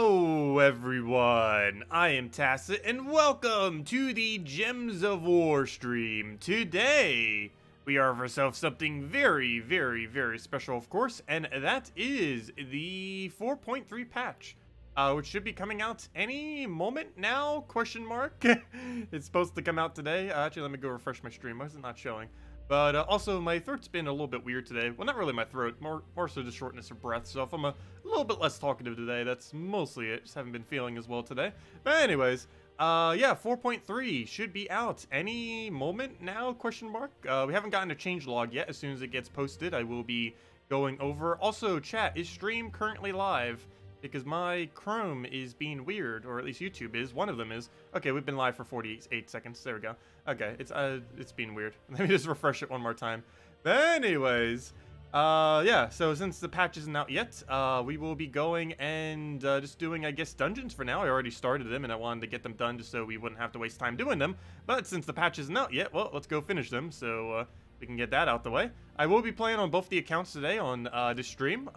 Hello everyone, I am Tacet and welcome to the Gems of War stream. Today, we are for ourselves something very special, of course, and that is the 4.3 patch, which should be coming out any moment now, question mark. It's supposed to come out today. Actually, let me go refresh my stream. Why is it not showing? But also, my throat's been a little bit weird today. Well, not really my throat, more so just shortness of breath. So if I'm a little bit less talkative today, that's mostly it. Just haven't been feeling as well today. But anyways, yeah, 4.3 should be out any moment now, question mark. We haven't gotten a changelog yet. As soon as it gets posted, I will be going over. Also, chat, is stream currently live? Because my Chrome is being weird, or at least YouTube is. One of them is. Okay, we've been live for 48 seconds. There we go. Okay, it's being weird. Let me just refresh it one more time. But anyways, yeah, so since the patch isn't out yet, we will be going and just doing, I guess, dungeons for now. I already started them, and I wanted to get them done just so we wouldn't have to waste time doing them. But since the patch isn't out yet, well, let's go finish them, so we can get that out the way. I will be playing on both the accounts today on this stream.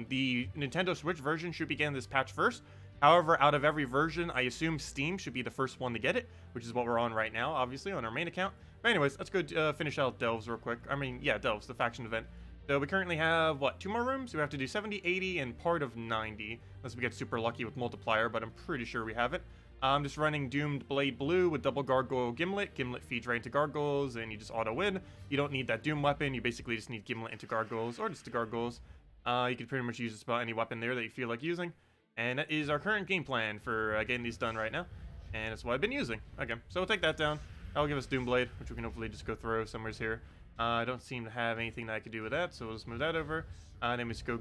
The Nintendo Switch version should begin this patch first. However, out of every version, I assume Steam should be the first one to get it, which is what we're on right now, obviously, on our main account. But anyways, let's go finish out Delves real quick. I mean, yeah, Delves, the faction event. So we currently have, what, 2 more rooms? We have to do 70, 80, and part of 90. Unless we get super lucky with multiplier, but I'm pretty sure we have it. I'm just running Doomed Blade Blue with double Gargoyle Gimlet. Gimlet feeds right into Gargoyles, and you just auto-win. You don't need that Doom weapon. You basically just need Gimlet into Gargoyles, or just the Gargoyles. You can pretty much use just about any weapon there that you feel like using. And that is our current game plan for getting these done right now. And that's what I've been using. Okay, so we'll take that down. That'll give us Doom Blade, which we can hopefully just go throw somewheres here. I don't seem to have anything that I could do with that, so we'll just move that over. Then we just go.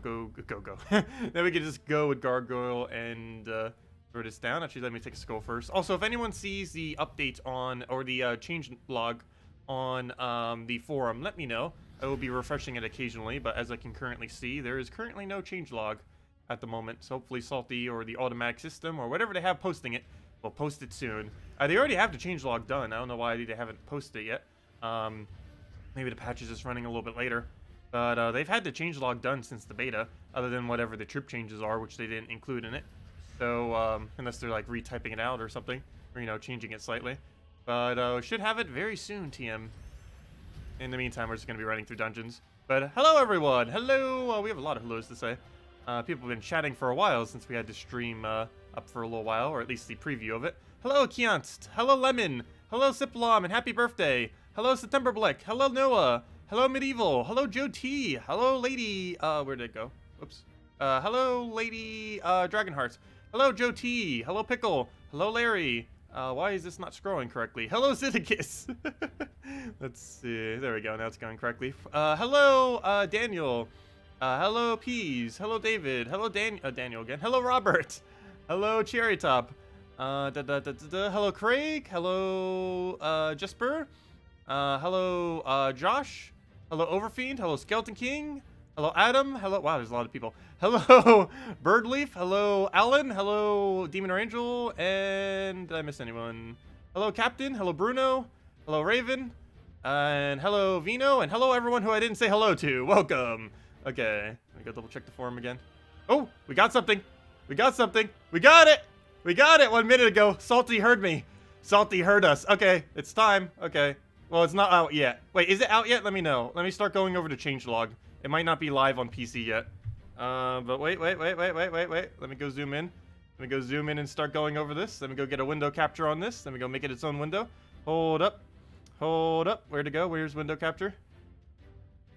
Then we can just go with Gargoyle and throw this down. Actually, let me take a skull first. Also, if anyone sees the update on, or the change log on the forum, let me know. I will be refreshing it occasionally, but as I can currently see, there is currently no change log at the moment. So hopefully Salty or the automatic system or whatever they have posting it will post it soon. They already have the change log done. I don't know why they haven't posted it yet. Maybe the patch is just running a little bit later. But they've had the change log done since the beta, other than whatever the troop changes are, which they didn't include in it. So, unless they're like retyping it out or something, or, you know, changing it slightly. But should have it very soon, TM. In the meantime, we're just going to be running through dungeons. But hello, everyone. Hello. We have a lot of hellos to say. People have been chatting for a while since we had the stream up for a little while, or at least the preview of it. Hello, Kianst. Hello, Lemon. Hello, Siplom, and happy birthday. Hello, September Blick. Hello, Noah. Hello, Medieval. Hello, Joe T. Hello, Lady. Where'd it go? Oops. Hello, Lady Dragonheart. Hello, Joe T. Hello, Pickle. Hello, Larry. Why is this not scrolling correctly? Hello, Zeddicus. Let's see. There we go. Now it's going correctly. Hello, Daniel. Hello, Peas. Hello, David. Hello, Daniel again. Hello, Robert. Hello, Cherry Top. Hello, Craig. Hello, Jesper. Hello, Josh. Hello, Overfiend. Hello, Skeleton King. Hello, Adam. Hello, wow, there's a lot of people. Hello, Birdleaf. Hello, Alan. Hello, Demon or Angel. And did I miss anyone? Hello, Captain. Hello, Bruno. Hello, Raven. And hello, Vino. And hello, everyone who I didn't say hello to. Welcome. Okay, let me go double check the forum again. Oh, we got something. We got something. We got it. We got it 1 minute ago. Salty heard me. Salty heard us. Okay, it's time. Okay. Well, it's not out yet. Wait, is it out yet? Let me know. Let me start going over to changelog. It might not be live on PC yet. But wait. Let me go zoom in. Let me go zoom in and start going over this. Let me go get a window capture on this. Let me go make it its own window. Hold up. Hold up. Where to go? Where's window capture?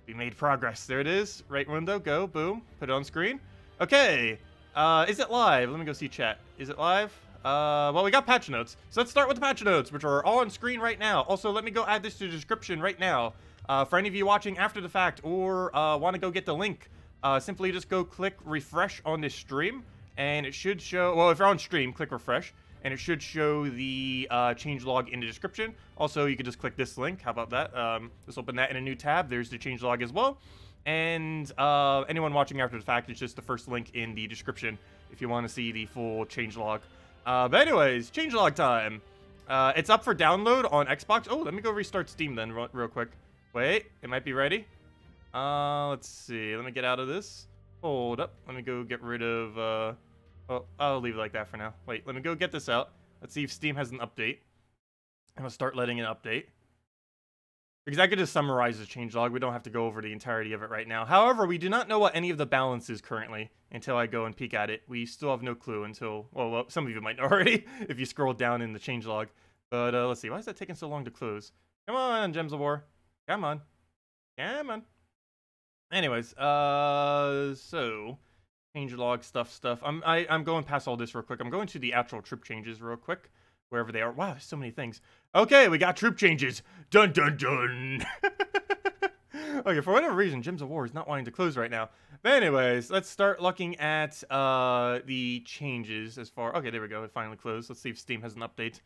We made progress. There it is. Right window. Go. Boom. Put it on screen. Okay. Is it live? Let me go see chat. Is it live? Well, we got patch notes. So let's start with the patch notes, which are all on screen right now. Also, let me go add this to the description right now. For any of you watching after the fact or want to go get the link, simply just go click refresh on this stream, and it should show, well, if you're on stream, click refresh, and it should show the changelog in the description. Also, you can just click this link. How about that? Just open that in a new tab. There's the changelog as well. And anyone watching after the fact, it's just the first link in the description if you want to see the full changelog. But anyways, changelog time. It's up for download on Xbox. Oh, let me go restart Steam then real quick. Wait, it might be ready. Let's see. Let me get out of this. Hold up. Let me go get rid of Well, I'll leave it like that for now. Wait, let me go get this out. Let's see if Steam has an update. I'm gonna start letting it update. Because I could just summarize the changelog. We don't have to go over the entirety of it right now. However, we do not know what any of the balance is currently until I go and peek at it. We still have no clue until, well, some of you might know already if you scroll down in the changelog. But let's see. Why is that taking so long to close? Come on, Gems of War. Come on. Come on. Anyways, so changelog stuff. I'm going past all this real quick. I'm going to the actual troop changes real quick. Wherever they are. Wow, there's so many things. Okay, we got troop changes. Dun, dun, dun. Okay, for whatever reason, Gems of War is not wanting to close right now. But anyways, let's start looking at the changes as far... Okay, there we go. It finally closed. Let's see if Steam has an update.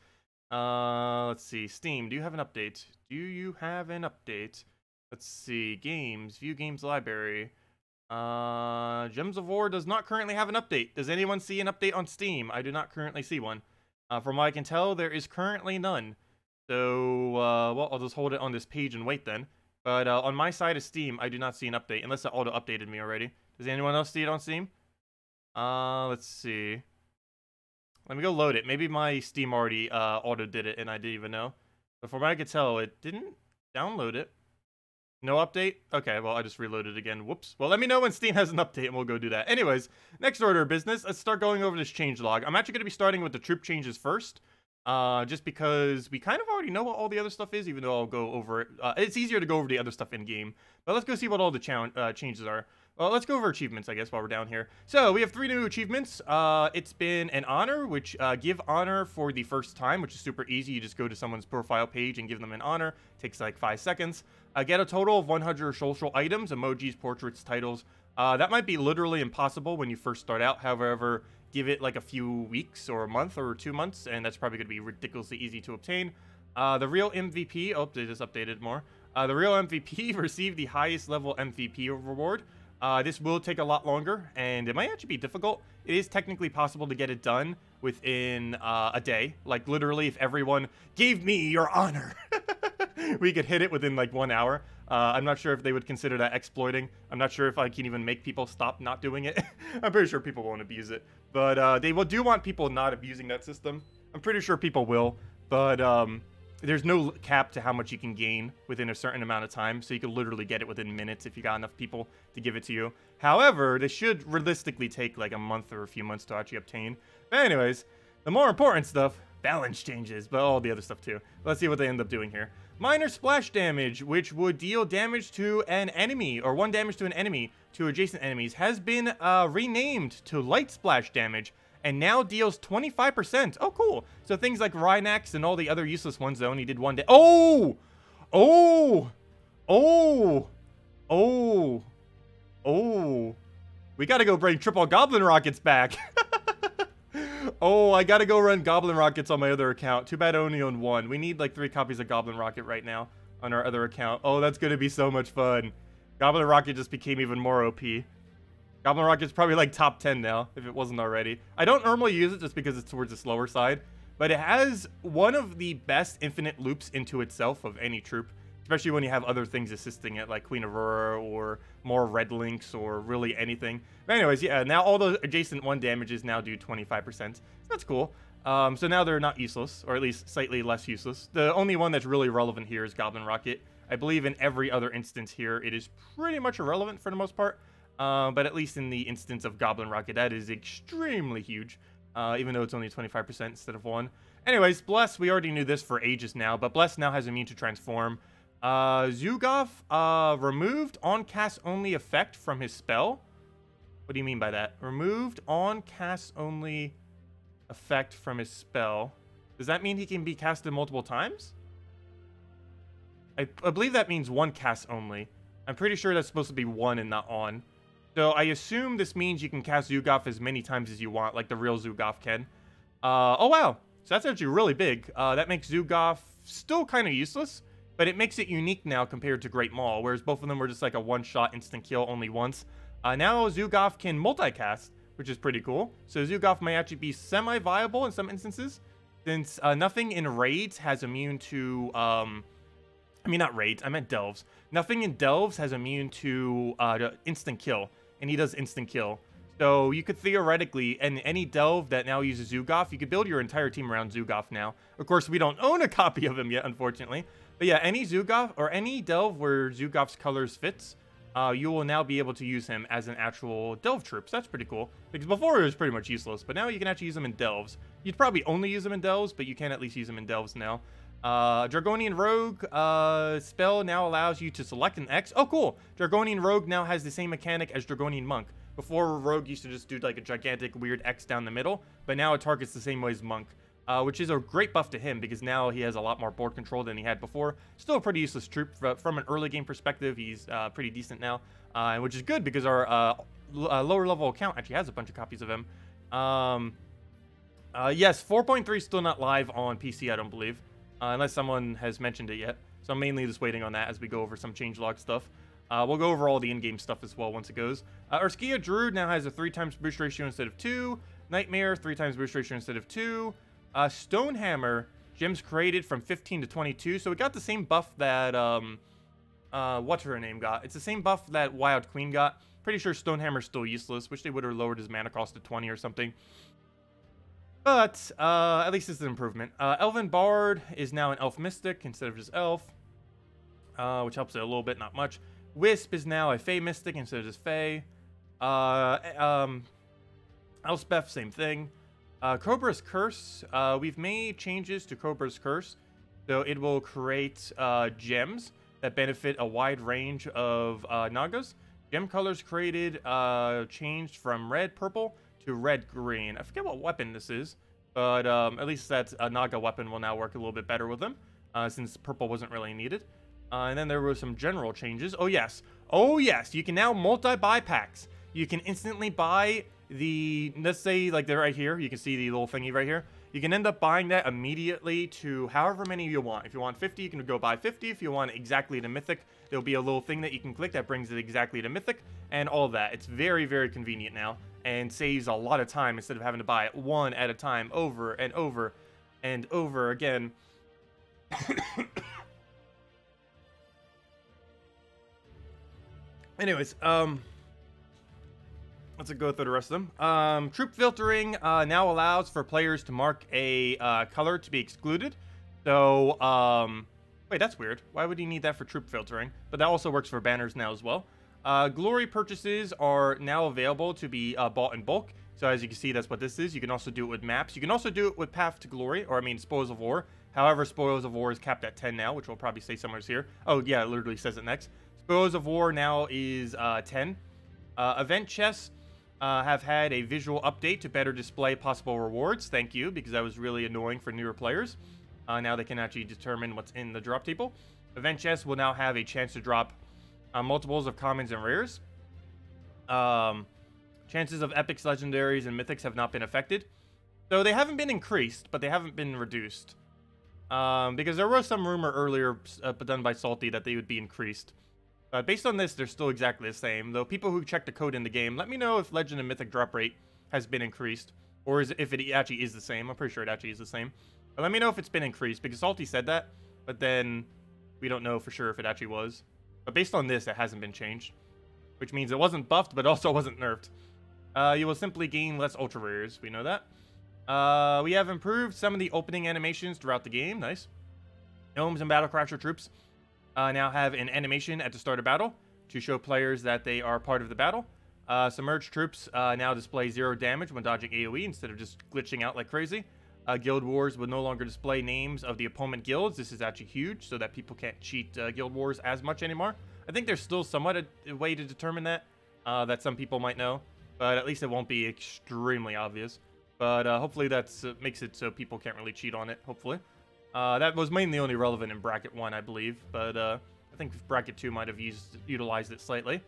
Let's see. Steam, do you have an update? Do you have an update? Let's see. Games. View games library. Gems of War does not currently have an update. Does anyone see an update on Steam? I do not currently see one. From what I can tell, there is currently none. So, well, I'll just hold it on this page and wait then. But on my side of Steam, I do not see an update, unless it auto-updated me already. Does anyone else see it on Steam? Let's see. Let me go load it. Maybe my Steam already auto-did it and I didn't even know. But from what I could tell, it didn't download it. No update? Okay, well, I just reloaded again. Whoops. Well, let me know when Steam has an update and we'll go do that. Anyways, next order of business, let's start going over this changelog. I'm actually going to be starting with the troop changes first. Just because we kind of already know what all the other stuff is, even though I'll go over it. It's easier to go over the other stuff in-game. But let's go see what all the changes are. Well, let's go over achievements, I guess, while we're down here. So, we have 3 new achievements. It's been an honor, which give honor for the first time, which is super easy. You just go to someone's profile page and give them an honor. Takes like 5 seconds. Get a total of 100 social items, emojis, portraits, titles. That might be literally impossible when you first start out. However, give it like a few weeks or a month or 2 months, and that's probably going to be ridiculously easy to obtain. The real MVP, oh, they just updated more. The real MVP received the highest level MVP reward. This will take a lot longer, and it might actually be difficult. It is technically possible to get it done within a day. Like, literally, if everyone gave me your honor, we could hit it within, like, 1 hour. I'm not sure if they would consider that exploiting. I'm not sure if I can even make people stop not doing it. I'm pretty sure people won't abuse it. But they do want people not abusing that system. I'm pretty sure people will. But there's no cap to how much you can gain within a certain amount of time, so you can literally get it within minutes if you got enough people to give it to you. However, this should realistically take like a month or a few months to actually obtain. But anyways, the more important stuff, balance changes, but all the other stuff too. Let's see what they end up doing here. Minor splash damage, which would deal damage to an enemy, or 1 damage to an enemy to adjacent enemies, has been renamed to light splash damage, and now deals 25%. Oh, cool. So things like Rhinax and all the other useless ones that only did 1 day. Oh! Oh! Oh! Oh! Oh! We gotta go bring triple goblin rockets back. Oh, I gotta go run goblin rockets on my other account. Too bad I only own 1. We need like 3 copies of goblin rocket right now on our other account. Oh, that's gonna be so much fun. Goblin rocket just became even more OP. Goblin Rocket's probably like top 10 now, if it wasn't already. I don't normally use it just because it's towards the slower side, but it has one of the best infinite loops into itself of any troop, especially when you have other things assisting it, like Queen Aurora or more Red Links or really anything. But anyways, yeah, now all those adjacent 1 damages now do 25%. So that's cool. So now they're not useless, or at least slightly less useless. The only one that's really relevant here is Goblin Rocket. I believe in every other instance here, it is pretty much irrelevant for the most part. But at least in the instance of Goblin Rocket, that is extremely huge, even though it's only 25% instead of 1. Anyways, Bless, we already knew this for ages now, but Bless now has immune to transform. Zugov removed on-cast only effect from his spell. What do you mean by that? Removed on-cast only effect from his spell. Does that mean he can be casted multiple times? I believe that means 1 cast only. I'm pretty sure that's supposed to be 1 and not on. So I assume this means you can cast Zugov as many times as you want, like the real Zugov can. Oh wow, so that's actually really big. That makes Zugov still kind of useless, but it makes it unique now compared to Great Maul, whereas both of them were just like a 1-shot instant kill only once. Now Zugov can multicast, which is pretty cool. So Zugov may actually be semi-viable in some instances, since nothing in raids has immune to... I mean, not raids, I meant delves. Nothing in delves has immune to instant kill, and he does instant kill. So you could theoretically, and any delve that now uses Zugov, you could build your entire team around Zugov now. Of course, we don't own a copy of him yet, unfortunately. But yeah, any Zugov or any delve where Zugov's colors fits, you will now be able to use him as an actual delve troop. So that's pretty cool. Because before it was pretty much useless, but now you can actually use him in delves. You'd probably only use him in delves, but you can at least use him in delves now. Dragonian Rogue spell now allows you to select an X. Oh, cool. Dragonian Rogue now has the same mechanic as Dragonian Monk. Before, Rogue used to just do like a gigantic weird X down the middle, but now it targets the same way as Monk, which is a great buff to him because now he has a lot more board control than he had before. Still a pretty useless troop from an early game perspective. He's pretty decent now, which is good because our lower level account actually has a bunch of copies of him. Yes, 4.3 is still not live on PC, I don't believe, unless someone has mentioned it yet. So I'm mainly just waiting on that as we go over some changelog stuff. We'll go over all the in-game stuff as well once it goes. Urskia Druid now has a 3x boost ratio instead of 2. Nightmare, 3x boost ratio instead of 2. Stonehammer, gems created from 15 to 22. So it got the same buff that, what's her name got? It's the same buff that Wild Queen got. Pretty sure Stonehammer's still useless. Wish they would have lowered his mana cost to 20 or something. But, at least it's an improvement. Elven Bard is now an Elf Mystic instead of just Elf. Which helps it a little bit, not much. Wisp is now a Fey Mystic instead of just Fey. Elspeth, same thing. Cobra's Curse. We've made changes to Cobra's Curse. So it will create gems that benefit a wide range of Nagas. Gem colors created changed from red purple to red green. I forget what weapon this is, but at least that Naga weapon will now work a little bit better with them, since purple wasn't really needed. And then there were some general changes. Oh, yes. Oh, yes. You can now multi-buy packs. You can instantly buy the, let's say, like they're right here. You can see the little thingy right here. You can end up buying that immediately to however many you want. If you want 50, you can go buy 50. If you want exactly to Mythic, there'll be a little thing that you can click that brings it exactly to Mythic and all of that. It's very, very convenient now and saves a lot of time instead of having to buy it one at a time over and over and over again. Anyways, let's go through the rest of them. Troop filtering now allows for players to mark a color to be excluded. So, wait, that's weird. Why would you need that for troop filtering? But that also works for banners now as well. Glory purchases are now available to be bought in bulk. So as you can see, that's what this is. You can also do it with maps. You can also do it with Path to Glory, or I mean Spoils of War. However, Spoils of War is capped at 10 now, which we'll probably say somewhere here. Oh, yeah, it literally says it next. Spoils of War now is 10. Event chests have had a visual update to better display possible rewards. Thank you, because that was really annoying for newer players. Now they can actually determine what's in the drop table. Event chests will now have a chance to drop multiples of commons and rares. Chances of epics, legendaries, and mythics have not been affected. So they haven't been increased, but they haven't been reduced. Because there was some rumor earlier done by Salty that they would be increased. Based on this, they're still exactly the same. Though people who check the code in the game, let me know if Legend and Mythic drop rate has been increased. Or if it actually is the same. I'm pretty sure it actually is the same. But let me know if it's been increased, because Salty said that. But then we don't know for sure if it actually was. But based on this, it hasn't been changed. Which means it wasn't buffed, but also wasn't nerfed. You will simply gain less ultra rares. We know that. We have improved some of the opening animations throughout the game. Nice. Gnomes and Battlecrasher troops now have an animation at the start of battle to show players that they are part of the battle. Submerged troops now display 0 damage when dodging AoE instead of just glitching out like crazy. Guild Wars would no longer display names of the opponent guilds. This is actually huge so that people can't cheat Guild Wars as much anymore. I think there's still somewhat a way to determine that, that some people might know, but at least it won't be extremely obvious. But hopefully that makes it so people can't really cheat on it, hopefully. That was mainly only relevant in Bracket 1, I believe, but I think Bracket 2 might have utilized it slightly.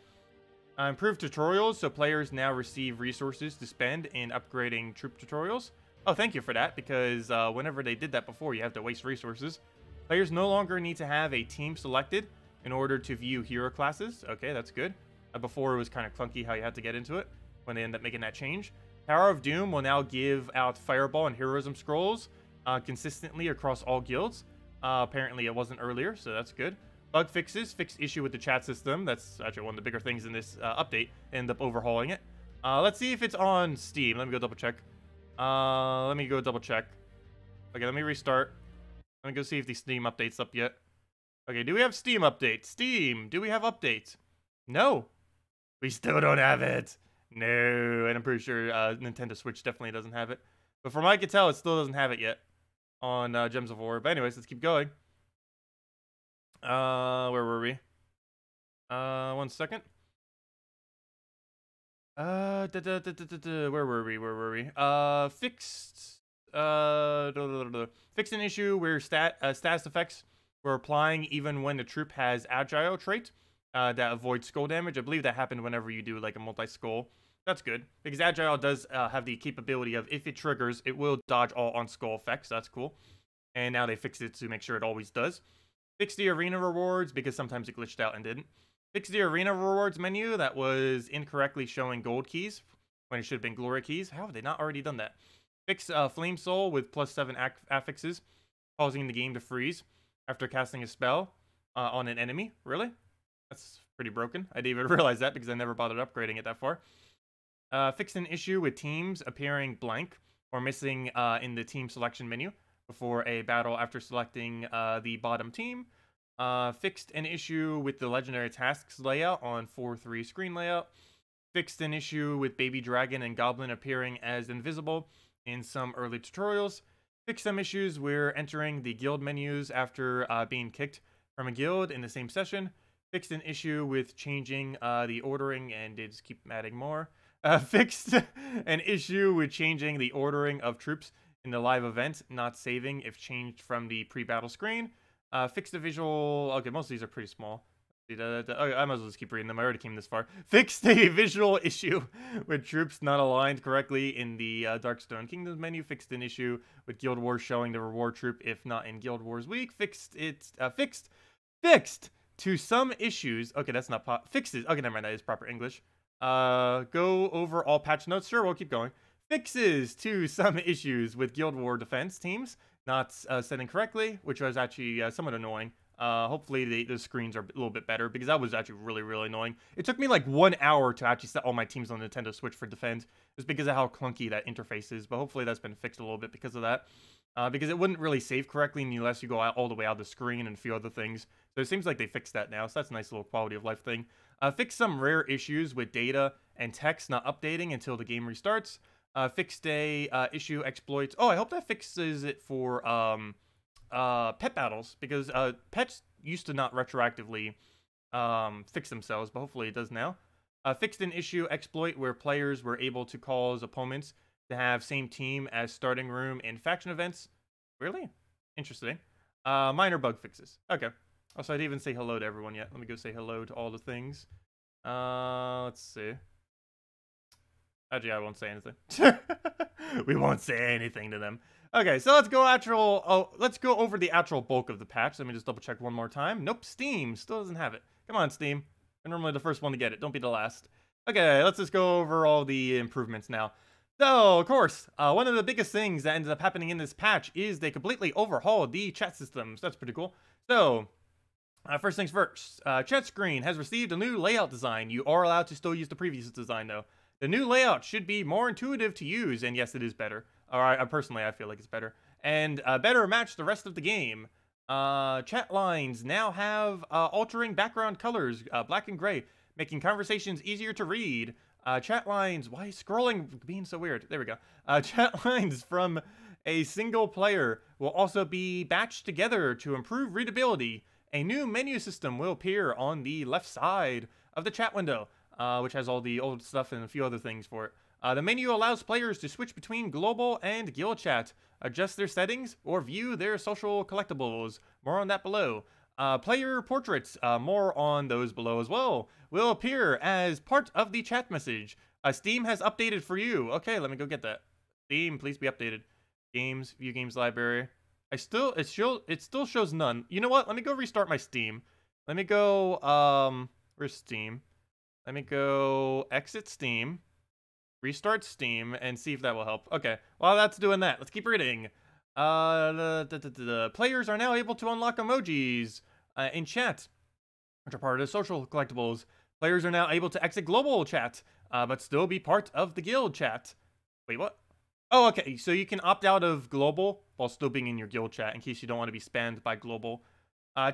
Improved tutorials, so players now receive resources to spend in upgrading troop tutorials. Oh, thank you for that, because whenever they did that before, you have to waste resources. Players no longer need to have a team selected in order to view hero classes. Okay, that's good. Before, it was kind of clunky how you had to get into it when they end up making that change. Tower of Doom will now give out Fireball and Heroism Scrolls consistently across all guilds. Apparently, it wasn't earlier, so that's good. Bug fixes, fixed issue with the chat system. That's actually one of the bigger things in this update. End up overhauling it. Let's see if it's on Steam. Let me go double check. Let me go double check. Okay, let me restart. Let me go see if the Steam update's up yet. Okay, do we have Steam updates? Steam, do we have updates? No. We still don't have it. No, and I'm pretty sure Nintendo Switch definitely doesn't have it. But from what I can tell, it still doesn't have it yet on Gems of War. But anyways, let's keep going. Where were we? 1 second. Where were we? Fixed an issue where status effects were applying even when the troop has agile trait that avoids skull damage. I believe that happened whenever you do like a multi-skull. That's good, because agile does have the capability of, if it triggers, it will dodge all on-skull effects. That's cool. And now they fixed it to make sure it always does. Fix the arena rewards, because sometimes it glitched out and didn't. Fix the arena rewards menu that was incorrectly showing gold keys when it should have been glory keys. How have they not already done that? Fix Flame Soul with +7 affixes, causing the game to freeze after casting a spell on an enemy. Really? That's pretty broken. I didn't even realize that because I never bothered upgrading it that far. Fix an issue with teams appearing blank or missing in the team selection menu before a battle after selecting the bottom team. Fixed an issue with the legendary tasks layout on 4:3 screen layout. Fixed an issue with baby dragon and goblin appearing as invisible in some early tutorials. Fixed some issues where entering the guild menus after being kicked from a guild in the same session. Fixed an issue with changing the ordering, and they just keep adding more. Fixed an issue with changing the ordering of troops in the live event, not saving if changed from the pre-battle screen. Fixed the visual... Okay, most of these are pretty small. I might as well just keep reading them. I already came this far. Fixed a visual issue with troops not aligned correctly in the Darkstone Kingdoms menu. Fixed an issue with Guild Wars showing the reward troop if not in Guild Wars week. Fixed to some issues. Okay, that's not fixes. Okay, never mind. That is proper English. Go over all patch notes. Sure, we'll keep going. Fixes to some issues with Guild War defense teams not setting correctly, which was actually somewhat annoying. Hopefully the screens are a little bit better, because that was actually really, really annoying. It took me like 1 hour to actually set all my teams on Nintendo Switch for defense, just because of how clunky that interface is. But hopefully that's been fixed a little bit because of that. Because it wouldn't really save correctly unless you go out all the way out of the screen and a few other things. So it seems like they fixed that now, so that's a nice little quality of life thing. Fix some rare issues with data and text not updating until the game restarts. Fixed a issue exploits. Oh, I hope that fixes it for pet battles, because pets used to not retroactively fix themselves, but hopefully it does now. Fixed an issue exploit where players were able to cause opponents to have same team as starting room in faction events. Really? Interesting. Minor bug fixes. Okay. Also, I didn't even say hello to everyone yet. Let me go say hello to all the things. Let's see. Actually, I won't say anything. We won't say anything to them. Okay, so let's go over the actual bulk of the patch. Let me just double check one more time. Nope, Steam still doesn't have it. Come on, Steam. I'm normally the first one to get it. Don't be the last. Okay, let's just go over all the improvements now. So, of course, one of the biggest things that ended up happening in this patch is they completely overhauled the chat systems. That's pretty cool. So, first things first. Chat screen has received a new layout design. You are allowed to still use the previous design, though. The new layout should be more intuitive to use, and yes, it is better. Personally, I feel like it's better. And better match the rest of the game. Chat lines now have altering background colors, black and gray, making conversations easier to read. Chat lines, why is scrolling being so weird? There we go. Chat lines from a single player will also be batched together to improve readability. A new menu system will appear on the left side of the chat window, which has all the old stuff and a few other things for it. The menu allows players to switch between global and guild chat, adjust their settings, or view their social collectibles. More on that below. Player portraits, more on those below as well, will appear as part of the chat message. Steam has updated for you. Okay, let me go get that. Steam, please be updated. Games, view games library. It still shows none. You know what? Let me go restart my Steam. Let me go, where's Steam? Let me go exit Steam, restart Steam, and see if that will help. Okay, while that's doing that, let's keep reading. The players are now able to unlock emojis in chat, which are part of the social collectibles. Players are now able to exit global chat, but still be part of the guild chat. Wait, what? Oh, okay, so you can opt out of global while still being in your guild chat in case you don't want to be spammed by global.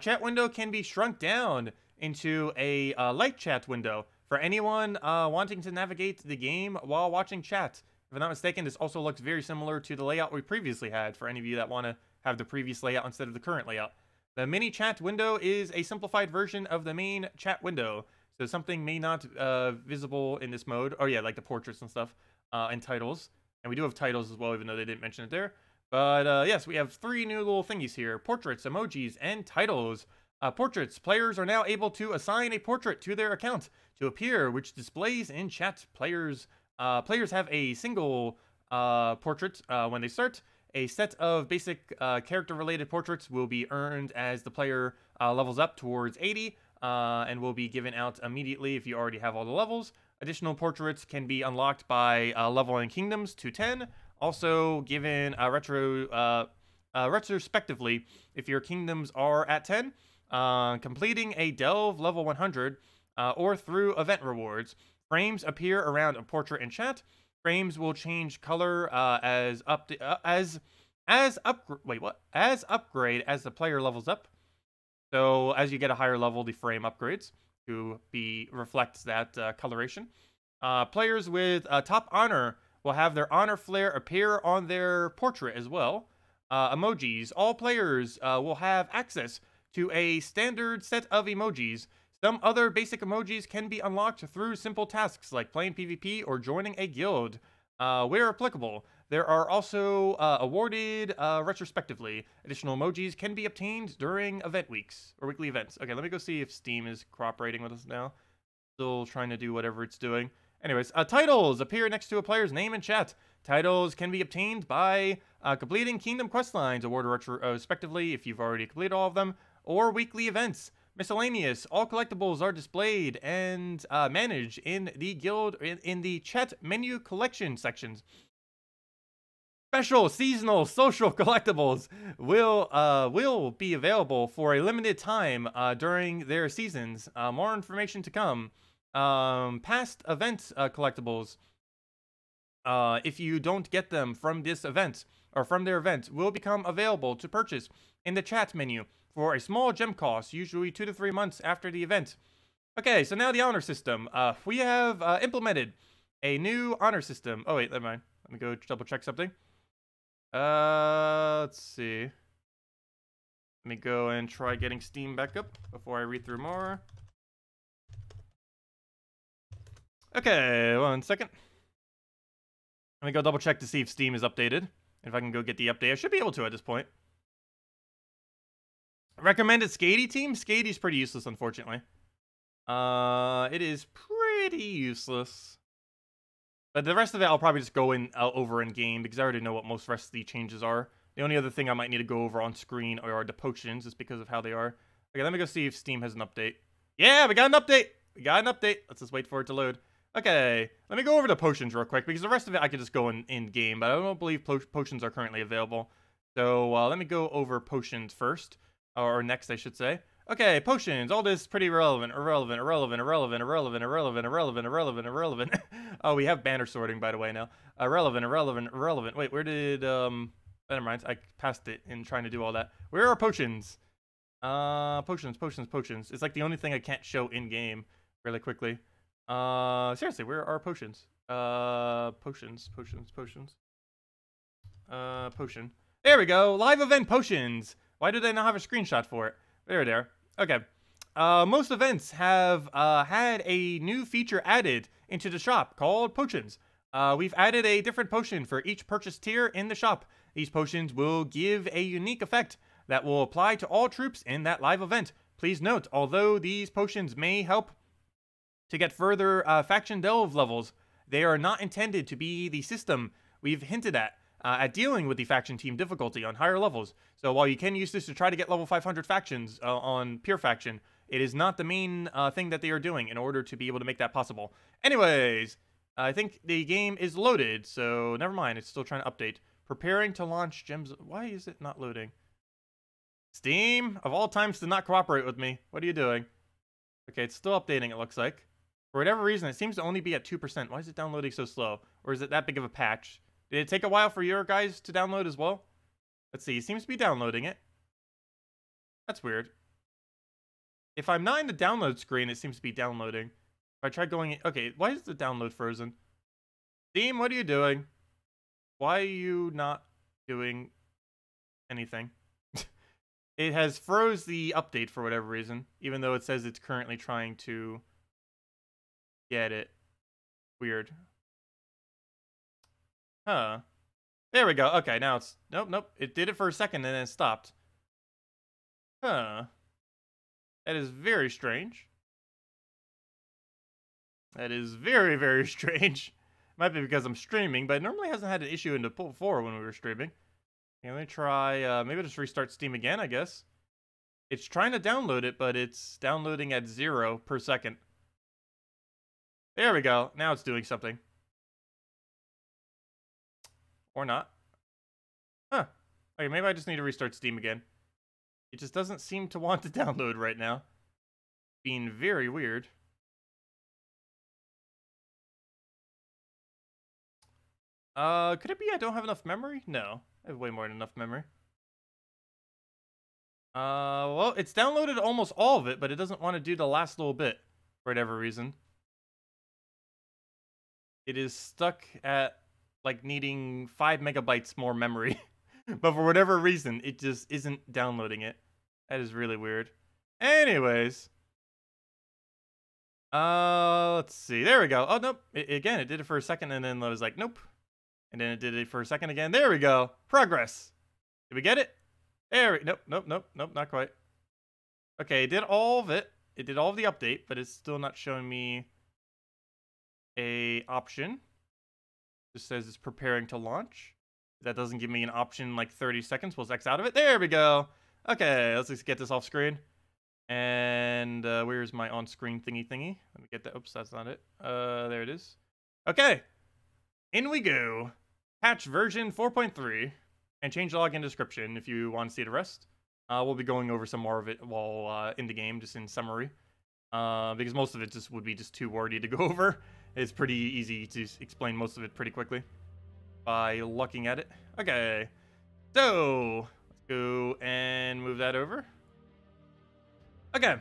Chat window can be shrunk down into a light chat window for anyone wanting to navigate the game while watching chat. If I'm not mistaken, this also looks very similar to the layout we previously had for any of you that want to have the previous layout instead of the current layout. The mini chat window is a simplified version of the main chat window. So something may not visible in this mode. Oh yeah, like the portraits and stuff and titles. And we do have titles as well, even though they didn't mention it there. But yes, we have 3 new little thingies here. Portraits, emojis, and titles. Portraits. Players are now able to assign a portrait to their account to appear, which displays in chat. Players have a single portrait when they start. A set of basic character-related portraits will be earned as the player levels up towards 80 and will be given out immediately if you already have all the levels. Additional portraits can be unlocked by leveling kingdoms to 10. Also given retrospectively if your kingdoms are at 10. Completing a delve level 100 or through event rewards. Frames appear around a portrait in chat. Frames will change color as upgrade as the player levels up. So as you get a higher level, the frame upgrades to reflects that coloration. Players with top honor will have their honor flare appear on their portrait as well. Emojis. All players will have access to a standard set of emojis. Some other basic emojis can be unlocked through simple tasks like playing PvP or joining a guild. Where applicable, there are also awarded retrospectively. Additional emojis can be obtained during event weeks or weekly events. Okay, let me go see if Steam is cooperating with us now. Still trying to do whatever it's doing. Anyways, titles appear next to a player's name in chat. Titles can be obtained by completing Kingdom questlines, awarded retrospectively if you've already completed all of them, or weekly events. Miscellaneous. All collectibles are displayed and managed in the guild in the chat menu collection sections. Special seasonal social collectibles will be available for a limited time during their seasons. More information to come. Past event collectibles, if you don't get them from this event or from their event, will become available to purchase in the chat menu for a small gem cost, usually 2 to 3 months after the event. Okay, so now the honor system. We have implemented a new honor system. Oh wait, never mind. Let me go double check something. Let's see. Let me go and try getting Steam back up before I read through more. Okay, 1 second. Let me go double check to see if Steam is updated. If I can go get the update. I should be able to at this point. Recommended Skady team? Skady's pretty useless, unfortunately. It is pretty useless. But the rest of it, I'll probably just go over in game because I already know what most rest of the changes are. The only other thing I might need to go over on screen are the potions, just because of how they are. Okay, let me go see if Steam has an update. Yeah, we got an update! We got an update. Let's just wait for it to load. Okay, let me go over the potions real quick because the rest of it I could just go in game, but I don't believe potions are currently available. So let me go over potions first. Or next, I should say. Okay, potions. All this pretty irrelevant. Oh, we have banner sorting, by the way, now. Irrelevant. Wait, where did, never mind. I passed it in trying to do all that. Where are potions? Potions. It's like the only thing I can't show in-game really quickly. Seriously, where are potions? Potion. There we go. Live event potions. Why do they not have a screenshot for it? There. Okay. Most events have had a new feature added into the shop called potions. We've added a different potion for each purchase tier in the shop. These potions will give a unique effect that will apply to all troops in that live event. Please note, although these potions may help to get further faction delve levels, they are not intended to be the system we've hinted at dealing with the faction team difficulty on higher levels. So while you can use this to try to get level 500 factions on pure faction, it is not the main thing that they are doing in order to be able to make that possible. Anyways, I think the game is loaded, so never mind. It's still trying to update. Preparing to launch gems. Why is it not loading? Steam, of all times, to not cooperate with me. What are you doing? Okay, it's still updating, it looks like. For whatever reason, it seems to only be at 2%. Why is it downloading so slow? Or is it that big of a patch? Did it take a while for your guys to download as well? Let's see. It seems to be downloading it. That's weird. If I'm not in the download screen, it seems to be downloading. If I try going... Okay, why is the download frozen? Steam, what are you doing? Why are you not doing anything? It has froze the update for whatever reason, even though it says it's currently trying to get it. Weird. Huh. There we go. Okay, now it's... Nope. It did it for a second and then it stopped. Huh. That is very strange. That is very, very strange. Might be because I'm streaming, but it normally hasn't had an issue in the before when we were streaming. Okay, let me try, maybe just restart Steam again, I guess. It's trying to download it, but it's downloading at 0 per second. There we go. Now it's doing something. Or not. Huh. Okay, maybe I just need to restart Steam again. It just doesn't seem to want to download right now. Being very weird. Could it be I don't have enough memory? No. I have way more than enough memory. Well, it's downloaded almost all of it, but it doesn't want to do the last little bit for whatever reason. It is stuck at, like, needing 5 megabytes more memory. But for whatever reason, it just isn't downloading it. That is really weird. Anyways. Let's see. There we go. Oh, nope. Again, it did it for a second, and then I was like, nope. And then it did it for a second again. There we go. Progress. Did we get it? There we... Nope, not quite. Okay, it did all of it. It did all of the update, but it's still not showing me a option. It just says it's preparing to launch. That doesn't give me an option like 30 seconds. We'll X out of it. There we go. Okay, let's just get this off screen. And where's my on-screen thingy? Let me get that. Oops, that's not it. There it is. Okay. In we go. Patch version 4.3. And change login description if you want to see the rest. We'll be going over some more of it while in the game, just in summary. Because most of it just would be just too wordy to go over. It's pretty easy to explain most of it pretty quickly by looking at it. Okay. So, let's go and move that over. Okay.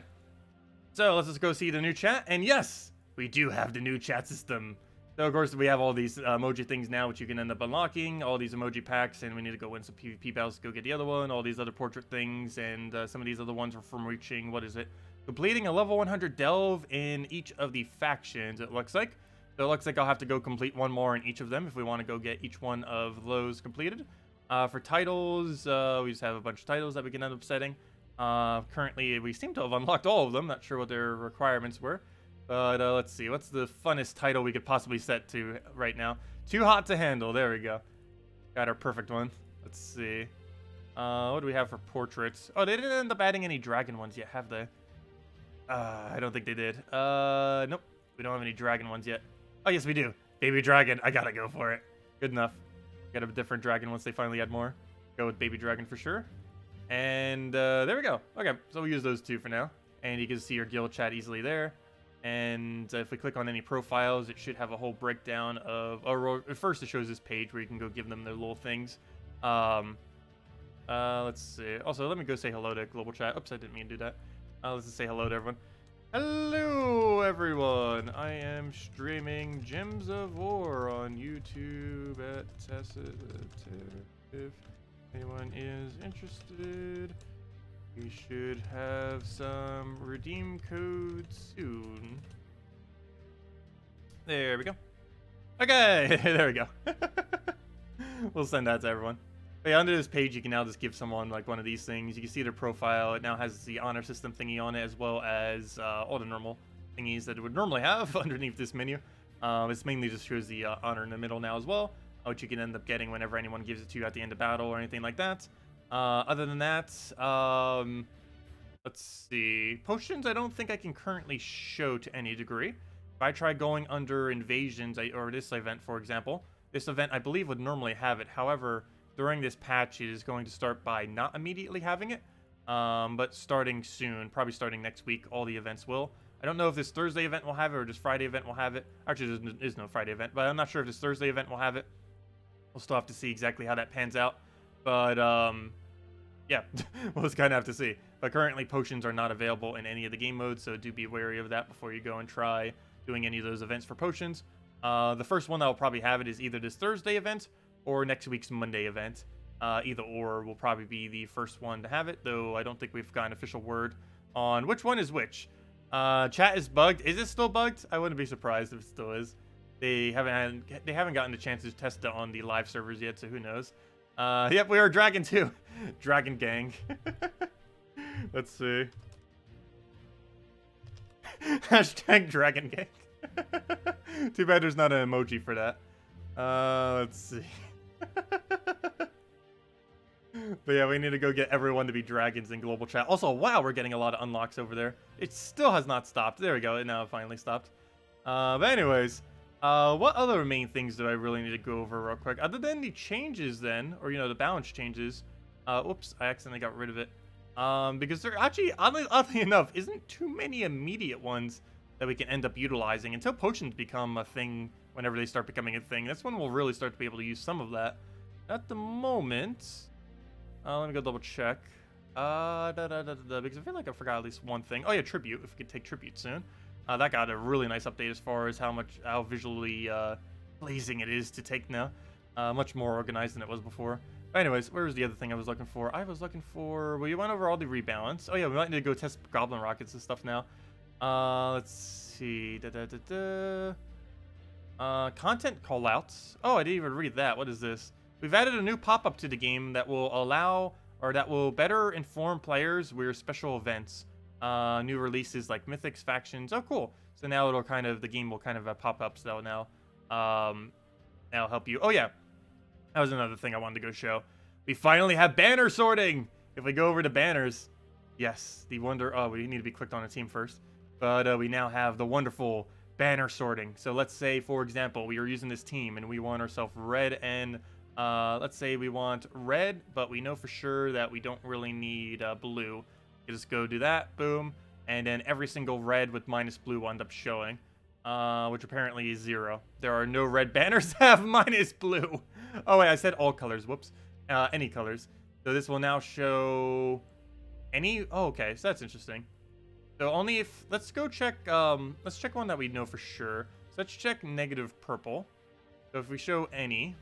So, let's just go see the new chat. And yes, we do have the new chat system. So, of course, we have all these emoji things now, which you can end up unlocking. All these emoji packs, and we need to go win some PvP battles to go get the other one. All these other portrait things, and some of these other ones are from reaching, what is it? Completing a level 100 delve in each of the factions, it looks like. So, it looks like I'll have to go complete one more in each of them if we want to go get each one of those completed. For titles, we just have a bunch of titles that we can end up setting. Currently, we seem to have unlocked all of them. Not sure what their requirements were. But let's see. What's the funnest title we could possibly set to right now? Too hot to handle. There we go. Got our perfect one. Let's see. What do we have for portraits? Oh, they didn't end up adding any dragon ones yet, have they? I don't think they did. Nope. We don't have any dragon ones yet. Oh, yes, we do. Baby dragon. I gotta go for it. Good enough. Got a different dragon once they finally add more. Go with baby dragon for sure. And there we go. Okay, so we'll use those two for now. And you can see your guild chat easily there. And if we click on any profiles, it should have a whole breakdown of... Or first, it shows this page where you can go give them their little things. Let's see. Also, let me go say hello to global chat. Oops, I didn't mean to do that. Let's just say hello to everyone. Hello, everyone. I am streaming Gems of War on YouTube at Tacet. If anyone is interested... We should have some redeem codes soon. There we go. Okay, there we go. We'll send that to everyone. But yeah, under this page, you can now just give someone like one of these things. You can see their profile. It now has the honor system thingy on it, as well as all the normal thingies that it would normally have underneath this menu. It's mainly just shows the honor in the middle now as well, which you can end up getting whenever anyone gives it to you at the end of battle or anything like that. Other than that, let's see. Potions, I don't think I can currently show to any degree. If I try going under invasions, or this event, for example, this event, I believe, would normally have it. However, during this patch, it is going to start by not immediately having it, but starting soon, probably starting next week, all the events will. I don't know if this Thursday event will have it or this Friday event will have it. Actually, there is no Friday event, but I'm not sure if this Thursday event will have it. We'll still have to see exactly how that pans out. But, yeah, we'll just kind of have to see. But currently, potions are not available in any of the game modes, so do be wary of that before you go and try doing any of those events for potions. The first one that will probably have it is either this Thursday event or next week's Monday event. Either or will probably be the first one to have it, though I don't think we've got an official word on which one is which. Chat is bugged. Is it still bugged? I wouldn't be surprised if it still is. They haven't gotten the chance to test it on the live servers yet, so who knows. Yep, we are Dragon 2. Dragon Gang. Let's see. Hashtag Dragon Gang. Too bad there's not an emoji for that. Let's see. But yeah, we need to go get everyone to be dragons in global chat. Also, wow, we're getting a lot of unlocks over there. It still has not stopped. There we go. It now finally stopped. But anyways, what other main things do I really need to go over real quick? Other than the changes then, or, you know, the balance changes. Whoops, I accidentally got rid of it. Because there actually, oddly enough, isn't too many immediate ones that we can end up utilizing until potions become a thing. Whenever they start becoming a thing, that's when we'll really start to be able to use some of that. At the moment, let me go double check. Because I feel like I forgot at least one thing. Oh yeah, tribute. If we could take tribute soon. That got a really nice update as far as how visually pleasing it is to take now. Much more organized than it was before. But anyways, where was the other thing I was looking for? I was looking for... Well, you went over all the rebalance. Oh yeah, we might need to go test goblin rockets and stuff now. Let's see. Content callouts. Oh, I didn't even read that. What is this? We've added a new pop-up to the game that will allow, or that will better inform players where special events. New releases like mythics, factions. Oh, cool. So now it'll kind of, the game will kind of have pop-ups that will now help you. Oh, yeah. That was another thing I wanted to go show. We finally have banner sorting. If we go over to banners, yes, the wonder, oh, we need to be clicked on a team first. But we now have the wonderful banner sorting. So let's say, for example, we are using this team and we want ourselves red and let's say we want red, but we know for sure that we don't really need blue. You just go do that, boom, and then every single red with minus blue will end up showing, which apparently is 0. There are no red banners that have minus blue. Oh wait, I said all colors. Whoops. Any colors. So this will now show any. Oh, okay, so that's interesting. So only if, let's go check, let's check one that we know for sure. So let's check negative purple. So if we show any,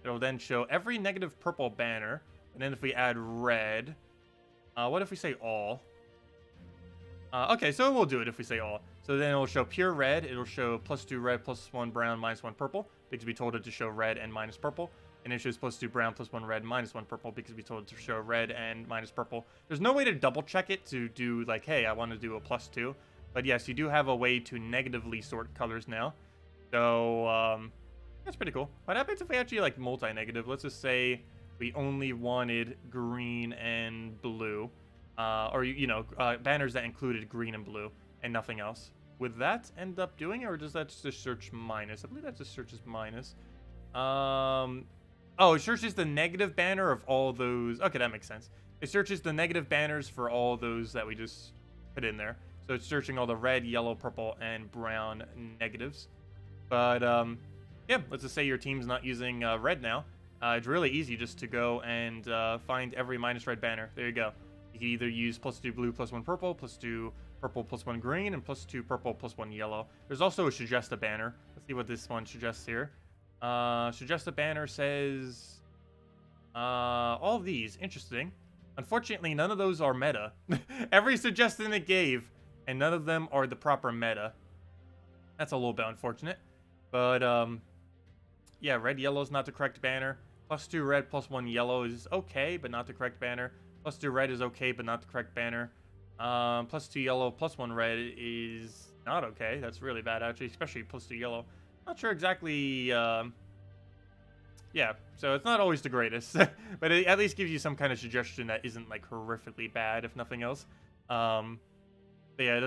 it'll then show every negative purple banner. And then if we add red, what if we say all? Okay, so we'll do it if we say all. So then it'll show pure red. It'll show +2 red, +1 brown, -1 purple. Because we told it to show red and minus purple. And it shows +2 brown, +1 red, -1 purple, because we told it to show red and minus purple. There's no way to double check it to do like, hey, I want to do a +2. But yes, you do have a way to negatively sort colors now. So, that's pretty cool. What happens if we actually like multi-negative? Let's just say we only wanted green and blue. Or, you know, banners that included green and blue and nothing else. Would that end up doing it, or does that just search minus? I believe that just searches minus. Oh, it searches the negative banner of all those. Okay, that makes sense. It searches the negative banners for all those that we just put in there. So it's searching all the red, yellow, purple, and brown negatives. But, yeah, let's just say your team's not using red now. It's really easy just to go and find every minus red banner. There you go. You can either use +2 blue, +1 purple, +2 purple, +1 green, and +2 purple, +1 yellow. There's also a suggest a banner. Let's see what this one suggests here. Suggest a banner says all of these. Interesting. Unfortunately, none of those are meta. Every suggestion it gave, and none of them are the proper meta. That's a little bit unfortunate. But, yeah, red, yellow is not the correct banner. +2 red, +1 yellow is okay, but not the correct banner. +2 red is okay, but not the correct banner. +2 yellow, +1 red is not okay. That's really bad, actually, especially +2 yellow. Not sure exactly, yeah, so it's not always the greatest, but it at least gives you some kind of suggestion that isn't, like, horrifically bad, if nothing else. But yeah,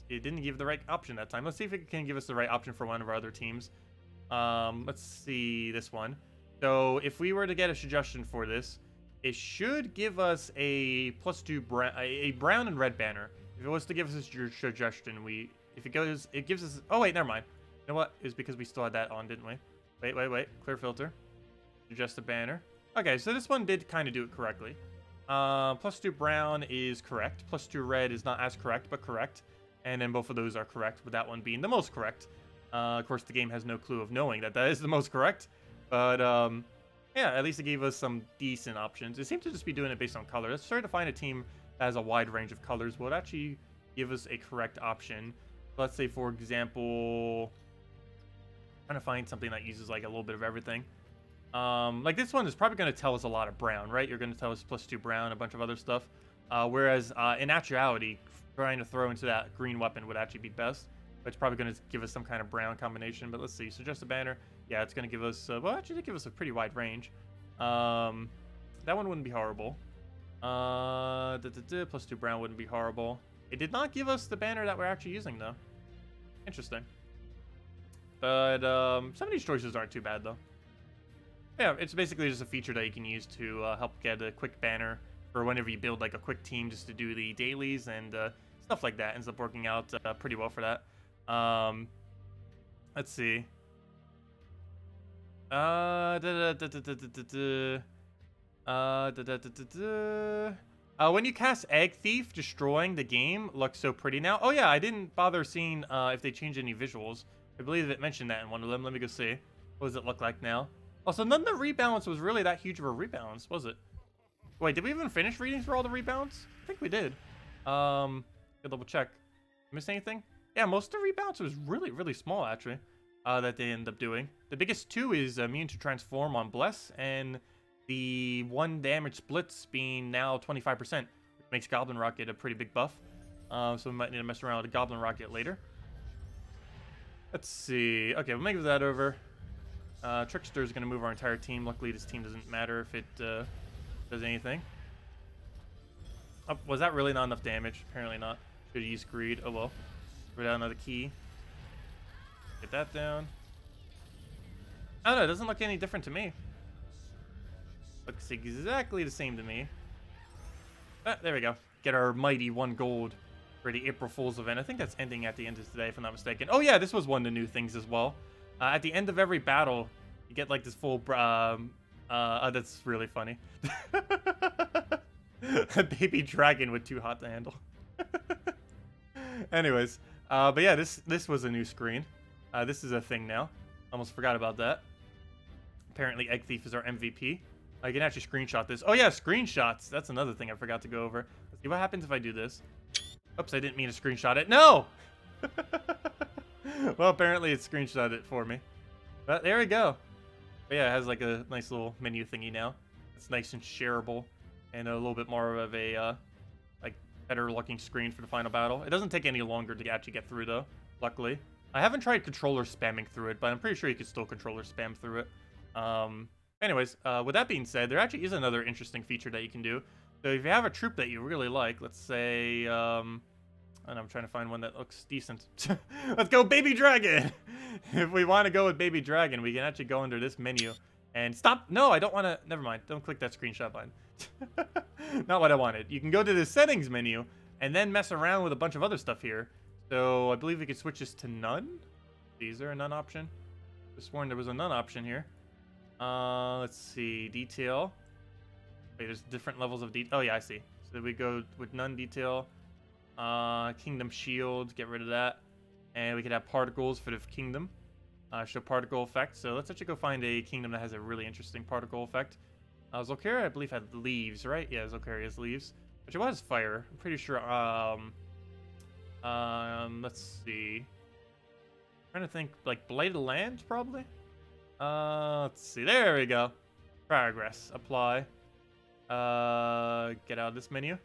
it didn't give the right option that time. Let's see if it can give us the right option for one of our other teams. Let's see this one. So if we were to get a suggestion for this, it should give us a +2 a brown and red banner. If it was to give us a suggestion, If it goes, it gives us... Oh, wait, never mind. You know what? It was because we still had that on, didn't we? Wait. Clear filter. Adjust the banner. Okay, so this one did kind of do it correctly. +2 brown is correct. +2 red is not as correct, but correct. And then both of those are correct, with that one being the most correct. Of course, the game has no clue of knowing that is the most correct. But, yeah, at least it gave us some decent options. It seems to just be doing it based on color. Let's try to find a team that has a wide range of colors. Will it actually give us a correct option? Let's say, for example, trying to find something that uses, like, a little bit of everything. Like, this one is probably going to tell us a lot of brown, right? You're going to tell us +2 brown, a bunch of other stuff. Whereas, in actuality, trying to throw into that green weapon would actually be best. But it's probably going to give us some kind of brown combination. But let's see. Suggest a banner. Yeah, it's going to give us... well, actually, it give us a pretty wide range. That one wouldn't be horrible. +2 brown wouldn't be horrible. It did not give us the banner that we're actually using, though. Interesting. But some of these choices aren't too bad, though. Yeah, it's basically just a feature that you can use to help get a quick banner for whenever you build like a quick team just to do the dailies and stuff like that. Ends up working out pretty well for that. Let's see. When you cast Egg Thief, destroying the game looks so pretty now. Oh yeah, I didn't bother seeing if they changed any visuals. I believe it mentioned that in one of them. Let me go see. What does it look like now? Also, none of the rebalance was really that huge of a rebalance, was it? Wait, did we even finish reading through all the rebalance? I think we did. Gotta double check. Miss anything? Yeah, most of the rebalance was really small, actually, that they end up doing. The biggest two is immune to transform on Bless, and the 1 damage splits being now 25%, which makes Goblin Rocket a pretty big buff. So we might need to mess around with a Goblin Rocket later. Let's see. Okay, we'll make that over. Trickster is going to move our entire team. Luckily, this team doesn't matter if it does anything. Oh, was that really not enough damage? Apparently not. Should have used Greed. Oh well. Throw down another key. Get that down. I don't know. It doesn't look any different to me. Looks exactly the same to me. Ah, there we go. Get our mighty 1 gold for the April Fool's event. I think that's ending at the end of today, if I'm not mistaken. Oh yeah, this was one of the new things as well. At the end of every battle, you get like this full... that's really funny. A baby dragon with too hot to handle. Anyways, but yeah, this was a new screen. This is a thing now. Almost forgot about that. Apparently, Egg Thief is our MVP. I can actually screenshot this. Oh yeah, screenshots. That's another thing I forgot to go over. Let's see what happens if I do this. Oops, I didn't mean to screenshot it. No! Well, apparently it screenshot it for me. But there we go. But yeah, it has like a nice little menu thingy now. It's nice and shareable, and a little bit more of a like better looking screen for the final battle. It doesn't take any longer to actually get through though, luckily. I haven't tried controller spamming through it, but I'm pretty sure you could still controller spam through it. Anyways, with that being said, there actually is another interesting feature that you can do. So if you have a troop that you really like, let's say, and I'm trying to find one that looks decent. Let's go Baby Dragon! If we want to go with Baby Dragon, we can actually go under this menu and stop. No, I don't want to. Never mind. Don't click that screenshot button. Not what I wanted. You can go to the settings menu and then mess around with a bunch of other stuff here. So I believe we could switch this to none. Is there a none option? I was sworn there was a none option here. Let's see. Detail. Wait, there's different levels of detail. Oh, yeah, I see. So we go with none detail. Kingdom Shield, get rid of that. And we could have particles for the kingdom. Show particle effect. So let's actually go find a kingdom that has a really interesting particle effect. Zolcaria, I believe, had leaves, right? Yeah, Zolcaria has leaves. Which it was fire. I'm pretty sure. Let's see. I'm trying to think, like Blighted Lands, probably? Let's see. There we go. Progress. Apply. Get out of this menu.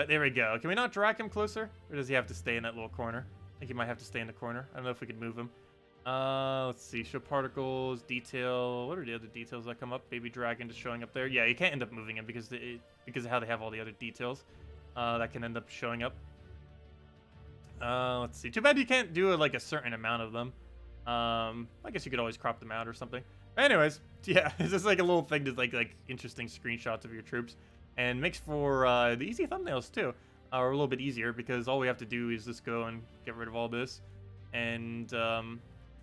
There we go. Can we not drag him closer? Or does he have to stay in that little corner? I think he might have to stay in the corner. I don't know if we could move him. Let's see. Show particles, detail. What are the other details that come up? Baby dragon just showing up there. Yeah, you can't end up moving him because of how they have all the other details that can end up showing up. Let's see. Too bad you can't do like a certain amount of them. I guess you could always crop them out or something. Anyways, yeah, it's just like a little thing to like interesting screenshots of your troops, and makes for the easy thumbnails too. or a little bit easier, because all we have to do is just go and get rid of all this. And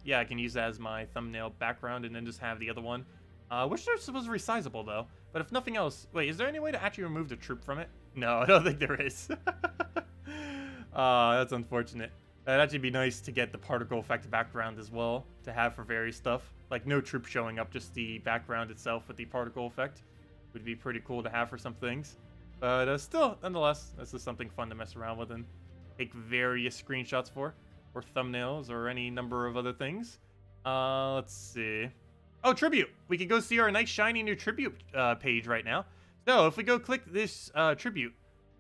yeah, I can use that as my thumbnail background and then just have the other one. Wish they're supposed to be resizable though. But if nothing else, wait, is there any way to actually remove the troop from it? No, I don't think there is. That's unfortunate. That'd actually be nice to get the particle effect background as well, to have for various stuff. Like no troop showing up, just the background itself with the particle effect would be pretty cool to have for some things. But still, nonetheless, this is something fun to mess around with and take various screenshots for, or thumbnails, or any number of other things. Let's see. Oh, tribute! We can go see our nice shiny new tribute page right now. So, if we go click this tribute,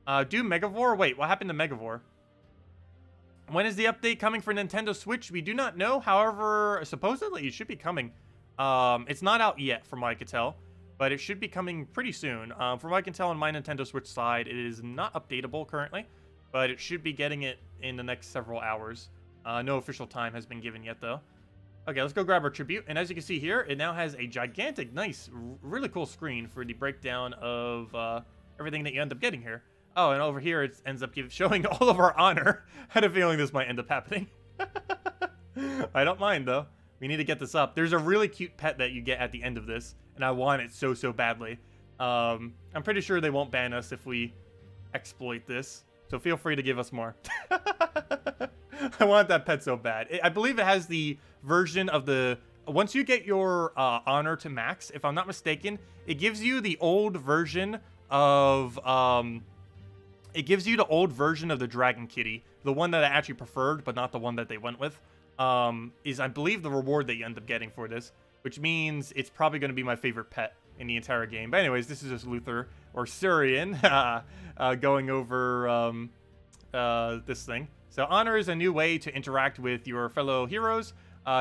do Megavore? Wait, what happened to Megavore? When is the update coming for Nintendo Switch? We do not know. However, supposedly it should be coming. It's not out yet, from what I could tell, but it should be coming pretty soon. From what I can tell on my Nintendo Switch side, it is not updatable currently, but it should be getting it in the next several hours. No official time has been given yet, though. Okay, let's go grab our tribute. And as you can see here, it now has a gigantic, nice, really cool screen for the breakdown of everything that you end up getting here. Oh, and over here, it ends up showing all of our honor. I had a feeling this might end up happening. I don't mind, though. We need to get this up. There's a really cute pet that you get at the end of this, and I want it so, so badly. I'm pretty sure they won't ban us if we exploit this, so feel free to give us more. I want that pet so bad. I believe it has the version of the... Once you get your honor to max, if I'm not mistaken, it gives you the old version of... It gives you the old version of the Dragon Kitty, the one that I actually preferred, but not the one that they went with, is, I believe, the reward that you end up getting for this, which means it's probably going to be my favorite pet in the entire game. But anyways, this is just Luther, or Surian, going over this thing. So honor is a new way to interact with your fellow heroes.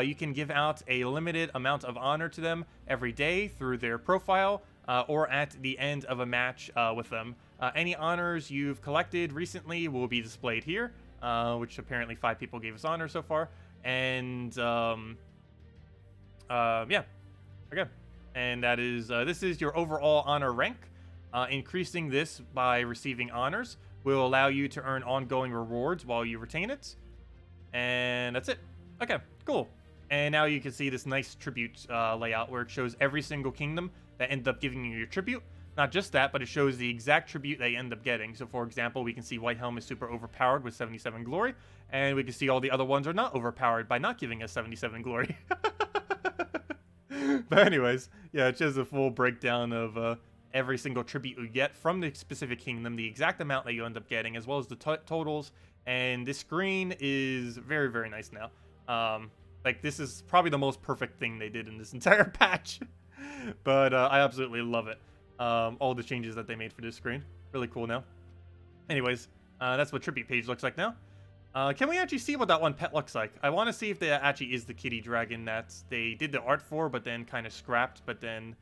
You can give out a limited amount of honor to them every day through their profile, or at the end of a match with them. Any honors you've collected recently will be displayed here, which apparently 5 people gave us honor so far. And yeah, okay. And that is this is your overall honor rank. Increasing this by receiving honors will allow you to earn ongoing rewards while you retain it. And that's it. Okay, cool. And now you can see this nice tribute layout where it shows every single kingdom that ends up giving you your tribute. Not just that, but it shows the exact tribute they end up getting. So, for example, we can see White Helm is super overpowered with 77 glory, and we can see all the other ones are not overpowered by not giving us 77 glory. But anyways, yeah, it shows a full breakdown of every single tribute you get from the specific kingdom, the exact amount that you end up getting, as well as the totals. And this screen is very, very nice now. Like, this is probably the most perfect thing they did in this entire patch. But I absolutely love it. All the changes that they made for this screen. Really cool now. Anyways, that's what tribute page looks like now. Can we actually see what that one pet looks like? I want to see if that actually is the kitty dragon that they did the art for, but then kind of scrapped, but then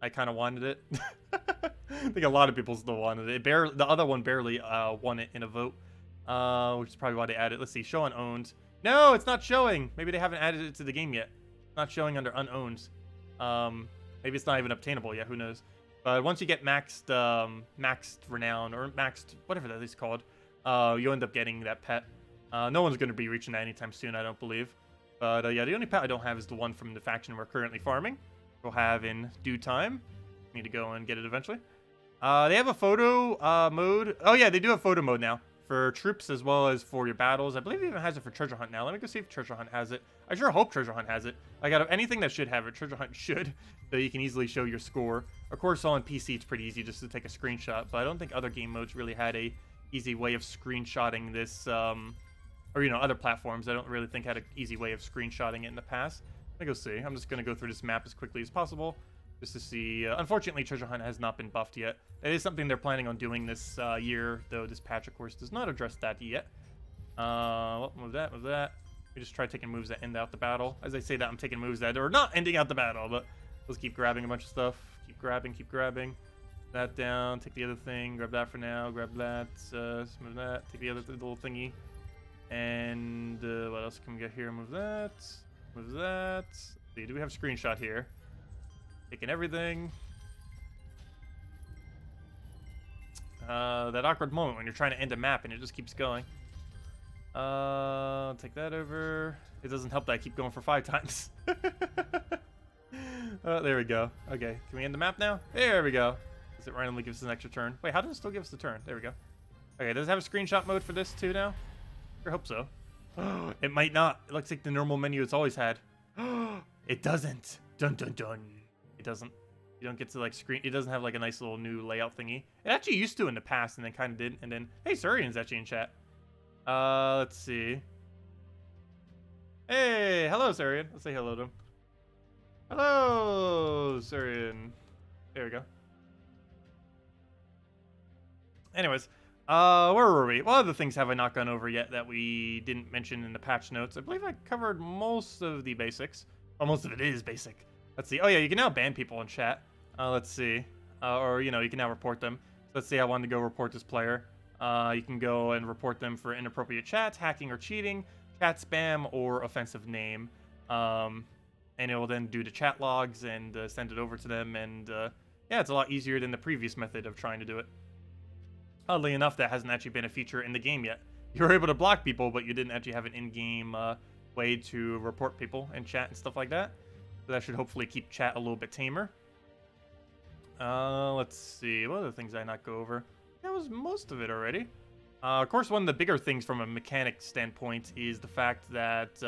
I kind of wanted it. I think a lot of people still wanted it. The other one barely won it in a vote, which is probably why they added. Let's see, show unowned. No, it's not showing. Maybe they haven't added it to the game yet. It's not showing under unowned. Maybe it's not even obtainable yet. Who knows? But once you get maxed renown, or maxed whatever that is called, you end up getting that pet. No one's going to be reaching that anytime soon, I don't believe. But yeah, the only pet I don't have is the one from the faction we're currently farming. We'll have in due time. Need to go and get it eventually. They have a photo mode. Oh yeah, they do have photo mode now for troops as well as for your battles. I believe it even has it for treasure hunt now. Let me go see if treasure hunt has it. I sure hope treasure hunt has it. Like, out of anything that should have it, treasure hunt should, so you can easily show your score. Of course, on PC it's pretty easy just to take a screenshot, but I don't think other game modes really had a easy way of screenshotting this, or, you know, other platforms I don't really think had an easy way of screenshotting it in the past. Let me go see. I'm just going to go through this map as quickly as possible, just to see. Unfortunately, treasure hunt has not been buffed yet. It is something they're planning on doing this year, though this patch, of course, does not address that yet. Well, move that, move that. We just try taking moves that end out the battle. As I say that, I'm taking moves that are not ending out the battle, but let's keep grabbing a bunch of stuff. Keep grabbing, keep grabbing. That down, take the other thing, grab that for now, grab that, move that, take the other little thingy. And what else can we get here? Move that, move that. Let's see, do we have a screenshot here? Taking everything. That awkward moment when you're trying to end a map and it just keeps going. Take that over. It doesn't help that I keep going for 5 times. Oh, there we go. Okay, can we end the map now? There we go. Does it randomly give us an extra turn? Wait, how does it still give us the turn? There we go. Okay, does it have a screenshot mode for this too now? I hope so. It might not. It looks like the normal menu it's always had. It doesn't. Dun dun dun. It doesn't. You don't get to like screen. It doesn't have like a nice little new layout thingy. It actually used to in the past and then kind of did. And then, hey, Surian's actually in chat. Let's see. Hey, hello, Surian. Let's say hello to him. Hello, Surian. There we go. Anyways, where were we? What other things have I not gone over yet that we didn't mention in the patch notes? I believe I covered most of the basics. Well, most of it is basic. Let's see. Oh, yeah, you can now ban people in chat. Let's see. Or, you know, you can now report them. So let's say I wanted to go report this player. You can go and report them for inappropriate chat, hacking or cheating, chat spam, or offensive name. And it will then do the chat logs and send it over to them. And, yeah, it's a lot easier than the previous method of trying to do it. Oddly enough, that hasn't actually been a feature in the game yet. You were able to block people, but you didn't actually have an in-game way to report people in chat and stuff like that. So that should hopefully keep chat a little bit tamer. Let's see. What other things did I not go over? That was most of it already. Of course, one of the bigger things from a mechanic standpoint is the fact that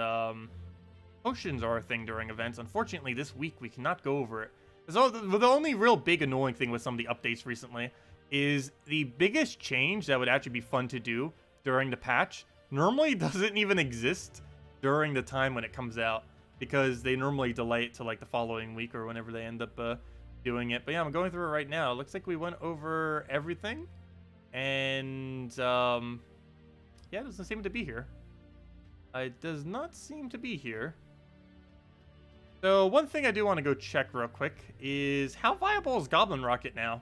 potions are a thing during events. Unfortunately, this week we cannot go over it. So the only real big annoying thing with some of the updates recently is the biggest change that would actually be fun to do during the patch normally doesn't even exist during the time when it comes out, because they normally delay it to like the following week or whenever they end up doing it. But yeah, I'm going through it right now. It looks like we went over everything, and yeah, it doesn't seem to be here. It does not seem to be here. So one thing I do want to go check real quick is how viable is Goblin Rocket now?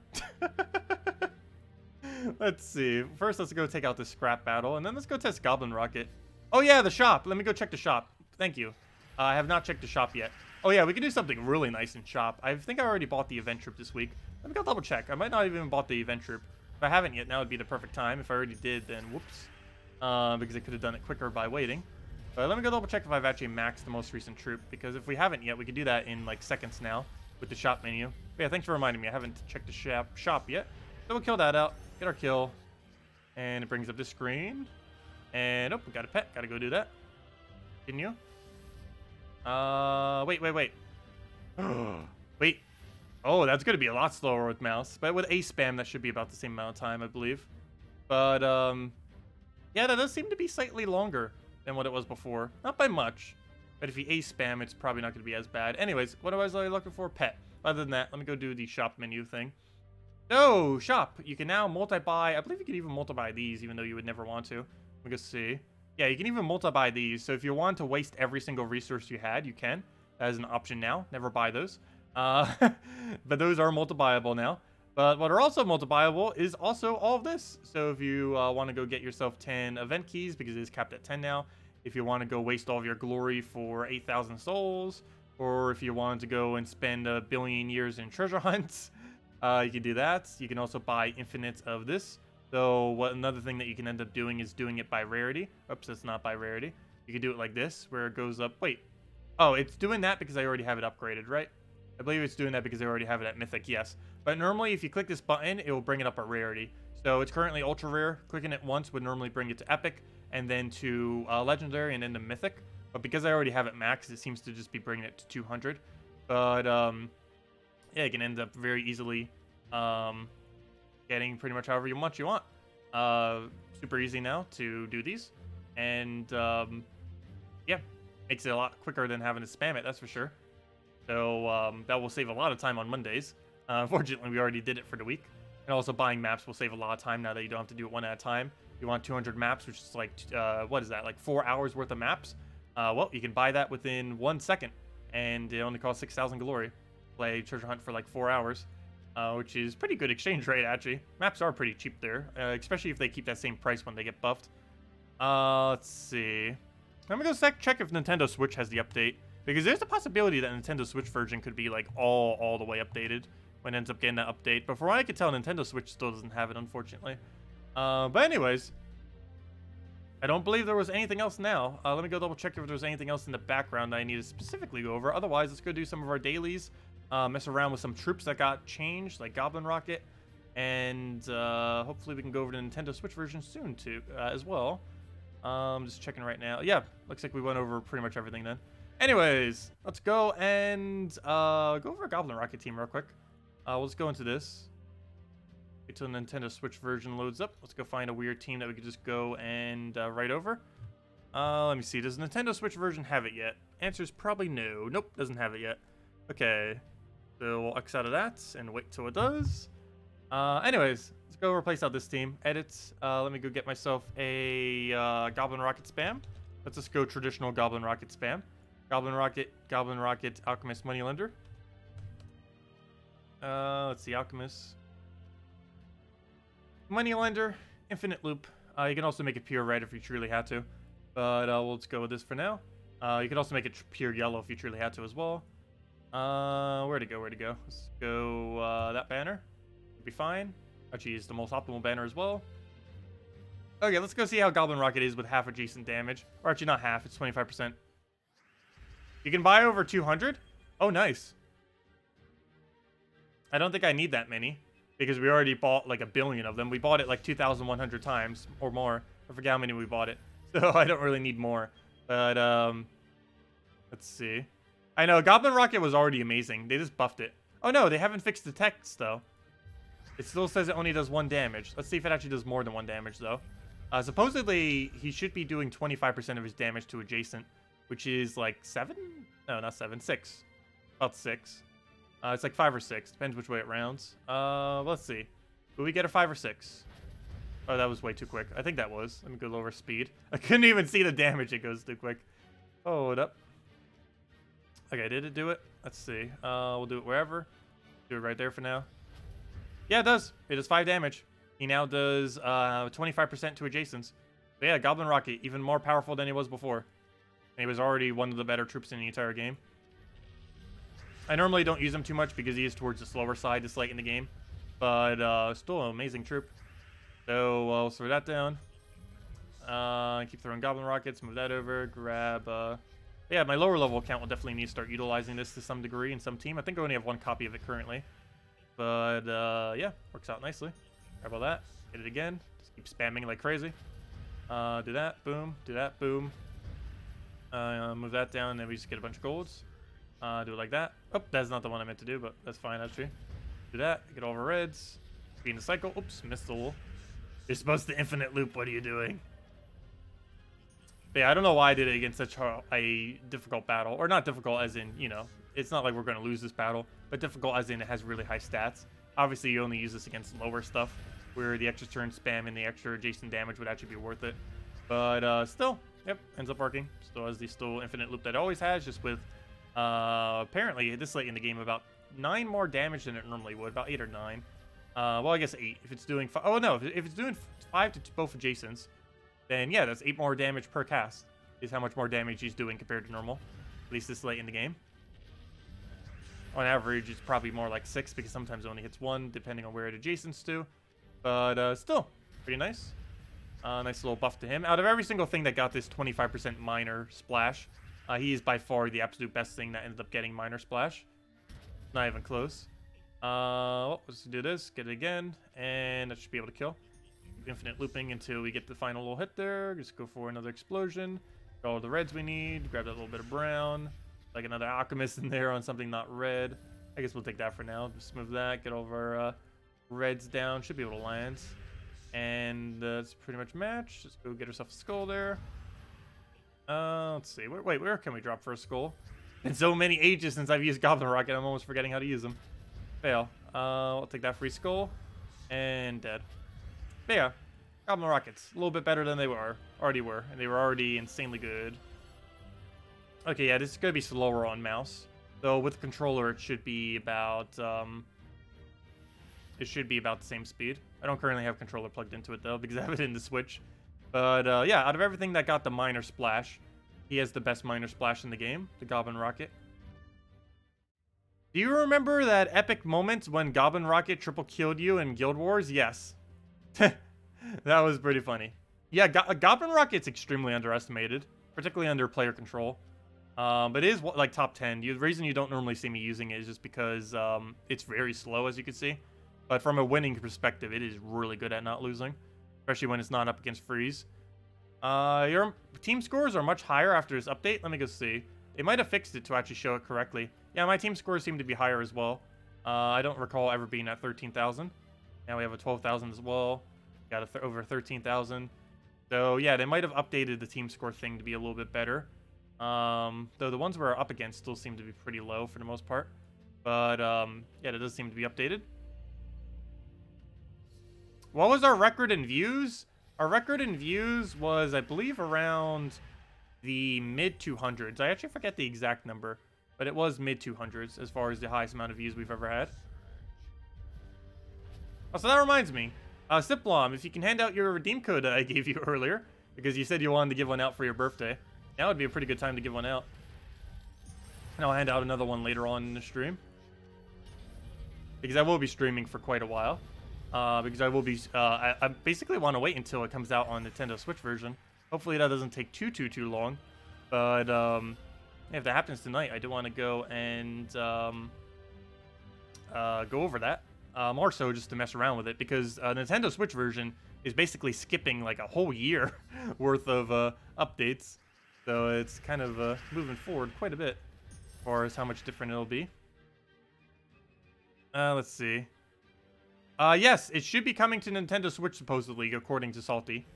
Let's see. First, let's go take out this scrap battle, and then let's go test Goblin Rocket. Oh yeah, the shop. Let me go check the shop. Thank you. I have not checked the shop yet. Oh yeah, we can do something really nice in shop. I think I already bought the event troop this week. Let me go double check. I might not even bought the event troop. If I haven't yet, now would be the perfect time. If I already did, then whoops. Because I could have done it quicker by waiting. But let me go double check if I've actually maxed the most recent troop, because if we haven't yet, we can do that in like seconds now with the shop menu. But yeah, thanks for reminding me. I haven't checked the shop yet. So we'll kill that out, get our kill, and it brings up this screen. And oh, we got a pet. Gotta go do that. Continue. Wait. Wait. Oh, that's gonna be a lot slower with mouse. But with A spam, that should be about the same amount of time, I believe. But yeah, that does seem to be slightly longer than what it was before. Not by much. But if you A spam, it's probably not gonna be as bad. Anyways, what was I looking for? Pet. Other than that, let me go do the shop menu thing. So, shop. You can now multi-buy. I believe you can even multi-buy these, even though you would never want to. Let me go see. Yeah, you can even multi-buy these. So if you want to waste every single resource you had, you can. That is an option now. Never buy those. But those are multi-buyable now. But what are also multi-buyable is also all of this. So if you want to go get yourself 10 event keys, because it is capped at 10 now. If you want to go waste all of your glory for 8,000 souls. Or if you wanted to go and spend 1 billion years in treasure hunts. You can do that. You can also buy infinite of this. So another thing that you can end up doing is doing it by rarity. Oops, it's not by rarity. You can do it like this, where it goes up. Wait. Oh, it's doing that because I already have it upgraded, right? I believe it's doing that because I already have it at Mythic, yes. But normally, if you click this button, it will bring it up at rarity. So it's currently Ultra Rare. Clicking it once would normally bring it to Epic, and then to Legendary, and then to Mythic. But because I already have it maxed, it seems to just be bringing it to 200. But, yeah, you can end up very easily getting pretty much however much you want. Super easy now to do these. And, yeah, makes it a lot quicker than having to spam it, that's for sure. So, that will save a lot of time on Mondays. Unfortunately, we already did it for the week. And also, buying maps will save a lot of time now that you don't have to do it one at a time. You want 200 maps, which is like, what is that, like 4 hours worth of maps? Well, you can buy that within 1 second. And it only costs 6,000 glory. Play treasure hunt for like 4 hours. Which is pretty good exchange rate, actually. Maps are pretty cheap there, especially if they keep that same price when they get buffed. Let's see. I'm gonna go check if Nintendo Switch has the update, because there's a possibility that Nintendo Switch version could be like all the way updated. when it ends up getting that update. But from what I can tell, Nintendo Switch still doesn't have it, unfortunately. But anyways, I don't believe there was anything else now. Let me go double check if there's anything else in the background that I need to specifically go over. Otherwise, let's go do some of our dailies. Mess around with some troops that got changed, like Goblin Rocket. And hopefully we can go over to the Nintendo Switch version soon, too, as well. Just checking right now. Yeah, looks like we went over pretty much everything then. Anyways, let's go and go over a Goblin Rocket team real quick. We'll just go into this. Wait till the Nintendo Switch version loads up. Let's go find a weird team that we could just go and write over. Let me see. Does the Nintendo Switch version have it yet? Answer is probably no. Nope, doesn't have it yet. Okay. So we'll X out of that and wait till it does. Anyways, let's go replace out this team. Edit. Let me go get myself a Goblin Rocket spam. Let's just go traditional Goblin Rocket spam. Goblin Rocket, Alchemist, Moneylender. Let's see, Alchemist. Moneylender, Infinite Loop. You can also make it pure red if you truly had to. But we'll just go with this for now. You can also make it pure yellow if you truly had to as well. Where'd it go? Let's go that banner. It'll be fine. Actually, it's the most optimal banner as well. Okay, let's go see how Goblin Rocket is with half adjacent damage. Or actually, not half. It's 25%. You can buy over 200? Oh, nice. I don't think I need that many, because we already bought like 1 billion of them. We bought it like 2,100 times or more. I forget how many we bought it. So I don't really need more. But, let's see. I know, Goblin Rocket was already amazing. They just buffed it. Oh no, they haven't fixed the text, though. It still says it only does 1 damage. Let's see if it actually does more than 1 damage, though. Supposedly, he should be doing 25% of his damage to adjacent, which is like 7? No, not 7. 6. About 6. It's like 5 or 6. Depends which way it rounds. Let's see. Will we get a 5 or 6? Oh, that was way too quick. I think that was. Let me go lower speed. I couldn't even see the damage. It goes too quick. Hold up. Okay, did it do it? Let's see. We'll do it wherever. Do it right there for now. Yeah, it does. It does 5 damage. He now does 25% to adjacents. But yeah, Goblin Rocket, even more powerful than he was before. And he was already one of the better troops in the entire game. I normally don't use him too much because he is towards the slower side this late in the game. But still an amazing troop. So we'll throw that down. Keep throwing Goblin Rockets. Move that over. Grab... yeah, my lower level account will definitely need to start utilizing this to some degree in some team. I think I only have 1 copy of it currently. But yeah, works out nicely. Grab all that. Hit it again. Just keep spamming like crazy. Do that. Boom. Do that. Boom. Move that down, and then we just get a bunch of golds. Do it like that. Oh, that's not the one I meant to do, but that's fine, actually. Do that. Get all of our reds. Speed in the cycle. Oops, missed the wool. You're supposed to infinite loop. What are you doing? But yeah, I don't know why I did it against such a difficult battle. Or not difficult as in, you know, it's not like we're going to lose this battle. But difficult as in it has really high stats. Obviously, you only use this against lower stuff, where the extra turn spam and the extra adjacent damage would actually be worth it. But still, yep, ends up working. Still has the infinite loop that it always has, just with apparently this late in the game about 9 more damage than it normally would, about 8 or 9. Well, I guess 8 if it's doing. Oh no, if it's doing 5 to both adjacents, then yeah, that's 8 more damage per cast. Is how much more damage he's doing compared to normal, at least this late in the game. On average, it's probably more like 6 because sometimes it only hits 1, depending on where it adjacents to. But still, pretty nice. Nice little buff to him. Out of every single thing that got this 25% minor splash, he is by far the absolute best thing that ended up getting minor splash. Not even close. Well, let's do this. Get it again, and that should be able to kill. Infinite looping until we get the final little hit there. Just go for another explosion. Get all the reds we need. Grab that little bit of brown. Like another alchemist in there on something not red. I guess we'll take that for now. Just move that. Get all of our reds down. Should be able to land. And that's pretty much match. Just go get ourselves a skull there. Let's see. Wait, where can we drop for a skull? Been so many ages since I've used Goblin Rocket, I'm almost forgetting how to use them. Fail. I'll take that free skull. And dead. But yeah, Goblin Rockets. A little bit better than they already were. And they were already insanely good. Okay, yeah, this is going to be slower on mouse. Though with the controller, it should be about... the same speed. I don't currently have controller plugged into it, though, because I have it in the Switch. But, yeah, out of everything that got the minor splash, he has the best minor splash in the game, the Goblin Rocket. Do you remember that epic moment when Goblin Rocket triple killed you in Guild Wars? Yes. That was pretty funny. Yeah, Goblin Rocket's extremely underestimated, particularly under player control. But it is like top 10. The reason you don't normally see me using it is just because it's very slow, as you can see. But from a winning perspective, it is really good at not losing, especially when it's not up against freeze. Your team scores are much higher after this update. Let me go see. They might have fixed it to actually show it correctly. Yeah, my team scores seem to be higher as well. I don't recall ever being at 13,000. Now we have a 12,000 as well. Got over 13,000. So yeah, they might have updated the team score thing to be a little bit better. Though the ones we're up against still seem to be pretty low for the most part. But yeah, that does seem to be updated. What was our record in views? Our record in views was, I believe, around the mid-200s. I actually forget the exact number, but it was mid-200s as far as the highest amount of views we've ever had. Oh, so that reminds me. Siplom, if you can hand out your redeem code that I gave you earlier, because you said you wanted to give one out for your birthday. Now would be a pretty good time to give one out. And I'll hand out another one later on in the stream. Because I will be streaming for quite a while. Because I will be, I basically want to wait until it comes out on Nintendo Switch version. Hopefully that doesn't take too long. But, if that happens tonight, I do want to go and, go over that. More so just to mess around with it, because Nintendo Switch version is basically skipping like a whole year worth of, updates. So it's kind of, moving forward quite a bit as far as how much different it'll be. Let's see. Yes, it should be coming to Nintendo Switch, supposedly, according to Salty.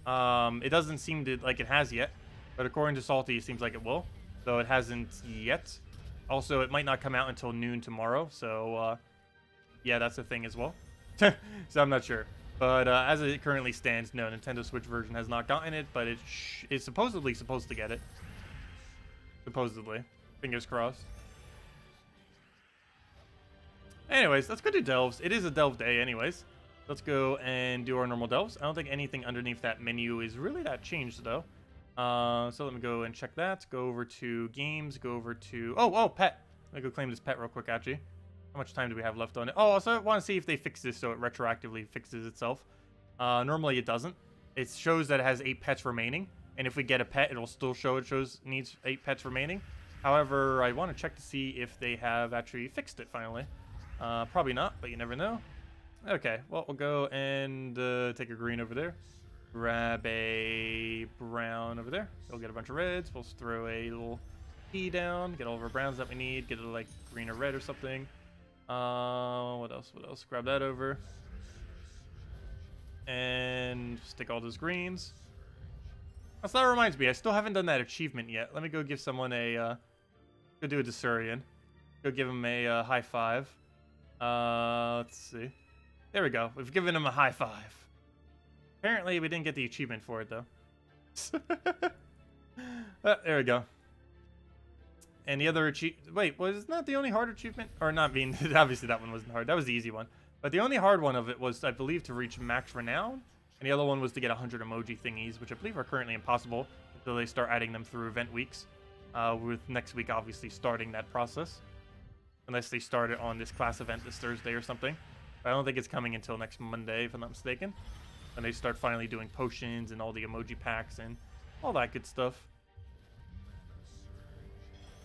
It doesn't seem to, like it has yet, but according to Salty, it seems like it will, though it hasn't yet. Also, it might not come out until noon tomorrow, so, yeah, that's a thing as well. So I'm not sure. But, as it currently stands, no, Nintendo Switch version has not gotten it, but it is supposedly supposed to get it. Supposedly. Fingers crossed. Anyways, let's go do delves. It is a delve day anyways. Let's go and do our normal delves. I don't think anything underneath that menu is really that changed, though. So let me go and check that. Go over to games. Go over to... Oh, pet. Let me go claim this pet real quick, actually. How much time do we have left on it? Oh, also I want to see if they fix this so it retroactively fixes itself. Normally it doesn't. It shows that it has 8 pets remaining. And if we get a pet, it'll still show needs 8 pets remaining. However, I want to check to see if they have actually fixed it finally. Probably not, but you never know. Okay, well, we'll go and take a green over there. Grab a brown over there. We'll get a bunch of reds. We'll throw a little P down. Get all of our browns that we need. Get it like green or red or something. What else? What else? Grab that over. And stick all those greens. So that reminds me, I still haven't done that achievement yet. Let me go give someone a, go do a Desurian. Go give him a high five. Let's see. There we go. We've given him a high five. Apparently, we didn't get the achievement for it, though. There we go. And the other achievement... Wait, was that the only hard achievement? Or not being... Obviously, that one wasn't hard. That was the easy one. But the only hard one of it was, I believe, to reach max renown. And the other one was to get 100 emoji thingies, which I believe are currently impossible until they start adding them through event weeks. With next week, obviously, starting that process. Unless they start it on this class event this Thursday or something. But I don't think it's coming until next Monday, if I'm not mistaken. And they start finally doing potions and all the emoji packs and all that good stuff.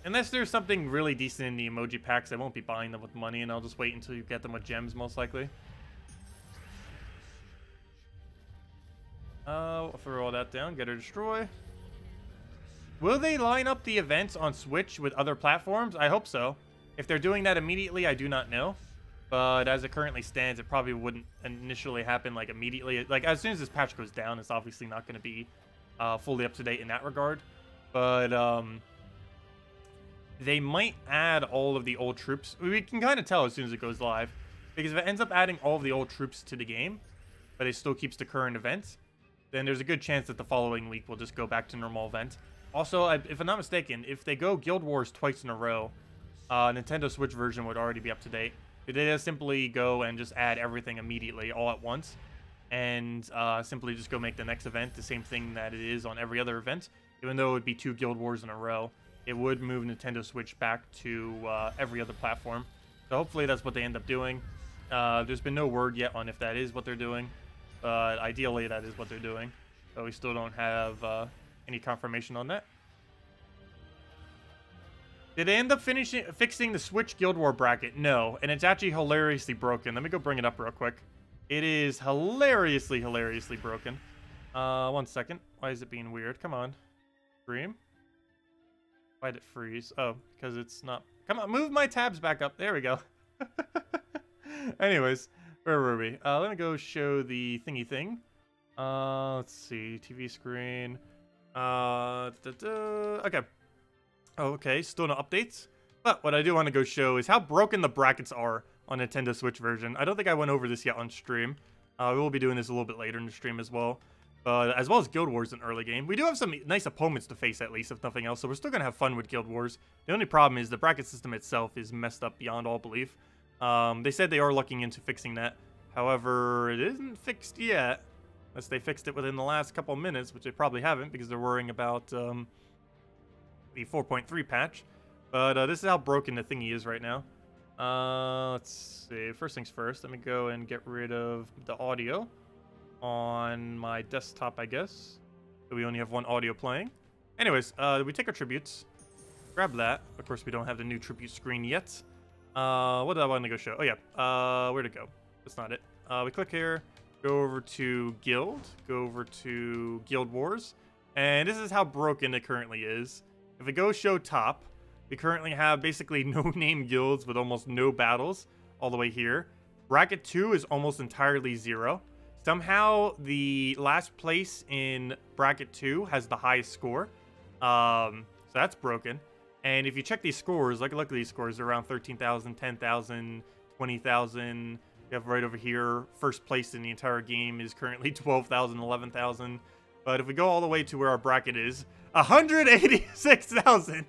Unless there's something really decent in the emoji packs, I won't be buying them with money, and I'll just wait until you get them with gems, most likely. I'll throw all that down, get her destroy. Will they line up the events on Switch with other platforms? I hope so. If they're doing that immediately, I do not know. But as it currently stands, it probably wouldn't initially happen like immediately. Like as soon as this patch goes down, it's obviously not going to be fully up to date in that regard. But they might add all of the old troops. We can kind of tell as soon as it goes live. Because if it ends up adding all of the old troops to the game, but it still keeps the current events, then there's a good chance that the following week we'll just go back to normal event. Also, if I'm not mistaken, if they go Guild Wars twice in a row, Nintendo Switch version would already be up to date. They just simply go and just add everything immediately all at once, and simply just go make the next event the same thing that it is on every other event, even though it would be 2 Guild Wars in a row. it would move Nintendo Switch back to every other platform. So hopefully that's what they end up doing. There's been no word yet on if that is what they're doing, but ideally that is what they're doing. So we still don't have any confirmation on that. Did they end up fixing the Switch Guild War bracket? No, and it's actually hilariously broken. Let me go bring it up real quick. It is hilariously broken. 1 second. Why is it being weird? Come on. Stream. Why did it freeze? Oh, because it's not... Come on, move my tabs back up. There we go. Anyways, where were we? Let me go show the thingy thing. Let's see. TV screen. Okay. Okay, still no updates. But what I do want to go show is how broken the brackets are on Nintendo Switch version. I don't think I went over this yet on stream. We will be doing this a little bit later in the stream as well. As well as Guild Wars in early game. We do have some nice opponents to face at least, if nothing else. So we're still going to have fun with Guild Wars. The only problem is the bracket system itself is messed up beyond all belief. They said they are looking into fixing that. However, it isn't fixed yet. Unless they fixed it within the last couple minutes, which they probably haven't because they're worrying about the 4.3 patch. But this is how broken the thingy is right now. Let's see. First things first, let me go and get rid of the audio on my desktop, I guess. So we only have one audio playing. Anyways, we take our tributes. Grab that. Of course, we don't have the new tribute screen yet. What did I want to go show? Oh, yeah. Where'd it go? That's not it. We click here. Go over to Guild. Go over to Guild Wars. And this is how broken it currently is. If we go show top, we currently have basically no name guilds with almost no battles all the way here. Bracket 2 is almost entirely 0. Somehow, the last place in Bracket 2 has the highest score. So that's broken. And if you check these scores, look at these scores. They're around 13,000, 10,000, 20,000. You have right over here, first place in the entire game is currently 12,000, 11,000. But if we go all the way to where our bracket is, 186,000,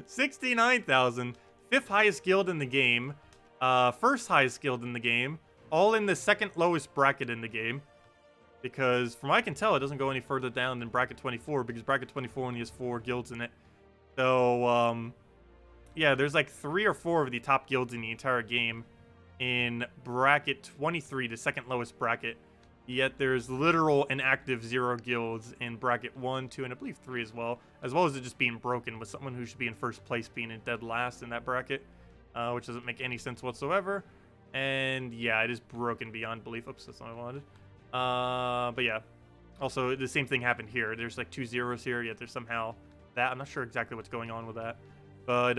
69,000, 5th highest guild in the game, first highest guild in the game, all in the second lowest bracket in the game. Because from what I can tell, it doesn't go any further down than bracket 24, because bracket 24 only has 4 guilds in it. So, yeah, there's like 3 or 4 of the top guilds in the entire game in bracket 23, the second lowest bracket. Yet there's literal inactive 0 guilds in bracket 1, 2, and I believe 3 as well as it just being broken with someone who should be in first place being in dead last in that bracket, which doesn't make any sense whatsoever. And yeah, it is broken beyond belief. Oops, that's not what I wanted. But yeah, also the same thing happened here. There's like 2 zeros here, yet there's somehow that. I'm not sure exactly what's going on with that, but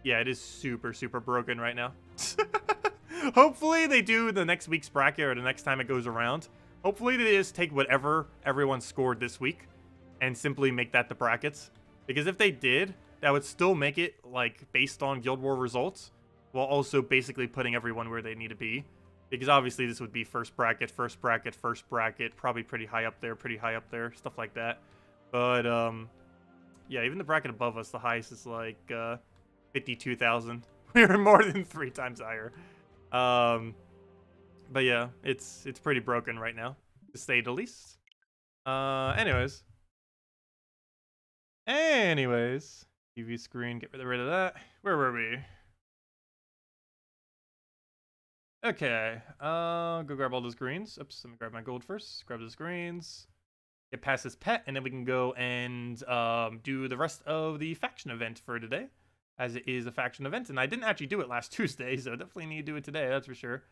yeah, it is super broken right now. Hopefully they do the next week's bracket or the next time it goes around. Hopefully they just take whatever everyone scored this week and simply make that the brackets. Because if they did, that would still make it like based on Guild War results, while also basically putting everyone where they need to be. Because obviously this would be first bracket, probably pretty high up there, stuff like that. But yeah, even the bracket above us, the highest is like 52,000. We're more than 3 times higher. But yeah, it's pretty broken right now, to say the least. Anyways, TV screen, get rid of that. Where were we? Okay, go grab all those greens. Oops, let me grab my gold first. Grab those greens. Get past this pet, and then we can go and do the rest of the faction event for today, as it is a faction event. And I didn't actually do it last Tuesday, so definitely need to do it today, that's for sure.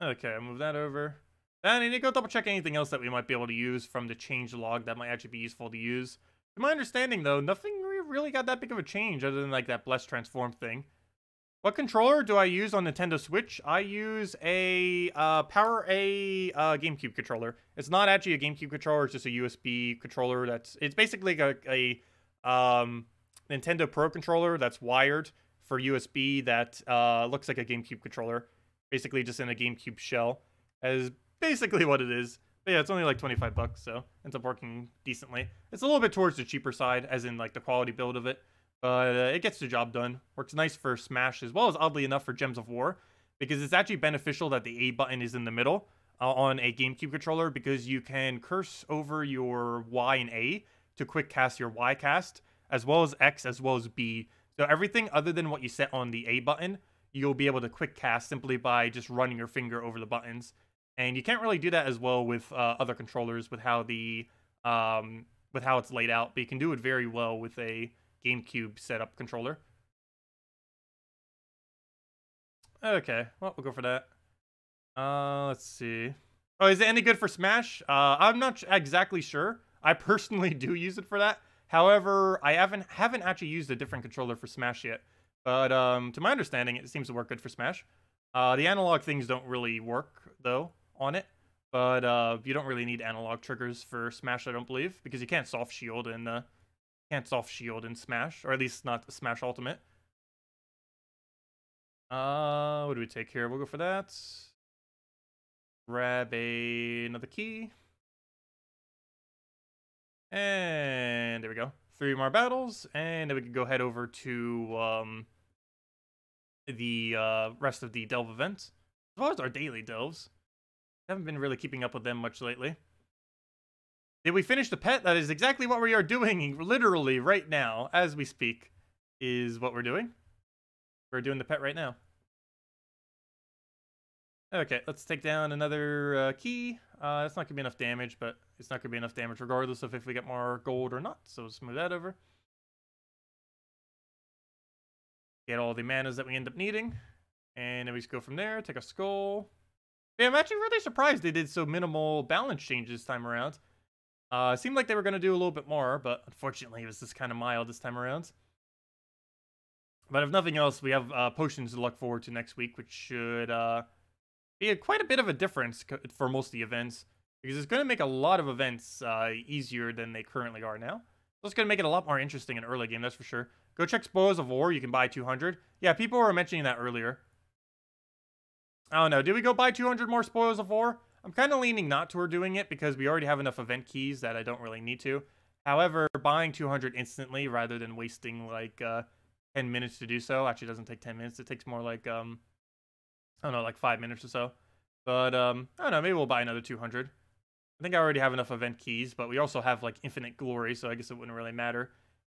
Okay, I'll move that over. And I need to go double check anything else that we might be able to use from the change log that might actually be useful to use. To my understanding, though, nothing really got that big of a change other than like that blessed transform thing. What controller do I use on Nintendo Switch? I use a Power A GameCube controller. It's not actually a GameCube controller, it's just a USB controller. It's basically like a Nintendo Pro controller that's wired for USB that looks like a GameCube controller. Basically just in a GameCube shell. Is basically what it is. But yeah, it's only like 25 bucks, so ends up working decently. It's a little bit towards the cheaper side, as in like the quality build of it. But it gets the job done. Works nice for Smash, as well as oddly enough for Gems of War, because it's actually beneficial that the A button is in the middle on a GameCube controller, because you can curse over your Y and A to quick cast your Y cast, as well as X, as well as B. So everything other than what you set on the A button, you'll be able to quick cast simply by just running your finger over the buttons. And you can't really do that as well with other controllers with how it's laid out, but you can do it very well with a GameCube setup controller. Okay, well, we'll go for that. Let's see. Oh, is it any good for Smash? I'm not exactly sure. I personally do use it for that. However, I haven't actually used a different controller for Smash yet. But to my understanding, it seems to work good for Smash. The analog things don't really work, though, on it. But you don't really need analog triggers for Smash, I don't believe, because you can't soft shield in Smash, or at least not Smash Ultimate. What do we take here? We'll go for that. Grab another key. And there we go. 3 more battles, and then we can go head over to the rest of the delve events, as well as our daily delves. Haven't been really keeping up with them much lately. Did we finish the pet? That is exactly what we are doing, literally right now, as we speak, is what we're doing. We're doing the pet right now. Okay, let's take down another key. That's not going to be enough damage, but it's not going to be enough damage regardless of if we get more gold or not. So let's move that over. Get all the manas that we end up needing. And then we just go from there, take a skull. Yeah, I'm actually really surprised they did so minimal balance changes this time around. It seemed like they were going to do a little bit more, but unfortunately it was just kind of mild this time around. But if nothing else, we have potions to look forward to next week, which should be quite a bit of a difference for most of the events, because it's going to make a lot of events easier than they currently are now. So it's going to make it a lot more interesting in early game, that's for sure. Go check Spoils of War, you can buy 200. Yeah, people were mentioning that earlier. I don't know, did we go buy 200 more Spoils of War? I'm kind of leaning not toward doing it, because we already have enough event keys that I don't really need to. However, buying 200 instantly, rather than wasting like 10 minutes to do so, actually doesn't take 10 minutes, it takes more like, I don't know, like 5 minutes or so. But, I don't know, maybe we'll buy another 200. I think I already have enough event keys, but we also have, like, infinite glory, so I guess it wouldn't really matter.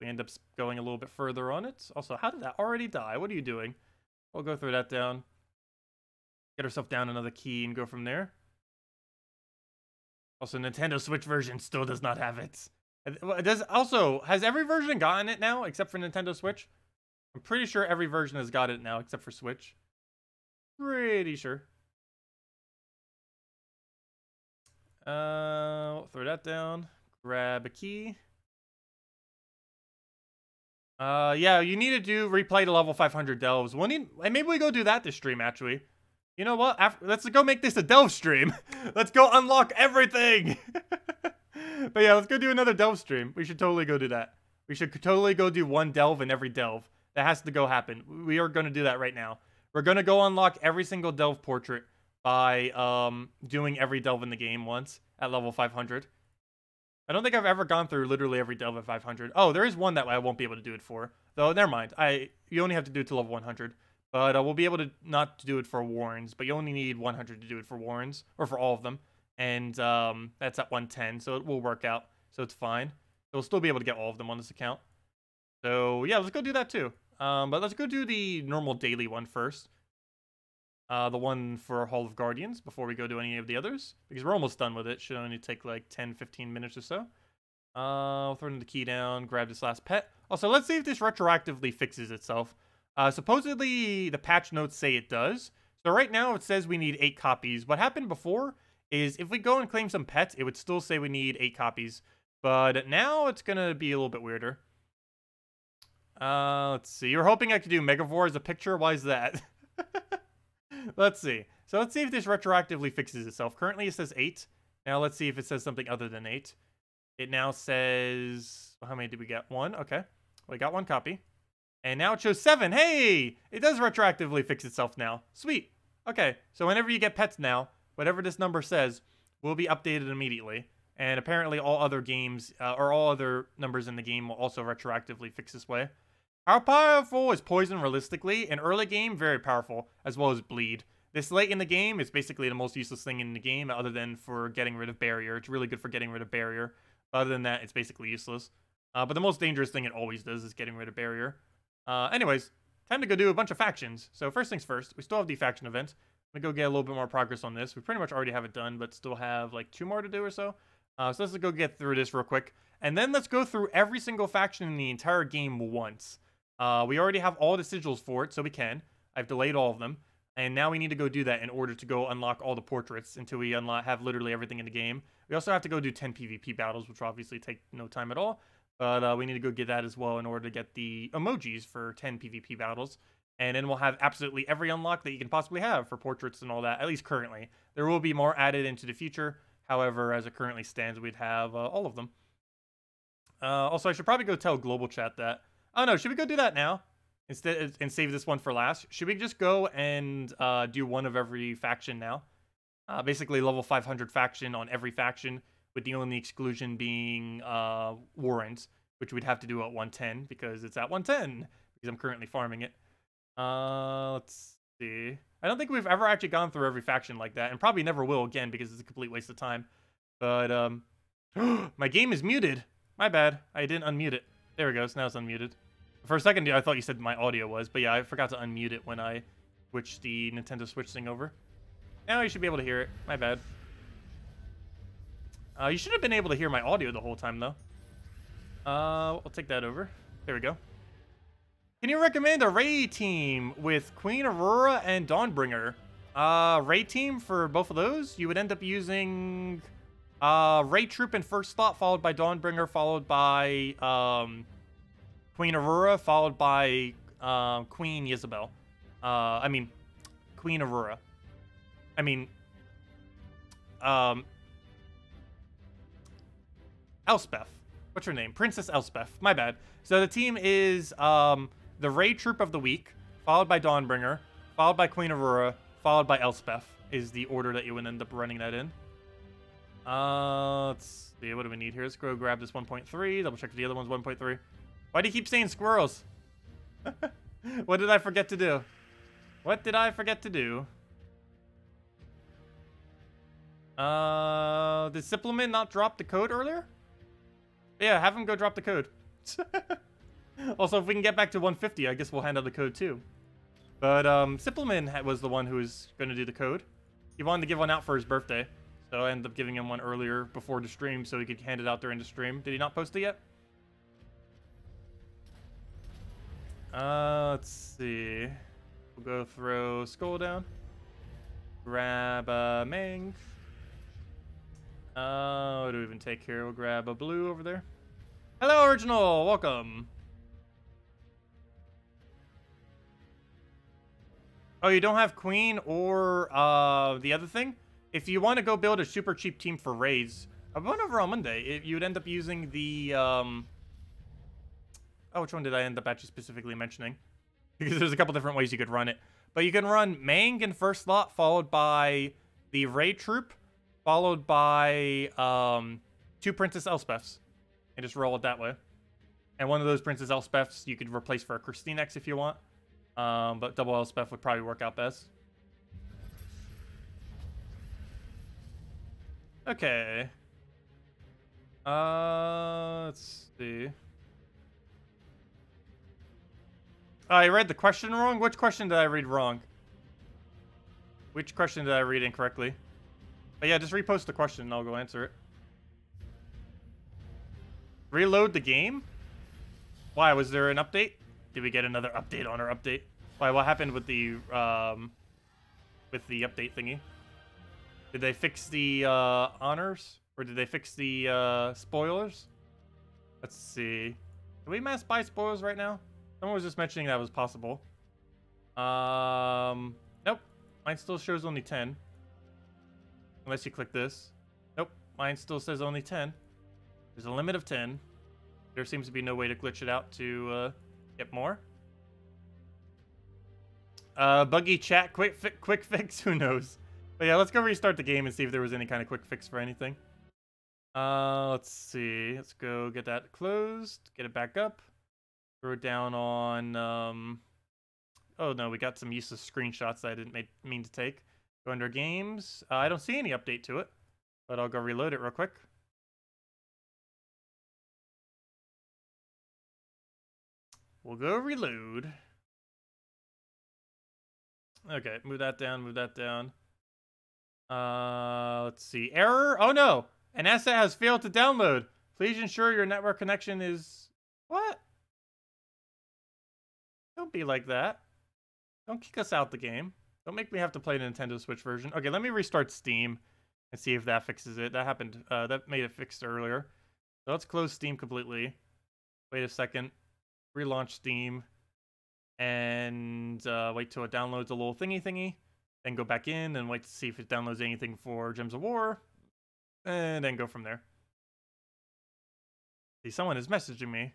We end up going a little bit further on it. Also, how did that already die? What are you doing? We'll go through that down. Get ourselves down another key and go from there. Also, Nintendo Switch version still does not have it. Has every version gotten it now, except for Nintendo Switch? I'm pretty sure every version has got it now, except for Switch. Pretty sure. We'll throw that down. Grab a key. Yeah, you need to replay the level 500 delves. Maybe we go do that this stream, actually. You know what? Let's go make this a delve stream. Let's go unlock everything. But yeah, let's go do another delve stream. We should totally go do that. We should totally go do one delve in every delve. That has to go happen. We are going to do that right now. We're going to go unlock every single delve portrait by doing every delve in the game once at level 500. I don't think I've ever gone through literally every delve at 500. Oh, there is one that I won't be able to do it for. Though, never mind. You only have to do it to level 100. But we'll be able to not do it for Warrens, but you only need 100 to do it for Warrens, or for all of them. And that's at 110, so it will work out. So it's fine. So we'll still be able to get all of them on this account. So yeah, let's go do that too. But let's go do the normal daily one first. The one for Hall of Guardians before we go do any of the others. Because we're almost done with it. Should only take like 10-15 minutes or so. I'll throw the key down, grab this last pet. Also, let's see if this retroactively fixes itself. Supposedly, the patch notes say it does. So right now, it says we need 8 copies. What happened before is if we go and claim some pets, it would still say we need 8 copies. But now, it's going to be a little bit weirder. Let's see. You're hoping I could do Megavore as a picture? Why is that? Let's see. So let's see if this retroactively fixes itself. Currently, it says 8. Now, let's see if it says something other than 8. It now says... How many did we get? 1? Okay. We got 1 copy. And now it shows 7. Hey! It does retroactively fix itself now. Sweet. Okay, so whenever you get pets now, whatever this number says will be updated immediately. And apparently all other games, or all other numbers in the game will also retroactively fix this way. How powerful is Poison realistically? In early game, very powerful, as well as Bleed. This late in the game, it's basically the most useless thing in the game other than for getting rid of barrier. It's really good for getting rid of barrier. Other than that, it's basically useless. But the most dangerous thing it always does is getting rid of barrier. Anyways, time to go do a bunch of factions. So first things first, we still have the faction event. I'm gonna go get a little bit more progress on this. We pretty much already have it done, but still have like 2 more to do or so. So let's go get through this real quick. And then let's go through every single faction in the entire game once. We already have all the sigils for it, so we can. I've delayed all of them. And now we need to go do that in order to go unlock all the portraits until we have literally everything in the game. We also have to go do 10 PvP battles, which will obviously take no time at all. But we need to go get that as well in order to get the emojis for 10 PvP battles. And then we'll have absolutely every unlock that you can possibly have for portraits and all that, at least currently. There will be more added into the future. However, as it currently stands, we'd have all of them. Also, I should probably go tell Global Chat that. Oh no, should we go do that now? Instead, and save this one for last. Should we just go and do one of every faction now? Basically, level 500 faction on every faction, with the only exclusion being warrants, which we'd have to do at 110 because it's at 110 because I'm currently farming it. Let's see. I don't think we've ever actually gone through every faction like that, and probably never will again because it's a complete waste of time. But my game is muted. My bad. I didn't unmute it. There it goes. Now it's unmuted. For a second, I thought you said my audio was, but yeah, I forgot to unmute it when I switched the Nintendo Switch thing over. Now you should be able to hear it. My bad. You should have been able to hear my audio the whole time, though. I'll take that over. There we go. Can you recommend a raid team with Queen Aurora and Dawnbringer? Raid team for both of those, you would end up using Raid Troop in first slot, followed by Dawnbringer, followed by Queen Aurora, followed by Queen Isabel. I mean, Queen Aurora. I mean, Elspeth. What's her name? Princess Elspeth. My bad. So the team is the Raid Troop of the week, followed by Dawnbringer, followed by Queen Aurora, followed by Elspeth, is the order that you would end up running that in. Let's see. What do we need here? Let's go grab this 1.3. Double check if the other one's 1.3. Why do you keep saying squirrels? What did I forget to do? What did I forget to do? Did Supplement not drop the code earlier? Yeah, have him go drop the code. Also, if we can get back to 150, I guess we'll hand out the code too. But Supplement was the one who was going to do the code. He wanted to give one out for his birthday, so I ended up giving him one earlier before the stream so he could hand it out during the stream. Did he not post it yet? Let's see. We'll go throw Skull down. Grab a Mang. What do we even take here? We'll grab a blue over there. Hello, Original! Welcome! Oh, you don't have Queen or the other thing? If you want to go build a super cheap team for raids, I went over on Monday. You'd end up using the... Oh, which one did I end up actually specifically mentioning? Because there's a couple different ways you could run it. But you can run Mang in first slot, followed by the Raid Troop, followed by 2 Princess Elspeths. And just roll it that way. And one of those Princess Elspeths you could replace for a Christinex if you want. But double Elspeth would probably work out best. Okay. Let's see. I read the question wrong? Which question did I read wrong? Which question did I read incorrectly? But yeah, just repost the question and I'll go answer it. Reload the game? Why, was there an update? Did we get another update on our update? Why, what happened with the update thingy? Did they fix the honors? Or did they fix the spoilers? Let's see. Can we mass buy spoilers right now? Someone was just mentioning that was possible. Nope. Mine still shows only 10. Unless you click this. Nope. Mine still says only 10. There's a limit of 10. There seems to be no way to glitch it out to get more. Buggy chat, quick fix, who knows? But yeah, let's go restart the game and see if there was any kind of quick fix for anything. Let's see. Let's go get that closed. Get it back up. Throw it down on Oh no, we got some useless screenshots that I didn't mean to take. Go under games. I don't see any update to it, but I'll go reload it real quick. We'll go reload. Okay, move that down, move that down. Let's see. Error? Oh no! An asset has failed to download. Please ensure your network connection is... What? Don't be like that. Don't kick us out the game. Don't make me have to play the Nintendo Switch version. Okay, let me restart Steam and see if that fixes it. That happened, that made it fixed earlier. So let's close Steam completely. Wait a second. Relaunch Steam. And wait till it downloads a little thingy. Then go back in and wait to see if it downloads anything for Gems of War. And then go from there. See, someone is messaging me.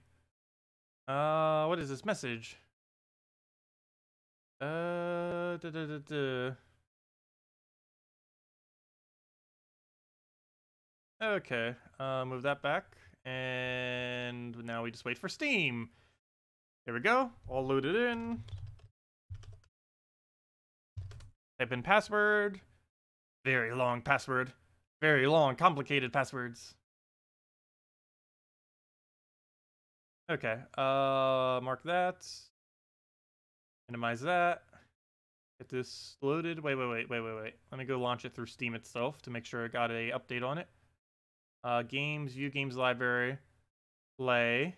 What is this message? Okay, move that back. And now we just wait for Steam. There we go, all loaded in. Type in password. Very long password. Very long, complicated passwords. Okay, mark that. Minimize that. Get this loaded. Wait. Let me go launch it through Steam itself to make sure it got a update on it. Games, view games library, play.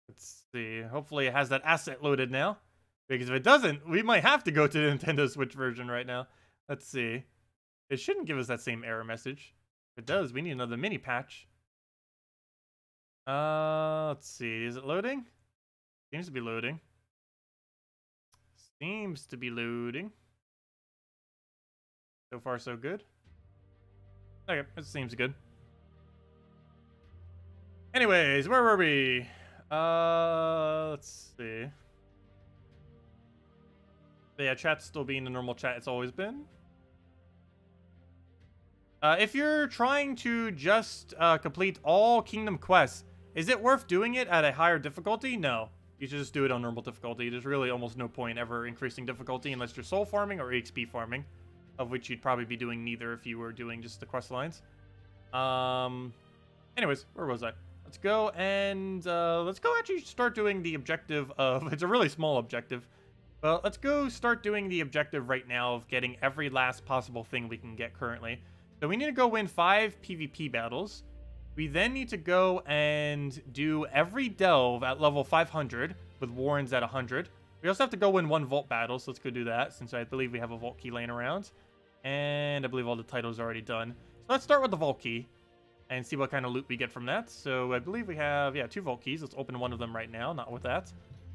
Let's see. Hopefully it has that asset loaded now. Because if it doesn't, we might have to go to the Nintendo Switch version right now. Let's see. It shouldn't give us that same error message. If it does, we need another mini patch. Let's see. Is it loading? Seems to be loading. Seems to be loading. So far, so good. Okay, it seems good. Anyways, where were we? Let's see. Yeah, chat's still being the normal chat it's always been. If you're trying to just complete all Kingdom quests, is it worth doing it at a higher difficulty? No. You should just do it on normal difficulty. There's really almost no point ever increasing difficulty unless you're soul farming or EXP farming, of which you'd probably be doing neither if you were doing just the quest lines. Anyways, where was I? Let's go and let's go actually start doing the objective of... It's a really small objective. But let's go start doing the objective right now of getting every last possible thing we can get currently. So we need to go win 5 PvP battles. We then need to go and do every delve at level 500 with Warrens at 100. We also have to go win 1 vault battle, so let's go do that since I believe we have a vault key laying around. And I believe all the titles are already done. So let's start with the vault key and see what kind of loot we get from that. So I believe we have, yeah, 2 vault keys. Let's open one of them right now, not with that.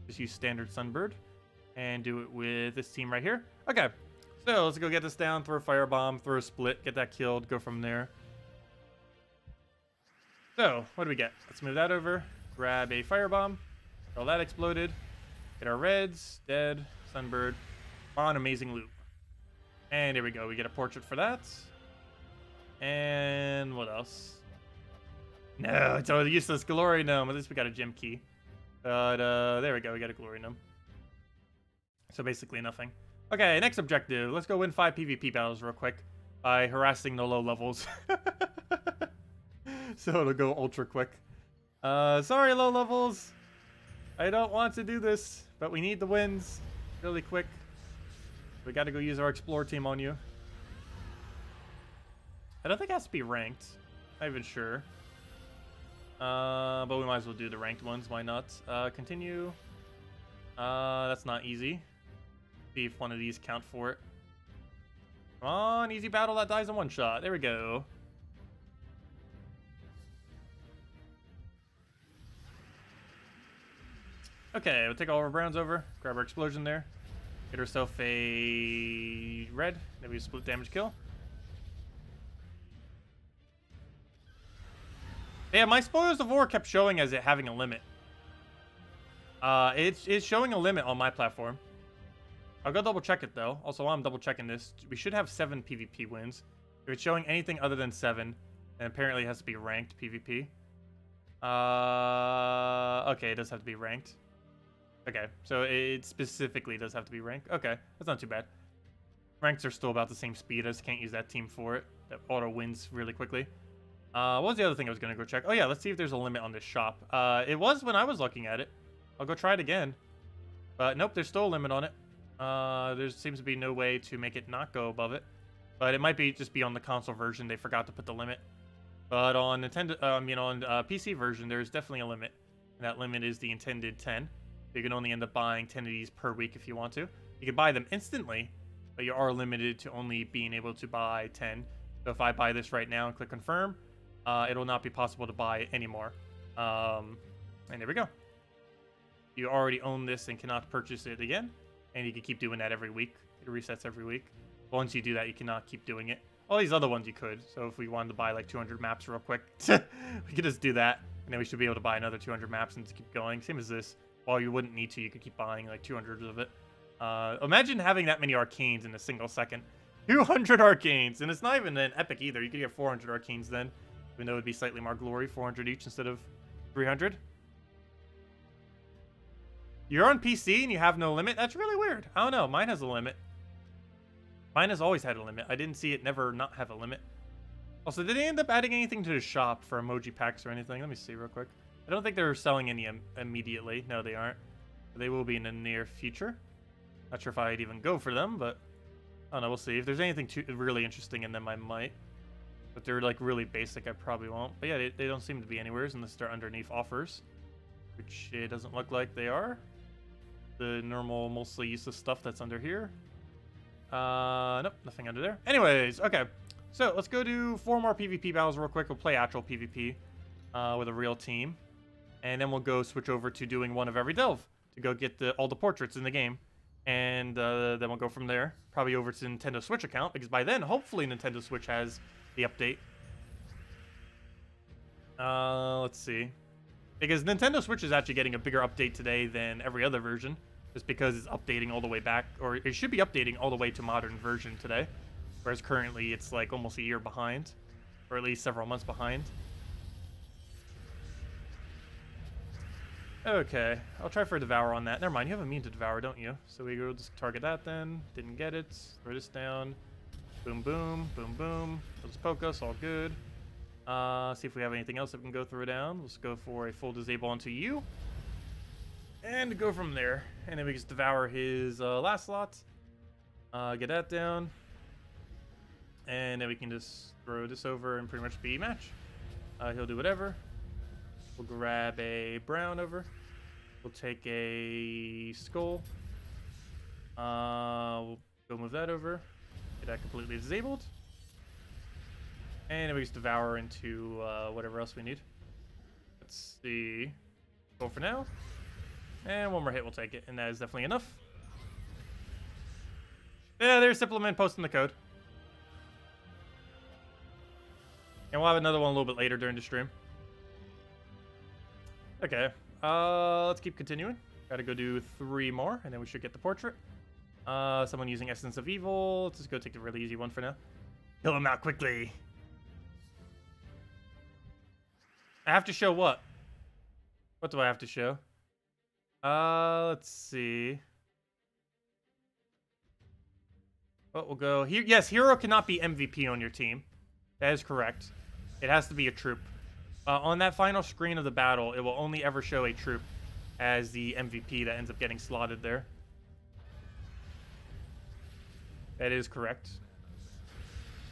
Just use standard Sunbird and do it with this team right here. Okay, so let's go get this down, throw a firebomb, throw a split, get that killed, go from there. So, what do we get? Let's move that over, grab a firebomb, all that exploded, get our reds, dead, Sunbird, on amazing loot. And here we go, we get a portrait for that. And what else? No, it's a useless glory gnome. At least we got a gem key. But there we go, we got a glory gnome. So basically nothing. Okay, next objective. Let's go win 5 PvP battles real quick by harassing the low levels. So it'll go ultra quick. Sorry, low levels. I don't want to do this, but we need the wins really quick. We got to go use our explore team on you. I don't think it has to be ranked. Not even sure. But we might as well do the ranked ones. Why not? Continue. That's not easy. See if one of these count for it. Come on, easy battle that dies in one shot. There we go. Okay, we'll take all of our browns over. Grab our explosion there. Get herself a red. Maybe a split damage kill. Yeah, my Spoils of War kept showing as it having a limit. It's showing a limit on my platform. I'll go double check it though. Also, while I'm double checking this, we should have 7 PvP wins. If it's showing anything other than 7, then apparently it has to be ranked PvP. Okay, it does have to be ranked. Okay, so it specifically does have to be rank. Okay, that's not too bad. Ranks are still about the same speed. I just can't use that team for it. That auto wins really quickly. What was the other thing I was going to go check? Oh, yeah, let's see if there's a limit on this shop. It was when I was looking at it. I'll go try it again. But nope, there's still a limit on it. There seems to be no way to make it not go above it. But it might be just be on the console version. They forgot to put the limit. But on Nintendo, on PC version, there's definitely a limit. And that limit is the intended 10. So you can only end up buying 10 of these per week if you want to. You can buy them instantly, but you are limited to only being able to buy 10. So if I buy this right now and click confirm, it will not be possible to buy it anymore. And there we go. You already own this and cannot purchase it again. And you can keep doing that every week. It resets every week. Once you do that, you cannot keep doing it. All these other ones you could. So if we wanted to buy like 200 maps real quick, we could just do that. And then we should be able to buy another 200 maps and just keep going. Same as this. While you wouldn't need to, you could keep buying like 200 of it. Imagine having that many arcanes in a single second. 200 arcanes. And it's not even an epic either. You could get 400 arcanes then. Even though it would be slightly more glory. 400 each instead of 300. You're on PC and you have no limit? That's really weird. I don't know. Mine has a limit. Mine has always had a limit. I didn't see it never not have a limit. Also, did they end up adding anything to the shop for emoji packs or anything? Let me see real quick. I don't think they're selling any immediately. No, they aren't. They will be in the near future. Not sure if I'd even go for them, but I don't know. We'll see. If there's anything really interesting in them, I might. But they're like really basic, I probably won't. But yeah, they don't seem to be anywhere unless they're underneath offers, which it doesn't look like they are. The normal, mostly useless stuff that's under here. Nope, nothing under there. Anyways, okay. So let's go do 4 more PvP battles real quick. We'll play actual PvP with a real team. And then we'll go switch over to doing one of every delve to go get all the portraits in the game. And then we'll go from there. Probably over to Nintendo Switch account, because by then, hopefully Nintendo Switch has the update. Let's see. Because Nintendo Switch is actually getting a bigger update today than every other version. Just because it's updating all the way back, or it should be updating all the way to modern version today. Whereas currently it's like almost a year behind, or at least several months behind. Okay, I'll try for a Devour on that. Never mind, you have immune to Devour, don't you? So we go just target that then. Didn't get it. Throw this down. Boom, boom, boom, boom. Let's poke us, all good. See if we have anything else that we can go through down. Let's go for a full disable onto you. And go from there. And then we just Devour his last slot. Get that down. And then we can just throw this over and pretty much be match. He'll do whatever. We'll grab a brown over. We'll take a skull. We'll go move that over. Get that completely disabled. And then we just Devour into whatever else we need. Let's see. Go for now. And one more hit, we'll take it. And that is definitely enough. Yeah, there's Supplement posting the code. And we'll have another one a little bit later during the stream. Okay. Let's keep continuing. Gotta go do 3 more, and then we should get the portrait. Someone using Essence of Evil. Let's just go take the really easy one for now. Kill him out quickly. I have to show what? What do I have to show? Let's see. Oh, we'll go here. Yes, hero cannot be MVP on your team. That is correct. It has to be a troop. On that final screen of the battle, it will only ever show a troop as the MVP that ends up getting slotted there. That is correct.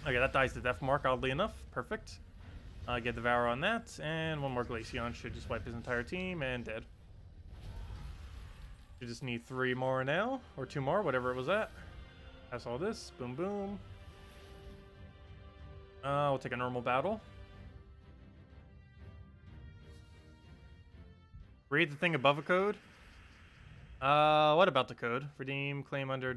Okay, that dies to death mark, oddly enough. Perfect. Get Devour on that, and one more Glaceon should just wipe his entire team, and dead. You just need 3 more now, or 2 more, whatever it was at. That's all this. Boom, boom. We'll take a normal battle. Read the thing above a code. What about the code? Redeem, claim under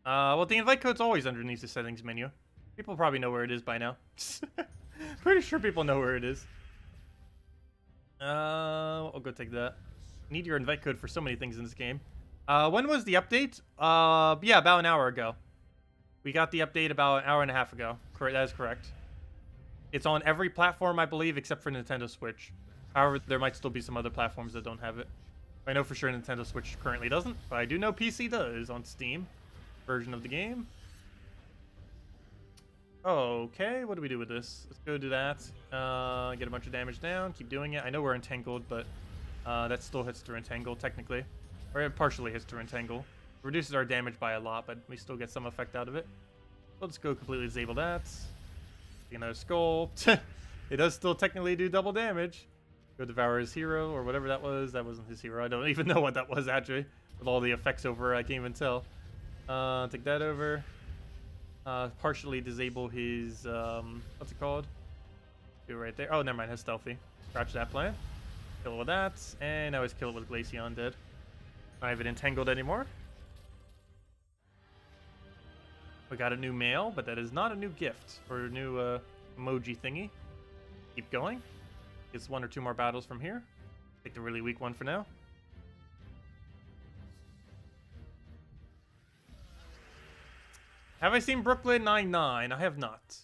well, the invite code's always underneath the settings menu. People probably know where it is by now. Pretty sure people know where it is. I'll go take that. Need your invite code for so many things in this game. When was the update? Yeah, about an hour ago. We got the update about an hour and a half ago. Correct, that is correct. It's on every platform, I believe, except for Nintendo Switch. However, there might still be some other platforms that don't have it. I know for sure Nintendo Switch currently doesn't, but I do know PC does on Steam version of the game. Okay, what do we do with this? Let's go do that. Get a bunch of damage down. Keep doing it. I know we're entangled, but that still hits to entangle technically, or it partially hits to entangle. It reduces our damage by a lot, but we still get some effect out of it. So let's go completely disable that. Take another skull. It does still technically do double damage. Go devour his hero or whatever that was. That wasn't his hero. I don't even know what that was actually. With all the effects over, I can't even tell. Take that over. Partially disable his, what's it called? Do it right there. Oh, never mind, his stealthy. Scratch that plan. Kill it with that. And now he's kill it with Glaceon dead. I haven't entangled anymore. We got a new mail, but that is not a new gift or a new emoji thingy. Keep going. Gets 1 or 2 more battles from here. Take the really weak one for now. Have I seen Brooklyn Nine-Nine? I have not.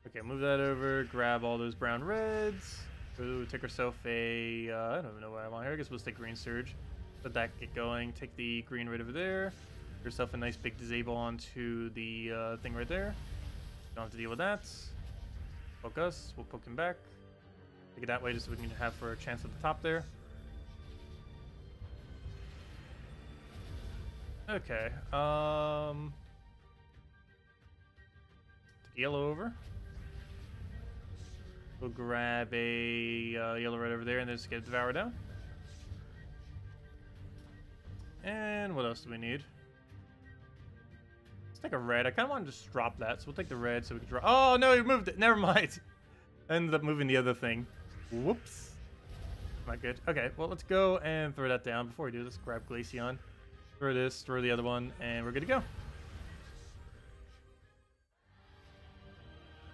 Okay, move that over. Grab all those brown reds. Ooh, take herself a... I don't even know why I'm on here. I guess we'll take Green Surge. Let that get going. Take the green right over there. Get yourself a nice big disable onto the thing right there. Don't have to deal with that. Poke us. We'll poke him back. Take it that way just so we can have for a chance at the top there. Okay. Take yellow over. We'll grab a yellow right over there and then just get it devoured down. And what else do we need? Let's take a red. I kind of want to just drop that, so we'll take the red so we can drop. Oh no, he moved it. Never mind. I ended up moving the other thing. Whoops. Not good. Okay, well let's go and throw that down. Before we do this, grab Glaceon. Throw this, throw the other one, and we're good to go.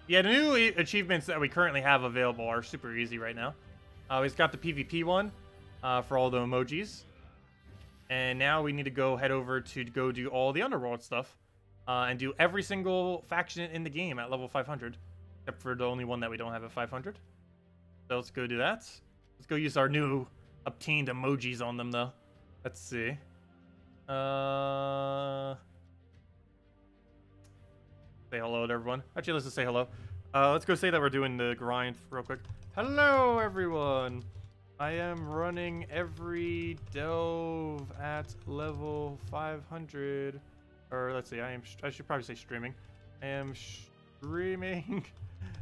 Yeah, the new achievements that we currently have available are super easy right now. We've got the PvP one for all the emojis. And now we need to head over to go do all the Underworld stuff. And do every single faction in the game at level 500. Except for the only one that we don't have at 500. So let's go do that. Let's go use our new obtained emojis on them, though. Let's see. Say hello to everyone. Actually, let's just say hello. Let's go say that we're doing the grind real quick. Hello, everyone. I am running every delve at level 500. Or let's see, I should probably say streaming. I am streaming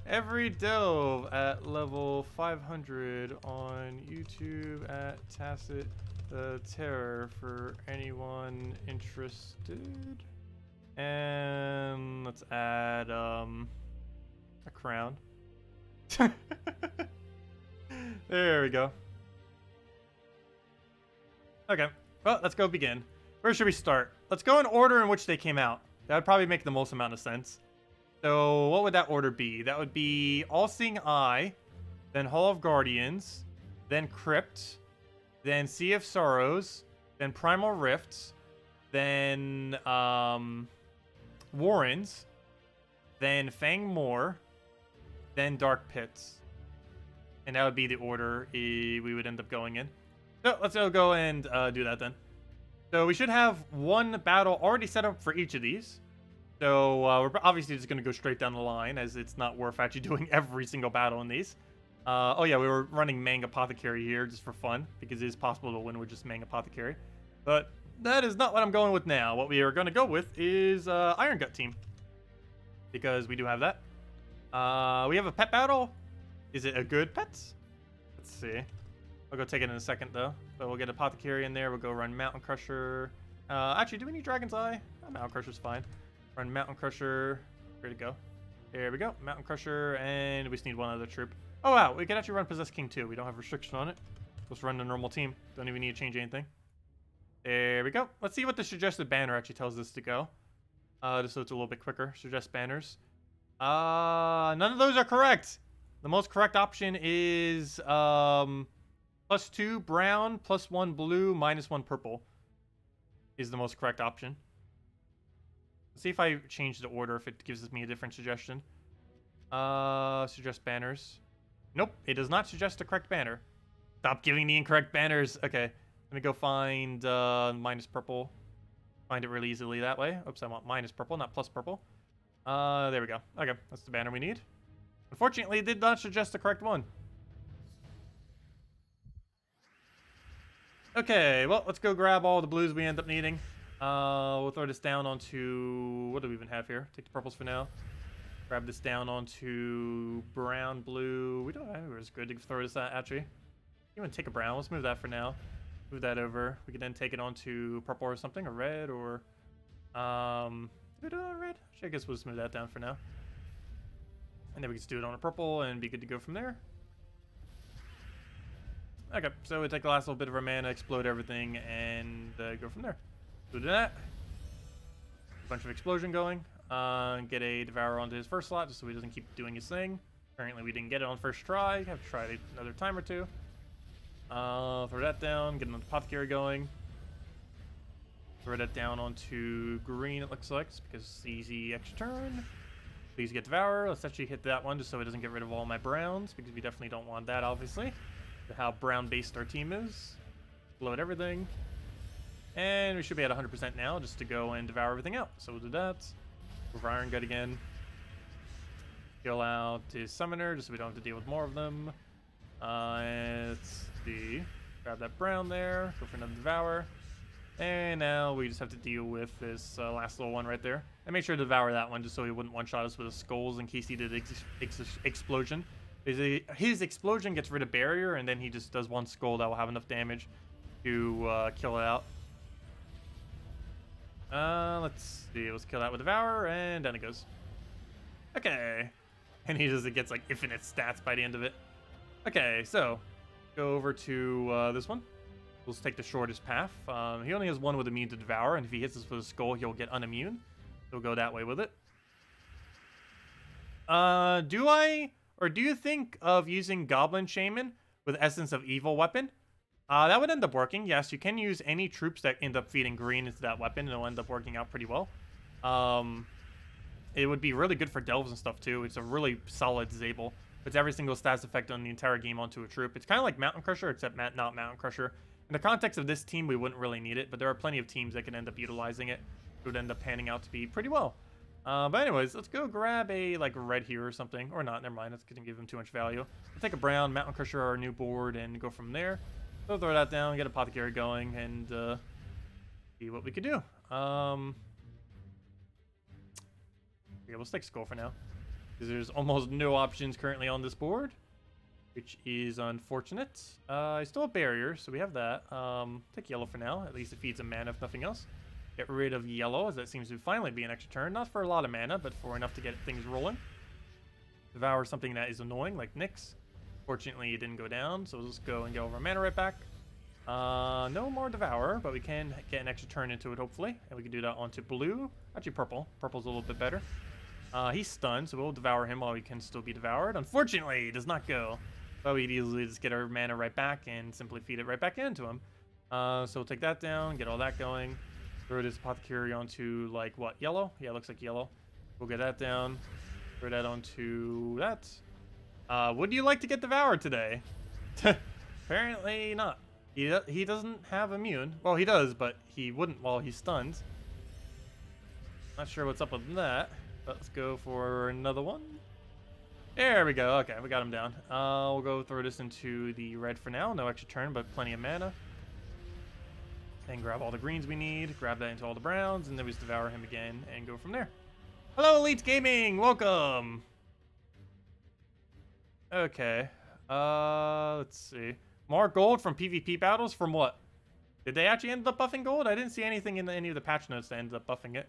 every delve at level 500 on YouTube at Tacet the Terror for anyone interested. And let's add a crown. There we go. Okay, well, let's go begin. Where should we start? Let's go in order in which they came out. That would probably make the most amount of sense. So what would that order be? That would be All-Seeing Eye, then Hall of Guardians, then Crypt, then Sea of Sorrows, then Primal Rifts, then Warrens, then Fang Moor, then Dark Pits. And that would be the order we would end up going in. So let's go and do that then. So we should have one battle already set up for each of these. So we're obviously just going to go straight down the line, as it's not worth actually doing every single battle in these. Oh yeah, we were running Mang Apothecary here just for fun, because it is possible to win with just Mang Apothecary. But that is not what I'm going with now. What we are going to go with is Iron Gut team, because we do have that. We have a pet battle. Is it a good pet? Let's see. I'll go take it in a second, though. So we'll get Apothecary in there. We'll go run Mountain Crusher. Actually, do we need Dragon's Eye? Mountain Crusher's fine. Run Mountain Crusher. Ready to go. There we go. Mountain Crusher, and we just need one other troop. Oh, wow. We can actually run Possessed King, too. We don't have restriction on it. Let's run the normal team. Don't even need to change anything. There we go. Let's see what the suggested banner actually tells us to go. Just so it's a little bit quicker. Suggest banners. None of those are correct. The most correct option is +2 brown, +1 blue, -1 purple is the most correct option. Let's see if I change the order, if it gives me a different suggestion. Suggest banners. Nope, it does not suggest the correct banner. Stop giving the incorrect banners. Okay, let me go find minus purple. Find it really easily that way. Oops, I want minus purple, not plus purple. There we go. Okay, that's the banner we need. Unfortunately, it did not suggest the correct one. Okay, well, let's go grab all the blues we end up needing. We'll throw this down onto... What do we even have here? Take the purples for now. Grab this down onto brown, blue. We don't have anywhere. It's good to throw this at, actually. Even take a brown. Let's move that for now. Move that over. We can then take it onto purple or something, or red, or... Did we do it on red? Actually, I guess we'll just move that down for now. And then we can just do it on a purple and be good to go from there. Okay, so we take the last little bit of our mana, explode everything, and go from there. So we do that. A bunch of explosion going. Get a Devourer onto his first slot, just so he doesn't keep doing his thing. Apparently we didn't get it on first try. Have to try it another time or two. Throw that down, get another Apothecary going. Throw that down onto green, it looks like, because it's easy extra turn. Please get Devourer. Let's actually hit that one just so it doesn't get rid of all my browns, because we definitely don't want that, obviously. How brown-based our team is. Load everything. And we should be at 100% now, just to go and devour everything out. So we'll do that. Move our Iron Gut again. Kill out his Summoner, just so we don't have to deal with more of them. Let's see. Grab that brown there. Go for another Devour. And now we just have to deal with this last little one right there. And make sure to devour that one, just so he wouldn't one-shot us with his skulls in case he did explosion. His explosion gets rid of barrier, and then he just does one skull that will have enough damage to kill it out. Let's see. Let's kill that with Devour, and down it goes. Okay. And he just gets like infinite stats by the end of it. Okay, so go over to this one. We'll just take the shortest path. He only has one with immune to Devour, and if he hits us with a skull, he'll get unimmune. So we'll go that way with it. Do you think of using Goblin Shaman with Essence of Evil weapon? That would end up working. Yes, you can use any troops that end up feeding green into that weapon, and it'll end up working out pretty well. It would be really good for Delves and stuff, too. It's a really solid Zabel. Puts every single stats effect on the entire game onto a troop. It's kind of like Mountain Crusher, except not Mountain Crusher. In the context of this team, we wouldn't really need it, but there are plenty of teams that can end up utilizing it. It would end up panning out to be pretty well. But anyways, let's go grab a like red here or something. Or not, never mind. That's going to give him too much value. We'll take a brown, Mountain Crusher, our new board, and go from there. So throw that down, get Apothecary going, and see what we can do. Yeah, we'll stick Skull for now, because there's almost no options currently on this board, which is unfortunate. I still have barrier, so we have that. Take yellow for now. At least it feeds a mana if nothing else. Get rid of yellow, as that seems to finally be an extra turn. Not for a lot of mana, but for enough to get things rolling. Devour something that is annoying, like Nyx. Fortunately, it didn't go down, so we'll just go and get over mana right back. No more Devour, but we can get an extra turn into it, hopefully. And we can do that onto blue. Actually, purple. Purple's a little bit better. He's stunned, so we'll devour him while he can still be devoured. Unfortunately, it does not go. But we'd easily just get our mana right back and simply feed it right back into him. So we'll take that down, get all that going. Throw this Apothecary onto, like, what, yellow? Yeah, it looks like yellow. We'll get that down. Throw that onto that. Would you like to get devoured today? Apparently not. He doesn't have immune. Well, he does, but he wouldn't while he's stunned. Not sure what's up with that. But let's go for another one. There we go. Okay, we got him down. We'll go throw this into the red for now. No extra turn, but plenty of mana. And grab all the greens we need. Grab that into all the browns, and then we just devour him again and go from there. Hello, Elite Gaming. Welcome. Okay. Let's see. More gold from PvP battles? From what? Did they actually end up buffing gold? I didn't see anything in any of the patch notes that ended up buffing it.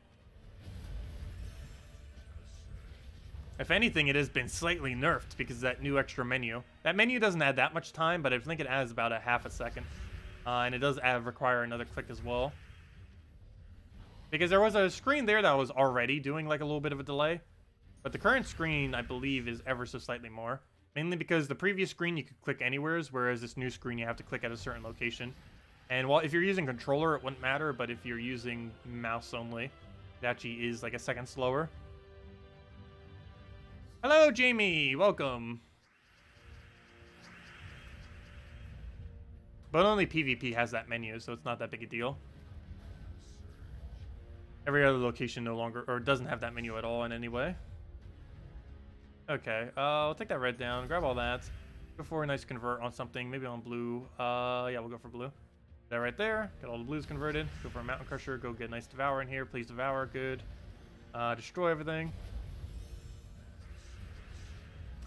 If anything, it has been slightly nerfed because of that new extra menu. That menu doesn't add that much time, but I think it adds about a half a second. And it does require another click as well. Because there was a screen there that was already doing like a little bit of a delay. But the current screen, I believe, is ever so slightly more. Mainly because the previous screen you could click anywhere, whereas this new screen you have to click at a certain location. And while if you're using controller, it wouldn't matter, but if you're using mouse only, it actually is like a second slower. Hello, Jamie. Welcome. But only PvP has that menu, so it's not that big a deal. Every other location no longer, or doesn't have that menu at all in any way. Okay, I'll take that red down, grab all that. Go for a nice convert on something, maybe on blue. Yeah, we'll go for blue. That right there, get all the blues converted. Go for a mountain crusher, go get a nice devour in here. Please devour, good. Destroy everything.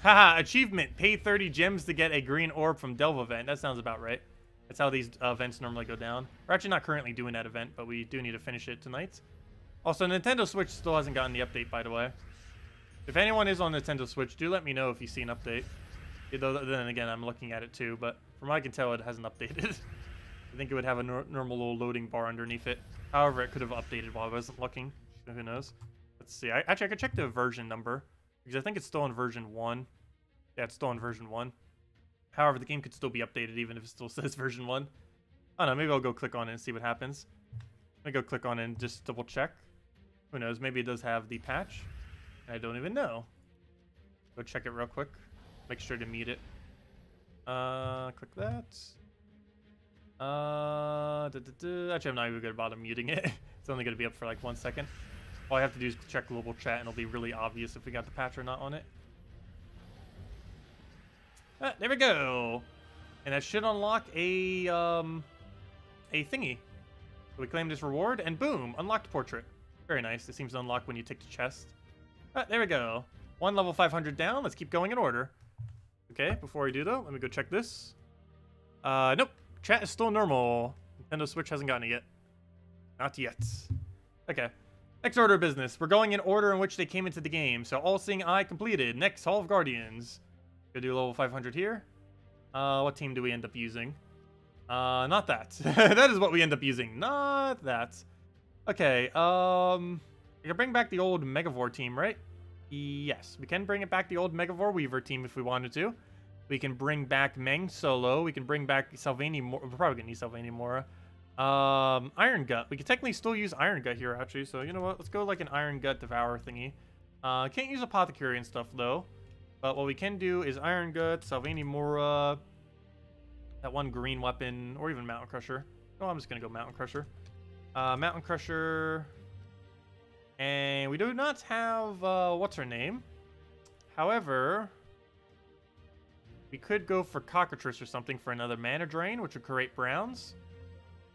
Haha, achievement, pay 30 gems to get a green orb from Delve event. That sounds about right. That's how these events normally go down. We're actually not currently doing that event, but we do need to finish it tonight. Also, Nintendo Switch still hasn't gotten the update, by the way. If anyone is on Nintendo Switch, do let me know if you see an update. Though, then again, I'm looking at it too, but from what I can tell, it hasn't updated. I think it would have a normal little loading bar underneath it. However, it could have updated while I wasn't looking. So who knows? Let's see. Actually, I could check the version number, because I think it's still on version 1. Yeah, it's still on version 1. However, the game could still be updated even if it still says version 1. I don't know, maybe I'll go click on it and see what happens. Let me go click on it and just double check. Who knows, maybe it does have the patch. I don't even know. Go check it real quick. Make sure to mute it. Click that. Actually, I'm not even gonna bother muting it. It's only gonna be up for like 1 second. All I have to do is check global chat and it'll be really obvious if we got the patch or not on it. There we go. And that should unlock a thingy. So we claim this reward and boom, unlocked portrait. Very nice. It seems to unlock when you take the chest. There we go. 1 level 500 down. Let's keep going in order. Okay, before we do though, let me go check this. Nope. Chat is still normal. Nintendo Switch hasn't gotten it yet. Not yet. Okay. Next order of business. We're going in order in which they came into the game. So All-Seeing Eye completed. Next, Hall of Guardians. Go do level 500 here. What team do we end up using? Not that. That is what we end up using. Not that. Okay, we can bring back the old Megavore team, right? Yes, we can bring it back the old Megavore Weaver team if we wanted to. We can bring back Meng solo. We can bring back Salvani Mora. We're probably gonna need Salvani Mora. Iron Gut. We could technically still use Iron Gut here, actually. So, you know what? Let's go like an Iron Gut Devour thingy. Can't use Apothecary and stuff, though. But what we can do is Iron Gut, Salvani Mora, that one green weapon, or even Mountain Crusher. Oh, I'm just gonna go Mountain Crusher. Mountain Crusher. And we do not have, what's her name? However, we could go for Cockatrice or something for another mana drain, which would create browns.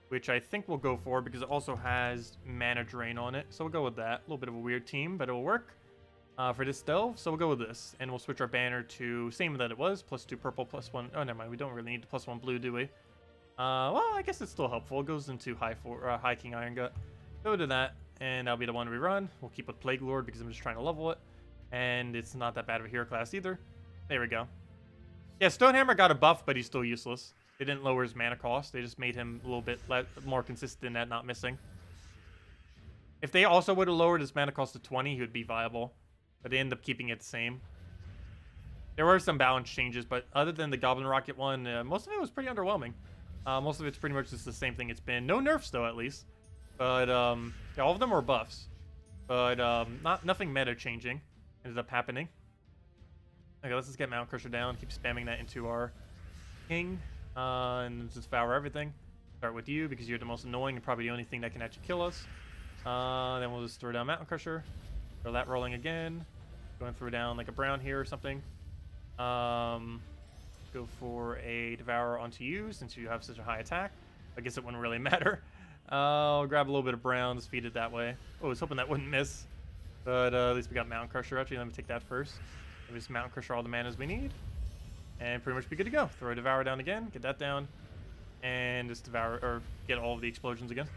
Which I think we'll go for because it also has mana drain on it. So we'll go with that. A little bit of a weird team, but it'll work for this delve. So we'll go with this. And we'll switch our banner to same that it was. +2 purple, +1. Oh, never mind. We don't really need the +1 blue, do we? Well, I guess it's still helpful. It goes into High King Iron Gut. Go to that. And that'll be the one we run. We'll keep with Plague Lord because I'm just trying to level it. And it's not that bad of a hero class either. There we go. Yeah, Stonehammer got a buff, but he's still useless. They didn't lower his mana cost. They just made him a little bit more consistent at not missing. If they also would have lowered his mana cost to 20, he would be viable. But they ended up keeping it the same. There were some balance changes, but other than the Goblin Rocket one, most of it was pretty underwhelming. Most of it's pretty much just the same thing it's been. No nerfs, though, at least. But, yeah, all of them were buffs. But, nothing meta changing ended up happening. Okay, let's just get Mount Crusher down. Keep spamming that into our king. And just devour everything. Start with you because you're the most annoying and probably the only thing that can actually kill us. Then we'll just throw down Mountain Crusher. Throw that rolling again. Go and throw down like a brown here or something. Go for a Devour onto you since you have such a high attack. I guess it wouldn't really matter. I'll grab a little bit of browns, feed it that way. Oh, I was hoping that wouldn't miss. But at least we got Mountain Crusher. Actually, let me take that first. Let me just Mountain Crusher all the manas we need. And pretty much be good to go. Throw a Devour down again. Get that down. And just Devour, or get all of the explosions again.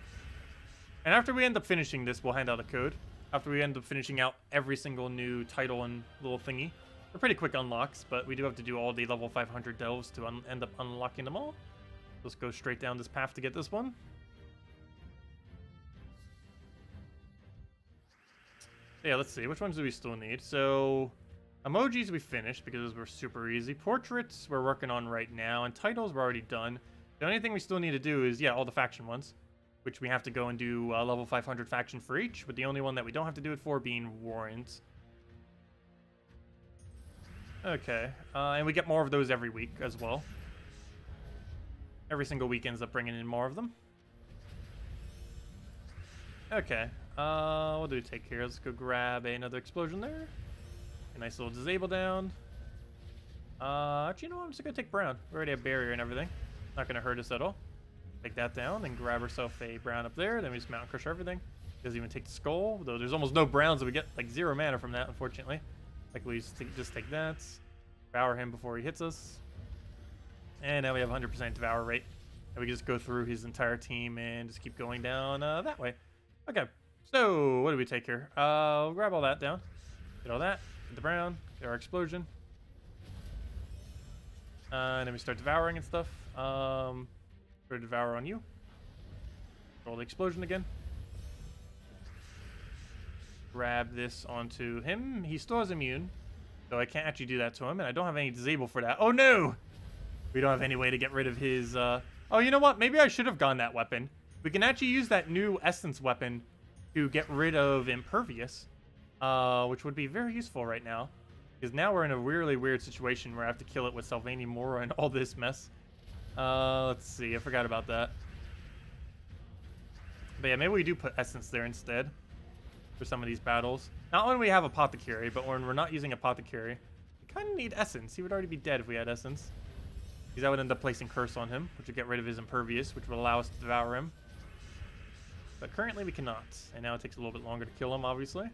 And after we end up finishing this, we'll hand out a code. After we end up finishing out every single new title and little thingy. They're pretty quick unlocks, but we do have to do all the level 500 delves to end up unlocking them all. Let's go straight down this path to get this one. Yeah, let's see. Which ones do we still need? So, emojis we finished because those were super easy. Portraits we're working on right now. And titles we're already done. The only thing we still need to do is, yeah, all the faction ones. Which we have to go and do level 500 faction for each. But the only one that we don't have to do it for being Warrant. Okay. And we get more of those every week as well. Every single week ends up bringing in more of them. Okay. What do we take here? Let's go grab another explosion there. A nice little disable down. Actually, you know what? I'm just gonna take brown. We already have barrier and everything. Not gonna hurt us at all. Take that down, then grab ourselves a brown up there. Then we just mountain crush everything. Doesn't even take the skull, though there's almost no browns, so we get like 0 mana from that, unfortunately. Like we just take that, devour him before he hits us. And now we have 100% devour rate. And we can just go through his entire team and just keep going down that way. Okay, so what do we take here? We'll grab all that down. Get all that, get the brown, get our explosion. And then we start devouring and stuff. Go devour on you. Roll the explosion again. Grab this onto him. He still has immune, so I can't actually do that to him, and I don't have any disable for that. Oh no! We don't have any way to get rid of his, Oh, you know what? Maybe I should have gone that weapon. We can actually use that new essence weapon to get rid of impervious, which would be very useful right now, because now we're in a really weird situation where I have to kill it with Sylvania Moor and all this mess. Let's see. I forgot about that. But yeah, maybe we do put essence there instead for some of these battles. Not when we have apothecary, but when we're not using apothecary, we kind of need essence. He would already be dead if we had essence, because that would end up placing curse on him, which would get rid of his impervious, which would allow us to devour him. But currently we cannot, and now it takes a little bit longer to kill him, obviously.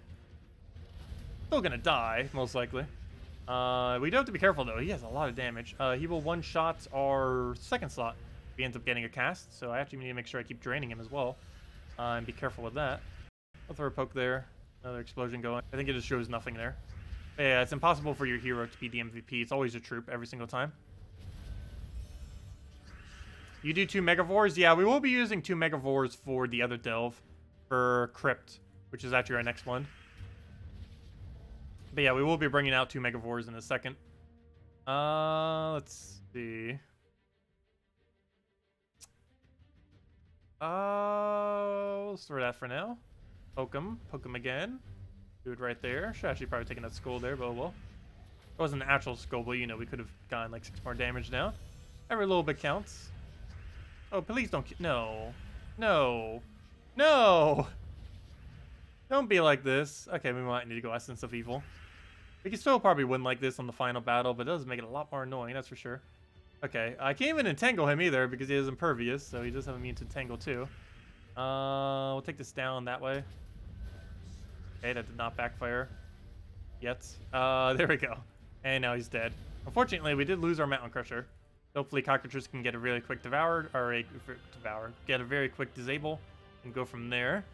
Still gonna die, most likely. We do have to be careful, though. He has a lot of damage. He will one-shot our second slot if he ends up getting a cast, so I actually need to make sure I keep draining him as well, and be careful with that. I'll throw a poke there. Another explosion going. I think it just shows nothing there. But yeah, it's impossible for your hero to be the MVP. It's always a troop every single time. You do 2 Megavores? Yeah, we will be using 2 Megavores for the other delve for Crypt, which is actually our next one. But yeah, we will be bringing out 2 Megavores in a second. Let's see. Let's throw that for now. Poke him again. Do it right there. Should actually probably taken that skull there, but oh well. It wasn't an actual skull, but you know, we could have gotten like 6 more damage now. Every little bit counts. Oh, please don't. No. No. No. Don't be like this. Okay, we might need to go Essence of Evil. We can still probably win like this on the final battle, but it does make it a lot more annoying, that's for sure. Okay, I can't even entangle him either because he is impervious, so he does have immune to entangle too. We'll take this down that way. Okay, that did not backfire yet. There we go. And now he's dead. Unfortunately, we did lose our Mountain Crusher. Hopefully, cockroaches can get a really quick get a very quick disable, and go from there.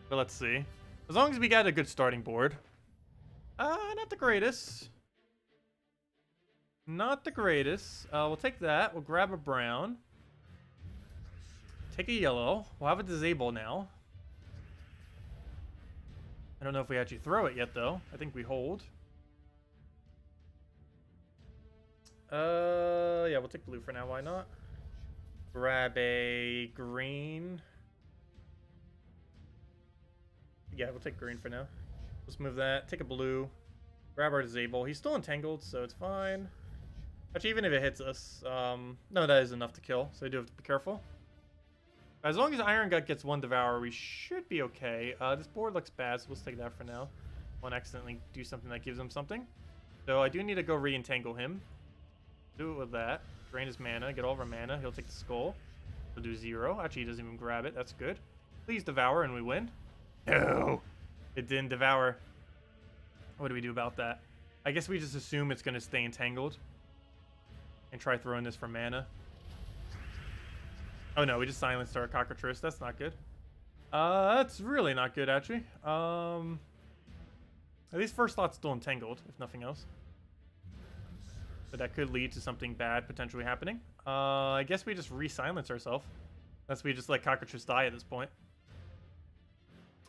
But let's see. As long as we got a good starting board. Not the greatest. Not the greatest. We'll take that. We'll grab a brown. Take a yellow. We'll have a disable now. I don't know if we actually throw it yet, though. I think we hold. Yeah, we'll take blue for now. Why not? Grab a green. Yeah, we'll take green for now. Let's move that. Take a blue. Grab our disable. He's still entangled, so it's fine. Actually, even if it hits us, no, that is enough to kill, so I do have to be careful. As long as Iron Gut gets 1 Devour, we should be okay. This board looks bad, so let's take that for now. Won't accidentally do something that gives him something. So I do need to go re-entangle him. Do it with that. Drain his mana, get all of our mana. He'll take the skull. He'll do 0. Actually, he doesn't even grab it. That's good. Please devour and we win. No! It didn't devour. What do we do about that? I guess we just assume it's going to stay entangled. And try throwing this for mana. Oh no, we just silenced our cockatrice. That's not good. That's really not good, actually. At least first slot's still entangled, if nothing else. But that could lead to something bad potentially happening. I guess we just re-silence ourselves. Unless we just let cockatrice die at this point.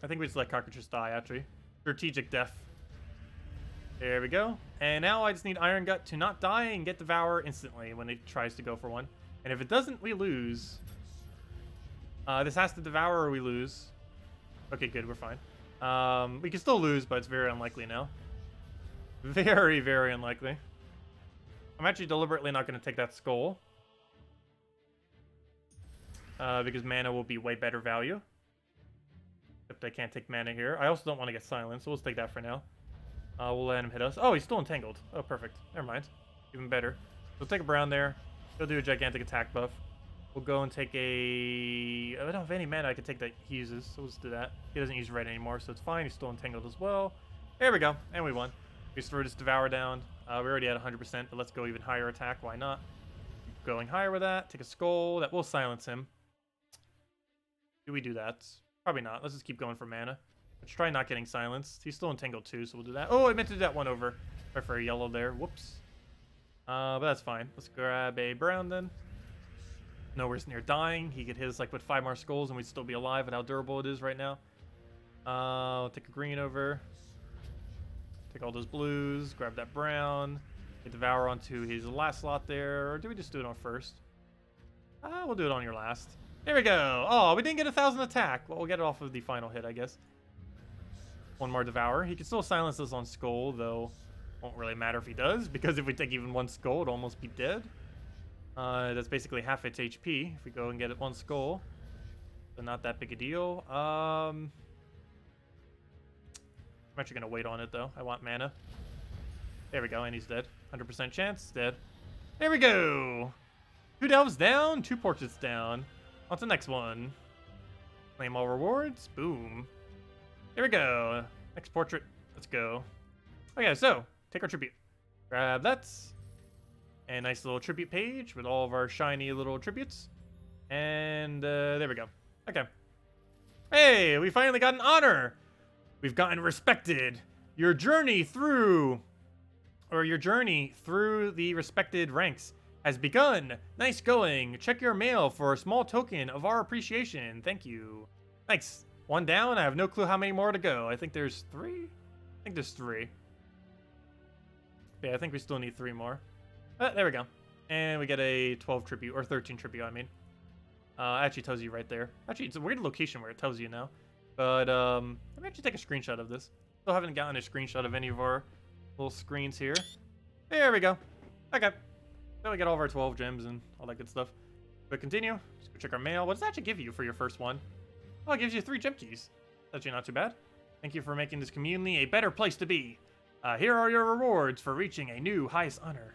I think we just let cockatrice die, actually. Strategic death. There we go. And now I just need Iron Gut to not die and get Devour instantly when it tries to go for one. And if it doesn't, we lose. This has to Devour or we lose. Okay, good. We're fine. We can still lose, but it's very unlikely now. Very, very unlikely. I'm actually deliberately not going to take that skull. because mana will be way better value. Except I can't take mana here. I also don't want to get silenced, so let's take that for now. We'll let him hit us. Oh, he's still entangled. Oh, perfect. Never mind. Even better. We'll take a brown there. He'll do a gigantic attack buff. We'll go and take a... I don't have any mana I can take that he uses, so let's do that. He doesn't use red anymore, so it's fine. He's still entangled as well. There we go. And we won. We just threw this Devour down. We already had 100%, but let's go even higher attack. Why not? Keep going higher with that. Take a skull. That will silence him. Do we do that? Probably not. Let's just keep going for mana. Let's try not getting silenced. He's still entangled too, so we'll do that. Oh, I meant to do that one over. Sorry for a yellow there. Whoops. But that's fine. Let's grab a brown then. Nowhere's near dying. He could hit us like with 5 more skulls and we'd still be alive with how durable it is right now. I'll take a green over. Take all those blues. Grab that brown. Get Devour onto his last slot there. Or do we just do it on first? We'll do it on your last. There we go. Oh, we didn't get 1,000 attack. Well, we'll get it off of the final hit, I guess. One more Devour. He can still silence us on skull, though won't really matter if he does, because if we take even one skull, it'll almost be dead. That's basically half its HP if we go and get it one skull. So not that big a deal. I'm actually going to wait on it, though. I want mana. There we go, and he's dead. 100% chance, dead. There we go! 2 delves down, 2 portraits down. On to the next one. Claim all rewards. Boom. There we go. Next portrait. Let's go. Okay, so take our tribute. Grab that. And nice little tribute page with all of our shiny little tributes. And there we go. Okay. Hey, we finally got an honor. We've gotten respected. Your journey through the respected ranks has begun. Nice going. Check your mail for a small token of our appreciation. Thank you. Thanks. 1 down. I have no clue how many more to go. I think there's 3. I think there's 3. Yeah, I think we still need 3 more. There we go. And we get a 12 tribute, or 13 tribute, I mean. Actually tells you right there. Actually, it's a weird location where it tells you now. But, let me actually take a screenshot of this. Still haven't gotten a screenshot of any of our little screens here. There we go. Okay. So we get all of our 12 gems and all that good stuff. But continue. Just go check our mail. What does that actually give you for your first one? Oh, it gives you 3 gem keys. That's actually not too bad. Thank you for making this community a better place to be. Here are your rewards for reaching a new highest honor.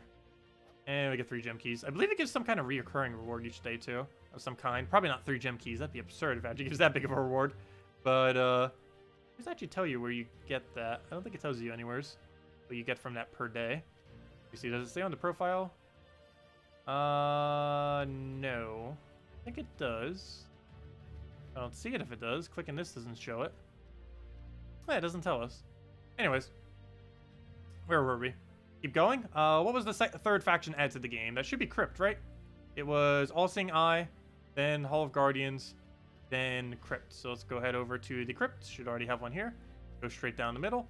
And we get 3 gem keys. I believe it gives some kind of reoccurring reward each day, too. Of some kind. Probably not 3 gem keys. That'd be absurd if it actually gives that big of a reward. But, does it actually tell you where you get that? I don't think it tells you anywheres what you get from that per day. You see, does it say on the profile? No. I think it does. I don't see it if it does. Clicking this doesn't show it. Yeah, it doesn't tell us. Anyways. Where were we? Keep going. What was the 3rd faction added to the game? That should be Crypt, right? It was All-Seeing Eye, then Hall of Guardians, then Crypt. So let's go head over to the Crypt. Should already have one here. Go straight down the middle.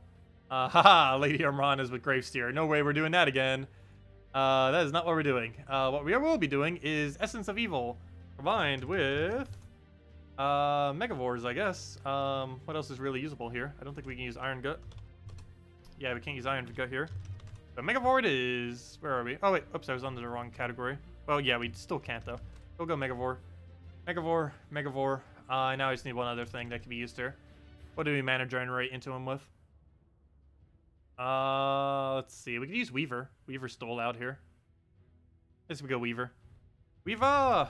Haha, Lady Armand is with Gravesteer. No way we're doing that again. That is not what we're doing. What we will be doing is Essence of Evil combined with Megavores, I guess. What else is really usable here? I don't think we can use Iron Gut. Yeah, we can't use Iron Gut here. But Megavore it is. Where are we? Oh, wait. Oops, I was under the wrong category. Well, yeah, we still can't, though. We'll go Megavore. Megavore, Megavore. Now I just need one other thing that can be used here. What do we mana generate into him with? Let's see. We could use Weaver. Weaver's still allowed here. Let's go Weaver. Weaver!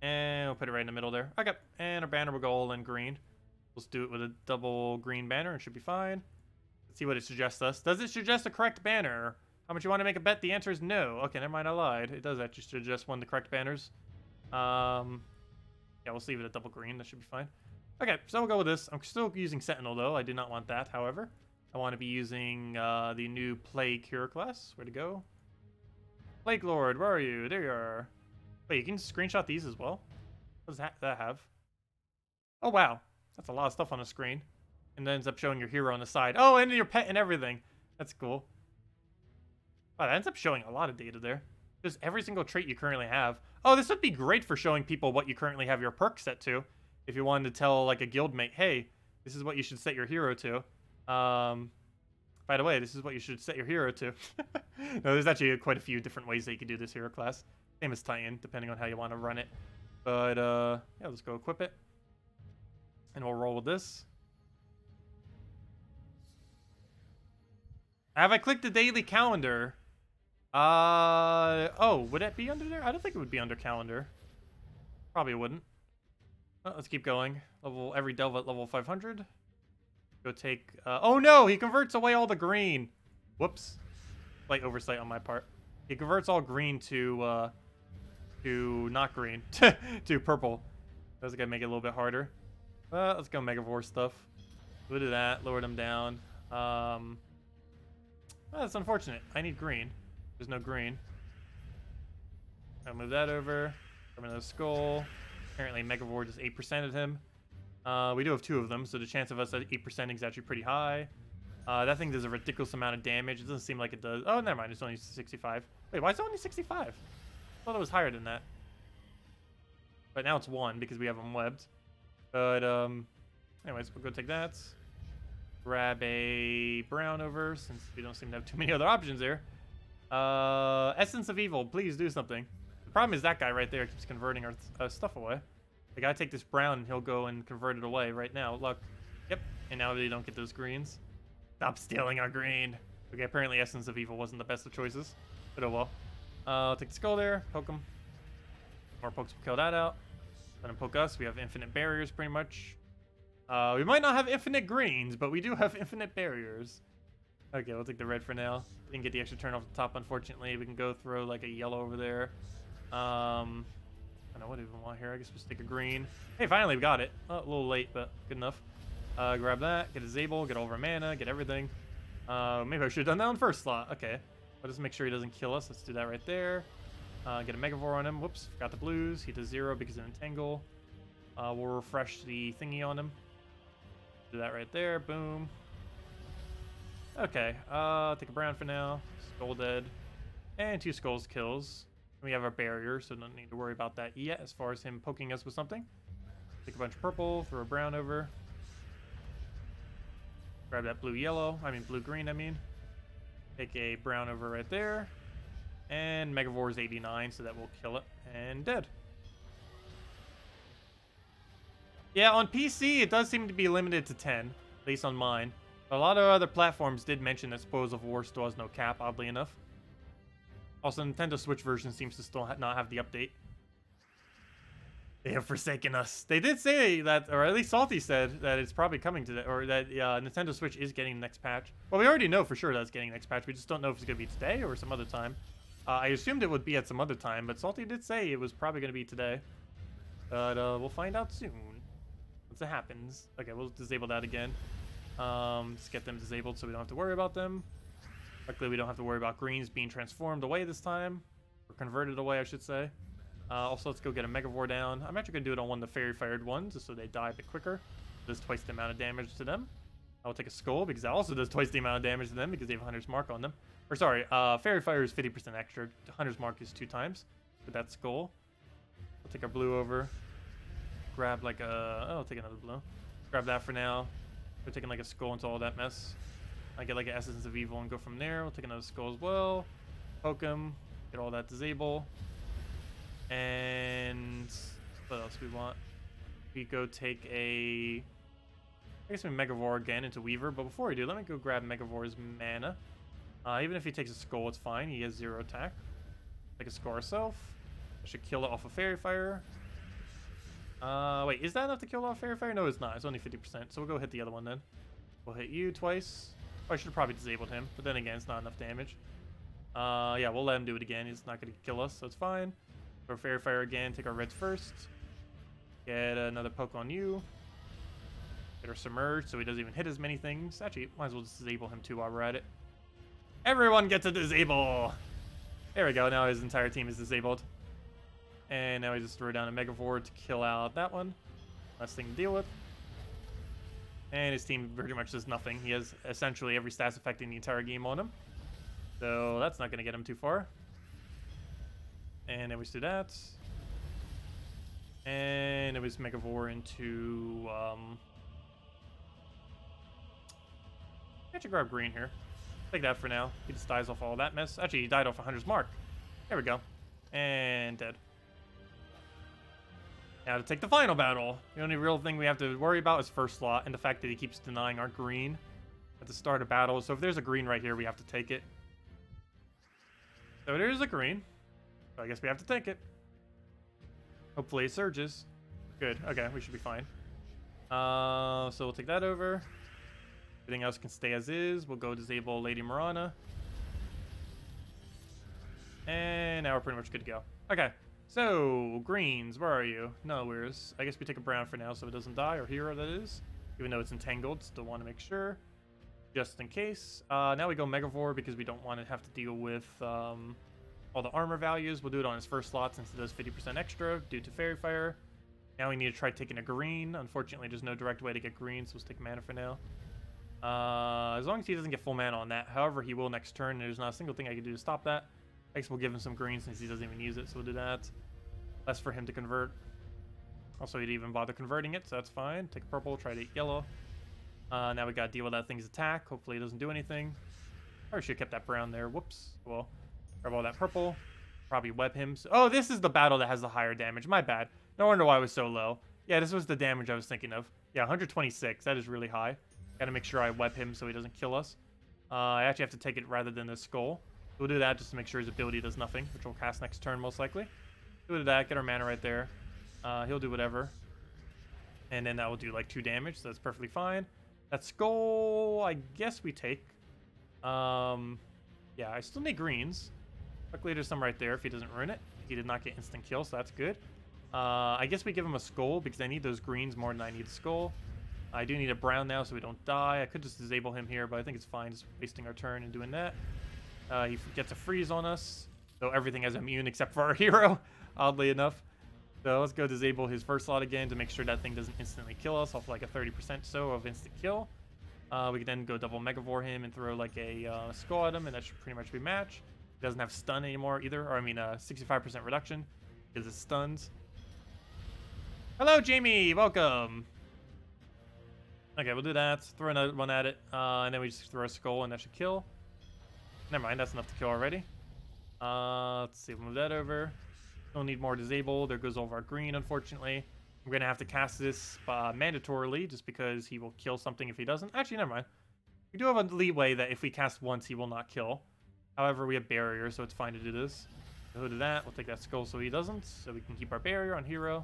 And we'll put it right in the middle there. Okay. And our banner will go all in green. Let's do it with a double green banner. It should be fine. Let's see what it suggests us. Does it suggest a correct banner? How much you want to make a bet? The answer is no. Okay, never mind. I lied. It does actually suggest one of the correct banners. Yeah, we'll leave it at double green. That should be fine. Okay, so we'll go with this. I'm still using Sentinel, though. I do not want that, however. I want to be using the new Plague Cure class. Where to go? Plague Lord, where are you? There you are. Wait, you can screenshot these as well? What does that have? Oh, wow. That's a lot of stuff on the screen. And then ends up showing your hero on the side. Oh, and your pet and everything. That's cool. Wow, that ends up showing a lot of data there. Just every single trait you currently have. Oh, this would be great for showing people what you currently have your perk set to. If you wanted to tell, like, a guildmate, hey, this is what you should set your hero to. If By the way, this is what you should set your hero to. No, there's actually quite a few different ways that you can do this hero class. Same as Titan, depending on how you want to run it. But, yeah, let's go equip it. And we'll roll with this. Have I clicked the daily calendar? Oh, would it be under there? I don't think it would be under calendar. Probably wouldn't. Well, let's keep going. Every delve at level 500. Go take, oh no, he converts away all the green. Whoops. Slight oversight on my part. He converts all green to not green, to purple. That's gonna make it a little bit harder. Let's go Megavore stuff. We'll do that, lower them down. That's unfortunate. I need green. There's no green. I'll move that over. Come into the skull. Apparently Megavore just 8%ed him. We do have 2 of them, so the chance of us at 8% is actually pretty high. That thing does a ridiculous amount of damage. It doesn't seem like it does. Oh, never mind. It's only 65. Wait, why is it only 65? I thought it was higher than that. But now it's 1 because we have them webbed. But, anyways, we'll go take that. Grab a brown over, since we don't seem to have too many other options there. Essence of Evil, please do something. The problem is that guy right there keeps converting our stuff away. I gotta take this brown and he'll go and convert it away right now. Look. Yep. And now they don't get those greens. Stop stealing our green. Okay, apparently Essence of Evil wasn't the best of choices. But oh well. I'll take the skull there. Poke him. More pokes will kill that out. Let him poke us. We have infinite barriers pretty much. We might not have infinite greens, but we do have infinite barriers. Okay, we'll take the red for now. Didn't get the extra turn off the top, unfortunately. We can go throw like a yellow over there. I don't know what do we want here. I guess we'll just take a green. Hey, finally we got it. Oh, a little late, but good enough. Grab that, get a Zabel, get all of our mana, get everything. Maybe I should have done that on first slot. Okay. I'll just make sure he doesn't kill us. Let's do that right there. Get a Megavore on him. Whoops, forgot the blues. He does 0 because of Entangle. We'll refresh the thingy on him. Do that right there. Boom. Okay. Take a brown for now. Skull dead. And 2 skulls kills. We have our barrier, so don't need to worry about that yet as far as him poking us with something. Take a bunch of purple, throw a brown over. Grab that blue-green, I mean. Take a brown over right there. And Megavore is 89, so that will kill it. And dead. Yeah, on PC, it does seem to be limited to 10, at least on mine. But a lot of other platforms did mention that Spoils of War still has no cap, oddly enough. Also, Nintendo Switch version seems to still not have the update. They have forsaken us. They did say that, or at least Salty said that it's probably coming today, or that Nintendo Switch is getting the next patch. Well, we already know for sure that it's getting the next patch. We just don't know if it's going to be today or some other time. I assumed it would be at some other time, but Salty did say it was probably going to be today. But we'll find out soon once it happens. Okay, we'll disable that again. Just get them disabled so we don't have to worry about them. Luckily, we don't have to worry about greens being transformed away this time. Or converted away, I should say. Also, let's go get a Megavore down. I'm actually going to do it on one of the Fairy Fired ones, just so they die a bit quicker. It does twice the amount of damage to them. I'll take a Skull, because that also does twice the amount of damage to them, because they have Hunter's Mark on them. Or sorry, Fairy Fire is 50% extra. Hunter's Mark is 2 times with that Skull. We'll take our blue over. Grab like a... Oh, I'll take another blue. Grab that for now. We're taking like a Skull into all that mess. I get like an Essence of Evil and go from there. We'll take another Skull as well. Poke him. Get all that disable. And what else we want? We go take a... I guess we Megavore again into Weaver. But before we do, let me go grab Megavore's mana. Even if he takes a Skull, it's fine. He has 0 attack. Take a Skull ourselves. I should kill it off of Fairy Fire. Wait, is that enough to kill off Fairy Fire? No, it's not. It's only 50%. So we'll go hit the other one then. We'll hit you twice. Oh, I should have probably disabled him. But then again, it's not enough damage. Yeah, we'll let him do it again. He's not going to kill us, so it's fine. Go Fairy Fire again. Take our reds first. Get another poke on you. Get her submerged so he doesn't even hit as many things. Actually, might as well just disable him too while we're at it. Everyone gets a disable! There we go. Now his entire team is disabled. And now we just throw down a Megavore to kill out that one. Last thing to deal with. And his team pretty much does nothing. He has essentially every stats affecting the entire game on him. So that's not going to get him too far. And then we just do that. And it was Megavore into... I should grab green here. Take that for now. He just dies off all that mess. Actually, he died off 100's mark. There we go. And dead. Now to take the final battle. The only real thing we have to worry about is first slot and the fact that he keeps denying our green at the start of battle. So if there's a green right here, we have to take it. So there is a green. So I guess we have to take it. Hopefully it surges. Good. Okay, we should be fine. So we'll take that over. Everything else can stay as is. We'll go disable Lady Marana. And now we're pretty much good to go. Okay. So, greens, where are you? No, where's... I guess we take a brown for now so it doesn't die, or hero that is. Even though it's entangled, still want to make sure. Just in case. Now we go Megavore because we don't want to have to deal with all the armor values. We'll do it on his first slot since it does 50% extra due to Fairy Fire. Now we need to try taking a green. Unfortunately, there's no direct way to get green, so let's take mana for now. As long as he doesn't get full mana on that. However, he will next turn. There's not a single thing I can do to stop that. I guess we'll give him some green since he doesn't even use it, so we'll do that. Less for him to convert. Also, he didn't even bother converting it, so that's fine. Take purple, try to eat yellow. Now we gotta deal with that thing's attack. Hopefully it doesn't do anything. Or should have kept that brown there. Whoops. Well, grab all that purple. Probably web him. Oh, this is the battle that has the higher damage. My bad. No wonder why it was so low. Yeah, this was the damage I was thinking of. Yeah, 126. That is really high. Gotta make sure I web him so he doesn't kill us. I actually have to take it rather than the skull. We'll do that just to make sure his ability does nothing, which we'll cast next turn most likely. Do that, get our mana right there. He'll do whatever. And then that will do like 2 damage, so that's perfectly fine. That skull, I guess we take. Yeah, I still need greens. Luckily there's some right there if he doesn't ruin it. He did not get instant kill, so that's good. I guess we give him a skull because I need those greens more than I need a skull. I do need a brown now so we don't die. I could just disable him here, but I think it's fine just wasting our turn and doing that. He gets a freeze on us, so everything is immune except for our hero, oddly enough. So let's go disable his first slot again to make sure that thing doesn't instantly kill us off like a 30% so of instant kill. We can then go double Megavore him and throw like a skull at him, and that should pretty much be match. He doesn't have stun anymore either, or I mean 65% reduction because it's stuns. Hello, Jamie, welcome. Okay, we'll do that. Throw another one at it, and then we just throw a skull, and that should kill. Never mind, that's enough to kill already. Let's see, we'll move that over. Don't need more disable. There goes over our green, unfortunately. I'm going to have to cast this mandatorily, just because he will kill something if he doesn't. Actually, never mind. We do have a leeway that if we cast once, he will not kill. However, we have barrier, so it's fine to do this. So we'll do that. We'll take that skull so he doesn't, so we can keep our barrier on hero.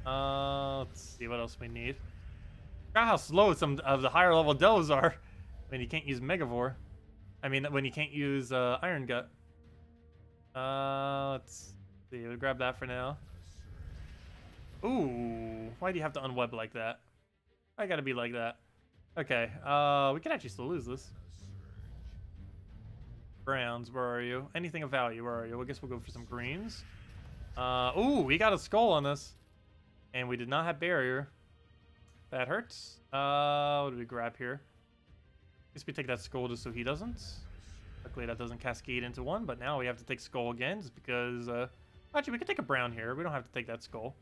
Let's see what else we need. Forgot how slow some of the higher level delves are when you can't use Megavore. I mean, when you can't use Iron Gut. Let's see. We'll grab that for now. Ooh, why do you have to unweb like that? I gotta be like that. Okay, we can actually still lose this. Browns, where are you? Anything of value, where are you? I guess we'll go for some greens. Ooh, we got a skull on us. And we did not have barrier. That hurts. What do we grab here? I guess we take that skull just so he doesn't. Luckily that doesn't cascade into one, but now we have to take skull again just because... actually, we could take a brown here. We don't have to take that skull.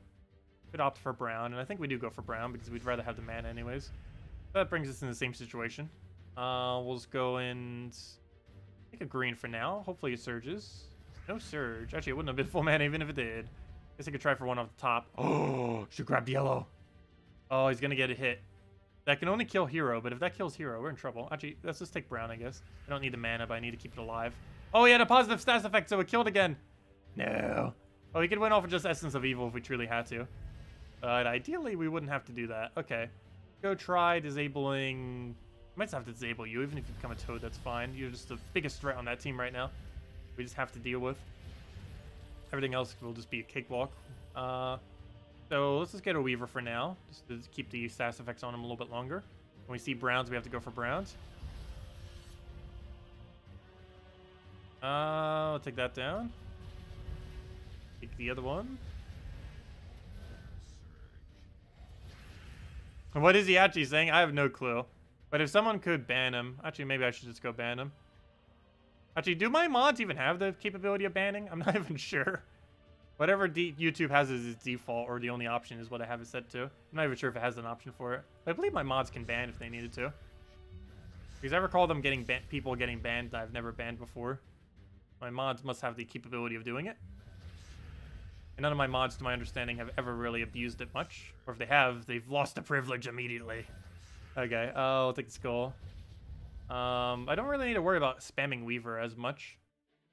We could opt for brown, and I think we do go for brown because we'd rather have the mana anyways. That brings us in the same situation. We'll just go and take a green for now. Hopefully it surges. No surge. Actually, it wouldn't have been full mana even if it did. Guess I could try for one off the top. Oh, should grab the yellow. Oh, he's gonna get a hit. That can only kill hero, but if that kills hero, we're in trouble. Actually, let's just take brown, I guess. I don't need the mana, but I need to keep it alive. Oh, he had a positive stats effect, so it killed again. No. Oh, he could win off of just Essence of Evil if we truly had to. But ideally, we wouldn't have to do that. Okay. Go try disabling... I might just have to disable you. Even if you become a toad, that's fine. You're just the biggest threat on that team right now. We just have to deal with. Everything else will just be a cakewalk. So let's just get a Weaver for now. Just to keep the stats effects on him a little bit longer. When we see browns, we have to go for browns. I'll take that down. Take the other one. What is he actually saying? I have no clue. But if someone could ban him... Actually, maybe I should just go ban him. Actually, do my mods even have the capability of banning? I'm not even sure. Whatever YouTube has as its default, or the only option is what I have it set to. I'm not even sure if it has an option for it. But I believe my mods can ban if they needed to. Because I recall them getting people getting banned that I've never banned before. My mods must have the capability of doing it. And none of my mods, to my understanding, have ever really abused it much. Or if they have, they've lost the privilege immediately. Okay, I'll take the skull. I don't really need to worry about spamming Weaver as much.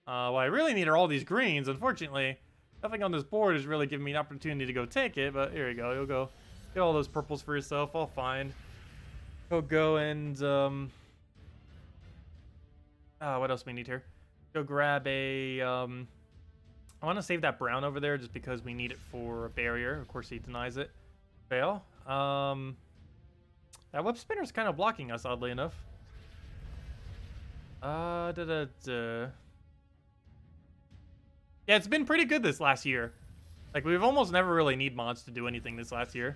What I really need are all these greens. Unfortunately, nothing on this board is really giving me an opportunity to go take it. But here you go. You'll go get all those purples for yourself. All fine. Go and... what else we need here? Go grab a... I want to save that brown over there just because we need it for a barrier. Of course, he denies it. Fail. That web spinner is kind of blocking us, oddly enough. Yeah, it's been pretty good this last year. Like, we've almost never really need mods to do anything this last year.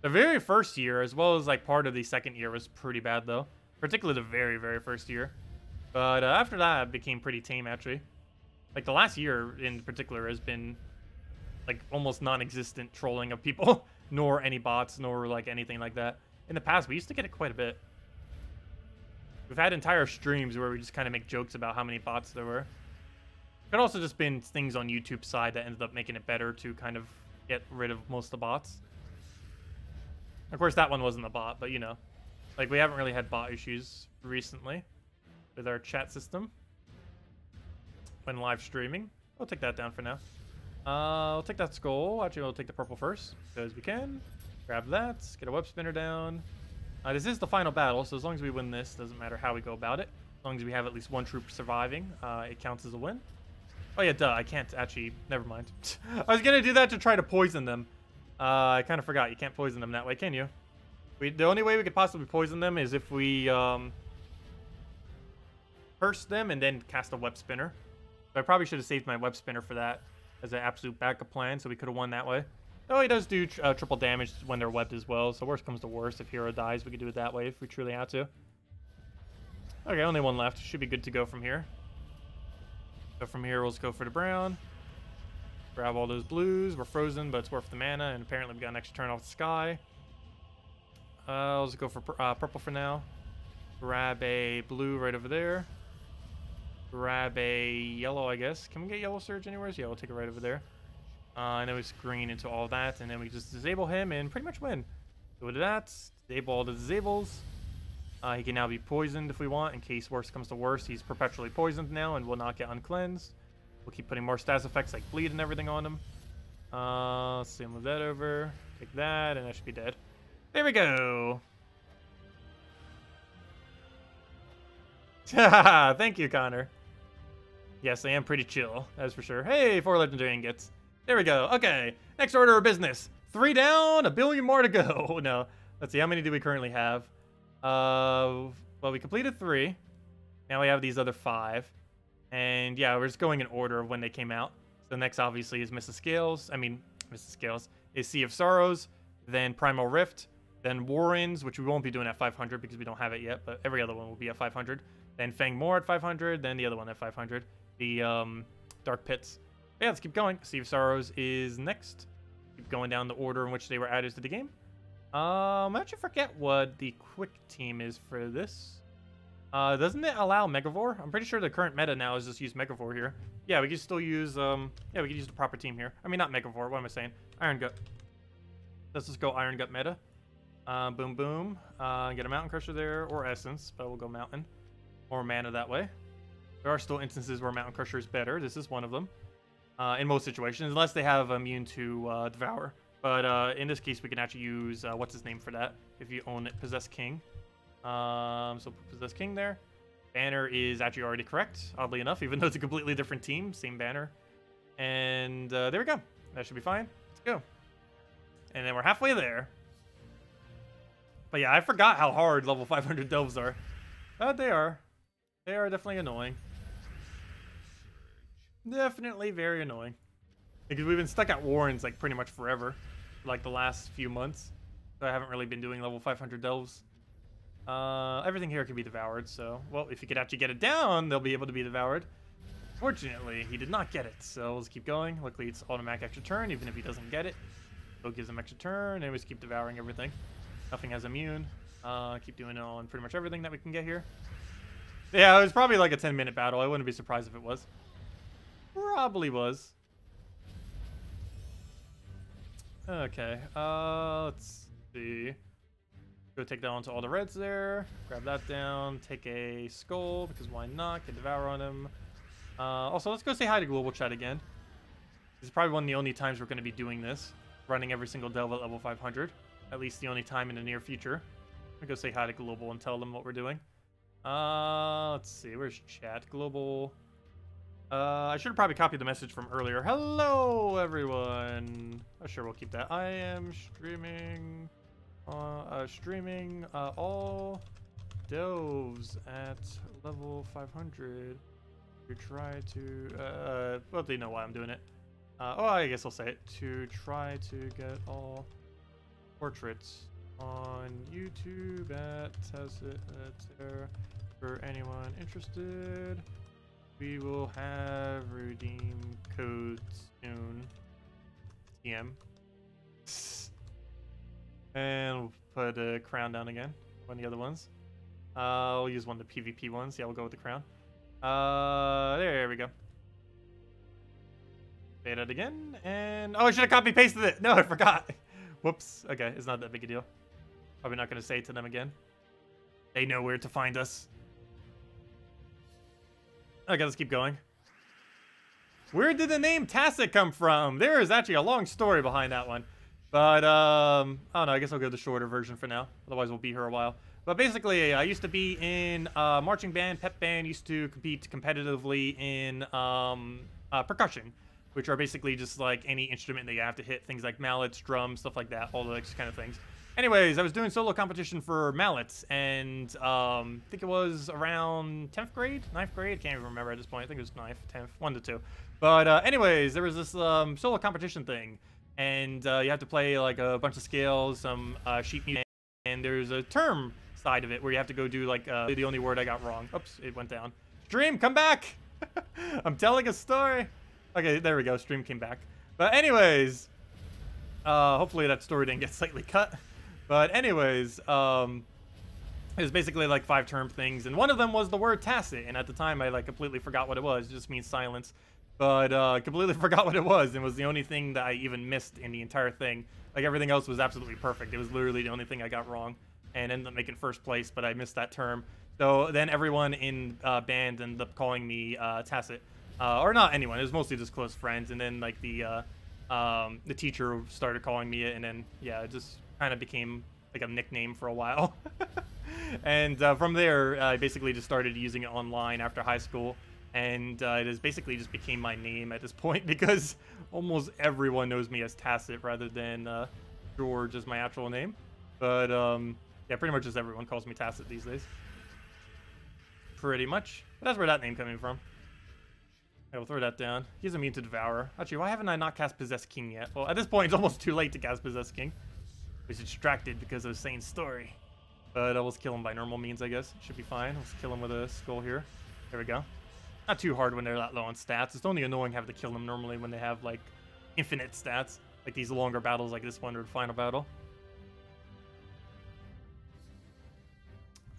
The very first year, as well as, like, part of the second year was pretty bad, though. Particularly the very, very first year. But after that, it became pretty tame, actually. Like, the last year, in particular, has been, like, almost non-existent trolling of people. Nor any bots, nor, like, anything like that. In the past, we used to get it quite a bit. We've had entire streams where we just kind of make jokes about how many bots there were. It could also just been things on YouTube's side that ended up making it better to kind of get rid of most of the bots. Of course, that one wasn't a bot, but, you know. Like, we haven't really had bot issues recently with our chat system when live streaming. We'll take that down for now. I'll take that skull. Actually, we'll take the purple first, because we can. Grab that. Get a web spinner down. This is the final battle, so as long as we win this, doesn't matter how we go about it. As long as we have at least one troop surviving, it counts as a win. Oh yeah, duh, I can't actually, never mind. I was gonna do that to try to poison them. I kind of forgot, you can't poison them that way, can you? The only way we could possibly poison them is if we burst them and then cast a web spinner. So I probably should have saved my web spinner for that as an absolute backup plan, so we could have won that way. Oh, he does do triple damage when they're webbed as well, so worst comes to worst. If hero dies, we could do it that way if we truly had to. Okay, only one left. Should be good to go from here. So from here, we'll just go for the brown. Grab all those blues. We're frozen, but it's worth the mana, and apparently we got an extra turn off the sky. I'll just go for purple for now. Grab a blue right over there. Grab a yellow, I guess. Can we get yellow surge anywhere? Yeah, we'll take it right over there. And then we just green into all that, and then we just disable him and pretty much win. So with that, disable all the disables. He can now be poisoned if we want, in case worst comes to worst. He's perpetually poisoned now and will not get uncleansed. We'll keep putting more stats effects like bleed and everything on him. Let's see, move that over. Take that, and that should be dead. There we go. Thank you, Connor. Yes, I am pretty chill, that's for sure. Hey, 4 legendary ingots. There we go. Okay, next order of business. 3 down, 1 billion more to go. No, let's see, how many do we currently have? Well, we completed 3. Now we have these other 5. And yeah, we're just going in order of when they came out. So next, obviously, is Mrs. Scales. Is Sea of Sorrows. Then Primal Rift. Then Warrens, which we won't be doing at 500 because we don't have it yet. But every other one will be at 500. Then Fang Moor at 500. Then the other one at 500. The Dark Pits. Yeah, let's keep going. Sea of Sorrows is next. Keep going down the order in which they were added to the game. I actually forget what the quick team is for this. Doesn't it allow Megavore? I'm pretty sure the current meta now is just use Megavore here. Yeah, we can still use, yeah, we can use the proper team here. I mean, not Megavore, what am I saying? Iron Gut. Let's just go Iron Gut meta. Boom, boom. Get a Mountain Crusher there, or Essence, but we'll go Mountain. More mana that way. There are still instances where Mountain Crusher is better. This is one of them. In most situations, unless they have immune to Devour. But in this case, we can actually use, what's his name for that, if you own it, Possess King. So Possess King there. Banner is actually already correct, oddly enough, even though it's a completely different team, same banner. And there we go. That should be fine. Let's go. And then we're halfway there. But yeah, I forgot how hard level 500 delves are. They are. They are definitely annoying. Definitely very annoying. Because we've been stuck at Warrens like pretty much forever. For, like the last few months. So I haven't really been doing level 500 delves. Everything here can be devoured, so... Well, if you could actually get it down, they'll be able to be devoured. Fortunately, he did not get it, so let's keep going. Luckily, it's automatic extra turn, even if he doesn't get it. So it gives him extra turn, and we just keep devouring everything. Nothing has immune. Keep doing it on pretty much everything that we can get here. Yeah, it was probably like a 10-minute battle. I wouldn't be surprised if it was. Probably was. Okay, let's see. Go take down to all the reds there. Grab that down. Take a skull, because why not? Get Devour on him. Also, let's go say hi to Global Chat again. This is probably one of the only times we're going to be doing this. Running every single delve at level 500. At least the only time in the near future. I'm going to go say hi to Global and tell them what we're doing. Let's see. Where's chat? Global. I should have probably copied the message from earlier. Hello, everyone. Oh, sure, we'll keep that. I am streaming... all delves at level 500 to try to well, they know why I'm doing it. Oh, I guess I'll say it, to try to get all portraits on YouTube at Tacet for anyone interested. We will have redeem codes soon. TM. And we'll put a crown down again. One of the other ones. We'll use one of the PvP ones. Yeah, we'll go with the crown. There we go. Say that again. And oh, I should have copy pasted it. No, I forgot. Whoops. Okay, it's not that big a deal. Probably not going to say it to them again. They know where to find us. Okay, let's keep going. Where did the name Tacet come from? There is actually a long story behind that one. But, I don't know, I guess I'll go the shorter version for now. Otherwise, we'll be here a while. But basically, I used to be in marching band, pep band, used to compete competitively in percussion, which are basically just like any instrument that you have to hit, things like mallets, drums, stuff like that, all those kind of things. Anyways, I was doing solo competition for mallets, and I think it was around 10th grade, 9th grade, I can't even remember at this point. I think it was 9th, 10th, 1 to 2. But anyways, there was this solo competition thing. And you have to play like a bunch of scales, some sheet music, and there's a term side of it where you have to go do like the only word I got wrong. Oops, it went down. Stream, come back! I'm telling a story. Okay, there we go. Stream came back. But anyways, hopefully that story didn't get slightly cut. But anyways, it was basically like 5 term things, and one of them was the word Tacet. And at the time, I like completely forgot what it was. It just means silence. But completely forgot what it was, and was the only thing that I even missed in the entire thing. Like, everything else was absolutely perfect. It was literally the only thing I got wrong, and ended up making first place, but I missed that term. So then everyone in band ended up calling me Tacet. Or not anyone, it was mostly just close friends, and then, like, the teacher started calling me it, and then, yeah, it just kind of became, like, a nickname for a while. And from there, I basically just started using it online after high school. And it has basically just became my name at this point because almost everyone knows me as Tacet rather than George as my actual name. But yeah, pretty much just everyone calls me Tacet these days. Pretty much. But that's where that name coming from. I will throw that down. He's immune to Devour. Actually, why haven't I not cast Possess King yet? Well, at this point, it's almost too late to cast Possess King. I was distracted because I was saying story. But I'll just kill him by normal means, I guess. Should be fine. Let's kill him with a skull here. There we go. Not too hard when they're that low on stats. It's only annoying having to kill them normally when they have, like, infinite stats. Like these longer battles like this one or the final battle.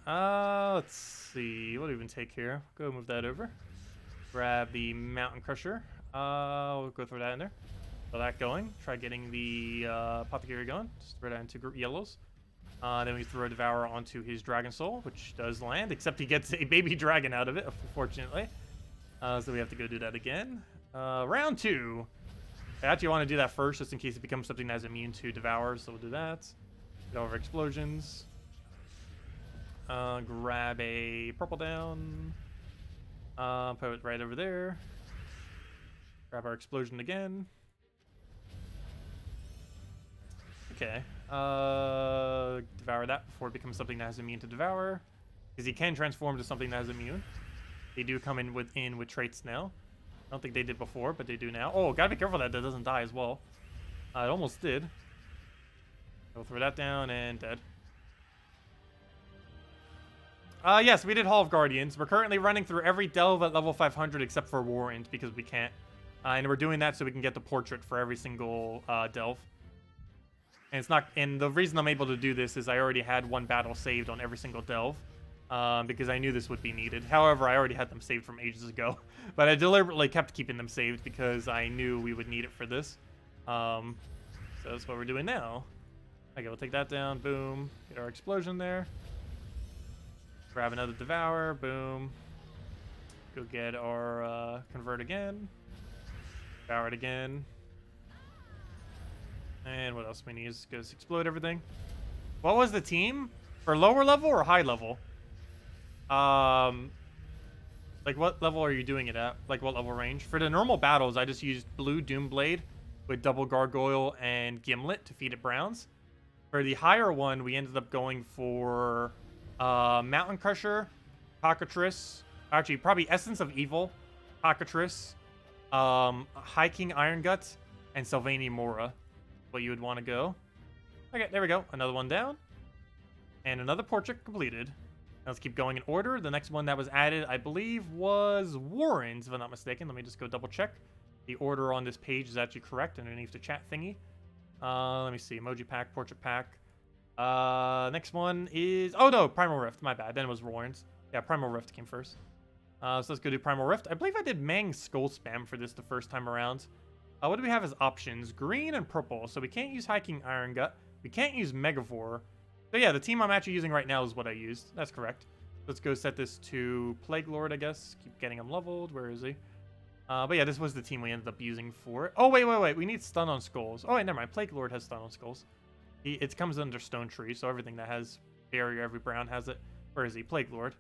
Let's see. What do we even take here? Go move that over. Grab the Mountain Crusher. We'll go throw that in there. Throw that going. Try getting the Apothecary going. Just throw that into yellows. Then we throw a Devour onto his Dragon Soul, which does land, except he gets a baby dragon out of it, unfortunately. So we have to go do that again. Round 2. I actually want to do that first, just in case it becomes something that is immune to Devour, so we'll do that. Get over explosions. Grab a purple down. Put it right over there. Grab our explosion again. Okay. Devour that before it becomes something that has immune to Devour. Because he can transform to something that has immune. They do come in with traits now. I don't think they did before, but they do now. Oh, gotta be careful that doesn't die as well. It almost did. We'll throw that down and dead. Yes, we did Hall of Guardians. We're currently running through every delve at level 500 except for Warrant because we can't. And we're doing that so we can get the portrait for every single delve. And it's not, and the reason I'm able to do this is I already had one battle saved on every single delve, because I knew this would be needed. However, I already had them saved from ages ago, but I deliberately kept keeping them saved because I knew we would need it for this. So that's what we're doing now. Okay, we'll take that down. Boom. Get our explosion there. Grab another devour. Boom. Go get our convert again. Devour it again. And what else we need is just explode everything. What was the team? For lower level or high level? Like what level are you doing it at? Like what level range? For the normal battles, I just used blue Doomblade with double gargoyle and gimlet to feed it browns. For the higher one, we ended up going for Mountain Crusher, Cockatrice, actually probably Essence of Evil, Cockatrice, High King Iron Guts, and Sylvania Mora. What you would want to go. Okay, there we go. Another one down. And another portrait completed. Now let's keep going in order. The next one that was added, I believe, was Warren's, if I'm not mistaken. Let me just go double check. The order on this page is actually correct underneath the chat thingy. Let me see. Emoji pack, portrait pack. Next one is... Oh, no. Primal Rift. My bad. Then it was Warren's. Yeah, Primal Rift came first. So let's go do Primal Rift. I believe I did Mang's Skull Spam for this the first time around. What do we have as options? Green and purple. So we can't use High King Iron Gut. We can't use Megavore. So yeah, the team I'm actually using right now is what I used. That's correct. Let's go set this to Plague Lord, I guess. Keep getting him leveled. Where is he? But yeah, this was the team we ended up using for it. Oh, wait. We need stun on skulls. Oh, wait, never mind. Plague Lord has stun on skulls. It comes under Stone Tree, so everything that has barrier, every brown has it. Where is he? Plague Lord.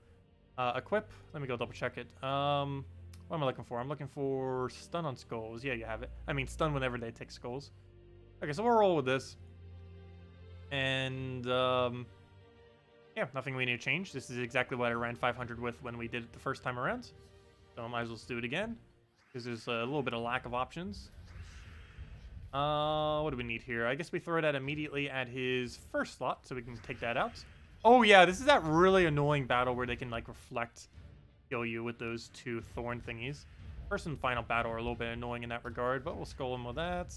Equip. Let me go double check it. What am I looking for? I'm looking for stun on skulls. Yeah, you have it. I mean, stun whenever they take skulls. Okay, so we'll roll with this. And, yeah, nothing we need to change. This is exactly what I ran 500 with when we did it the first time around. So I might as well do it again, because there's a little bit of lack of options. What do we need here? I guess we throw that immediately at his first slot, so we can take that out. Oh, yeah, this is that really annoying battle where they can, like, reflect... kill you with those two thorn thingies. First and final battle are a little bit annoying in that regard, but we'll skull him with that.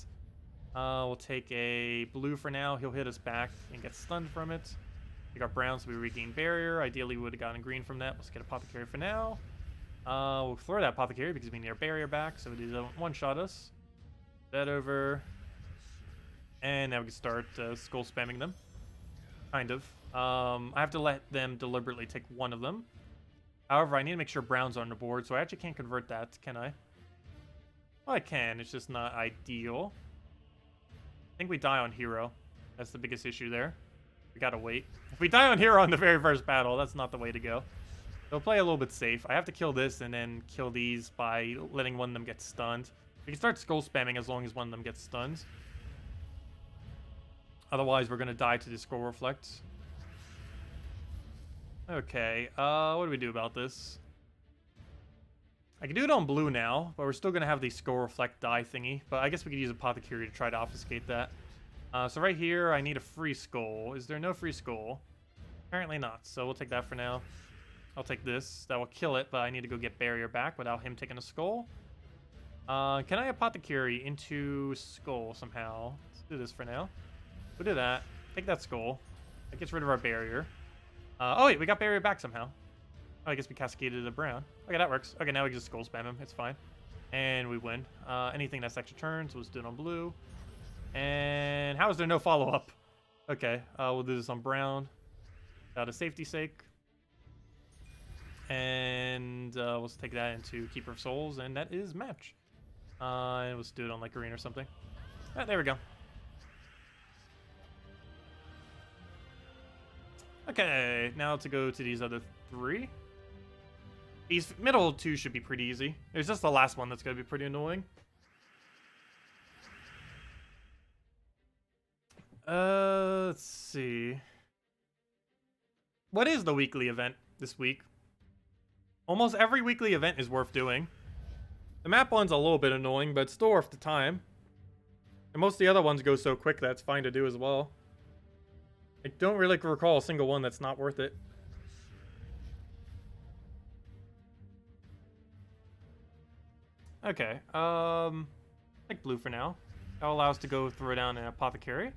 We'll take a blue for now. He'll hit us back and get stunned from it. We got brown, so we regain barrier. Ideally, we would have gotten green from that. Let's get Apothecary for now. We'll throw that Apothecary because we need our barrier back, so it doesn't one-shot us. That over. And now we can start skull spamming them. Kind of. I have to let them deliberately take one of them. However, I need to make sure brown's on the board, so I actually can't convert that, can I? Well, I can. It's just not ideal. I think we die on hero. That's the biggest issue there. We gotta wait. If we die on hero in the very first battle, that's not the way to go. So we'll play a little bit safe. I have to kill this and then kill these by letting one of them get stunned. We can start skull spamming as long as one of them gets stunned. Otherwise, we're gonna die to the skull reflect. Okay, what do we do about this? I can do it on blue now, but we're still going to have the skull reflect die thingy. But I guess we could use Apothecary to try to obfuscate that. So right here, I need a free skull. Is there no free skull? Apparently not, so we'll take that for now. I'll take this. That will kill it, but I need to go get barrier back without him taking a skull. Can I Apothecary into skull somehow? Let's do this for now. We'll do that. Take that skull. That gets rid of our barrier. Oh wait, we got barrier back somehow. Oh, I guess we cascaded the brown. Okay, that works. Okay, now we can just skull spam him. It's fine. And we win. Anything that's extra turns, we'll just do it on blue. And how is there no follow-up? Okay, we'll do this on brown. Out of safety's sake. And we'll take that into Keeper of Souls, and that is match. And let's do it on like green or something. Ah, there we go. Okay, now to go to these other three. These middle two should be pretty easy. There's just the last one that's going to be pretty annoying. Let's see. What is the weekly event this week? Almost every weekly event is worth doing. The map one's a little bit annoying, but it's still worth the time. And most of the other ones go so quick that's fine to do as well. I don't really recall a single one that's not worth it. Okay, take blue for now. That'll allow us to go throw down an Apothecary.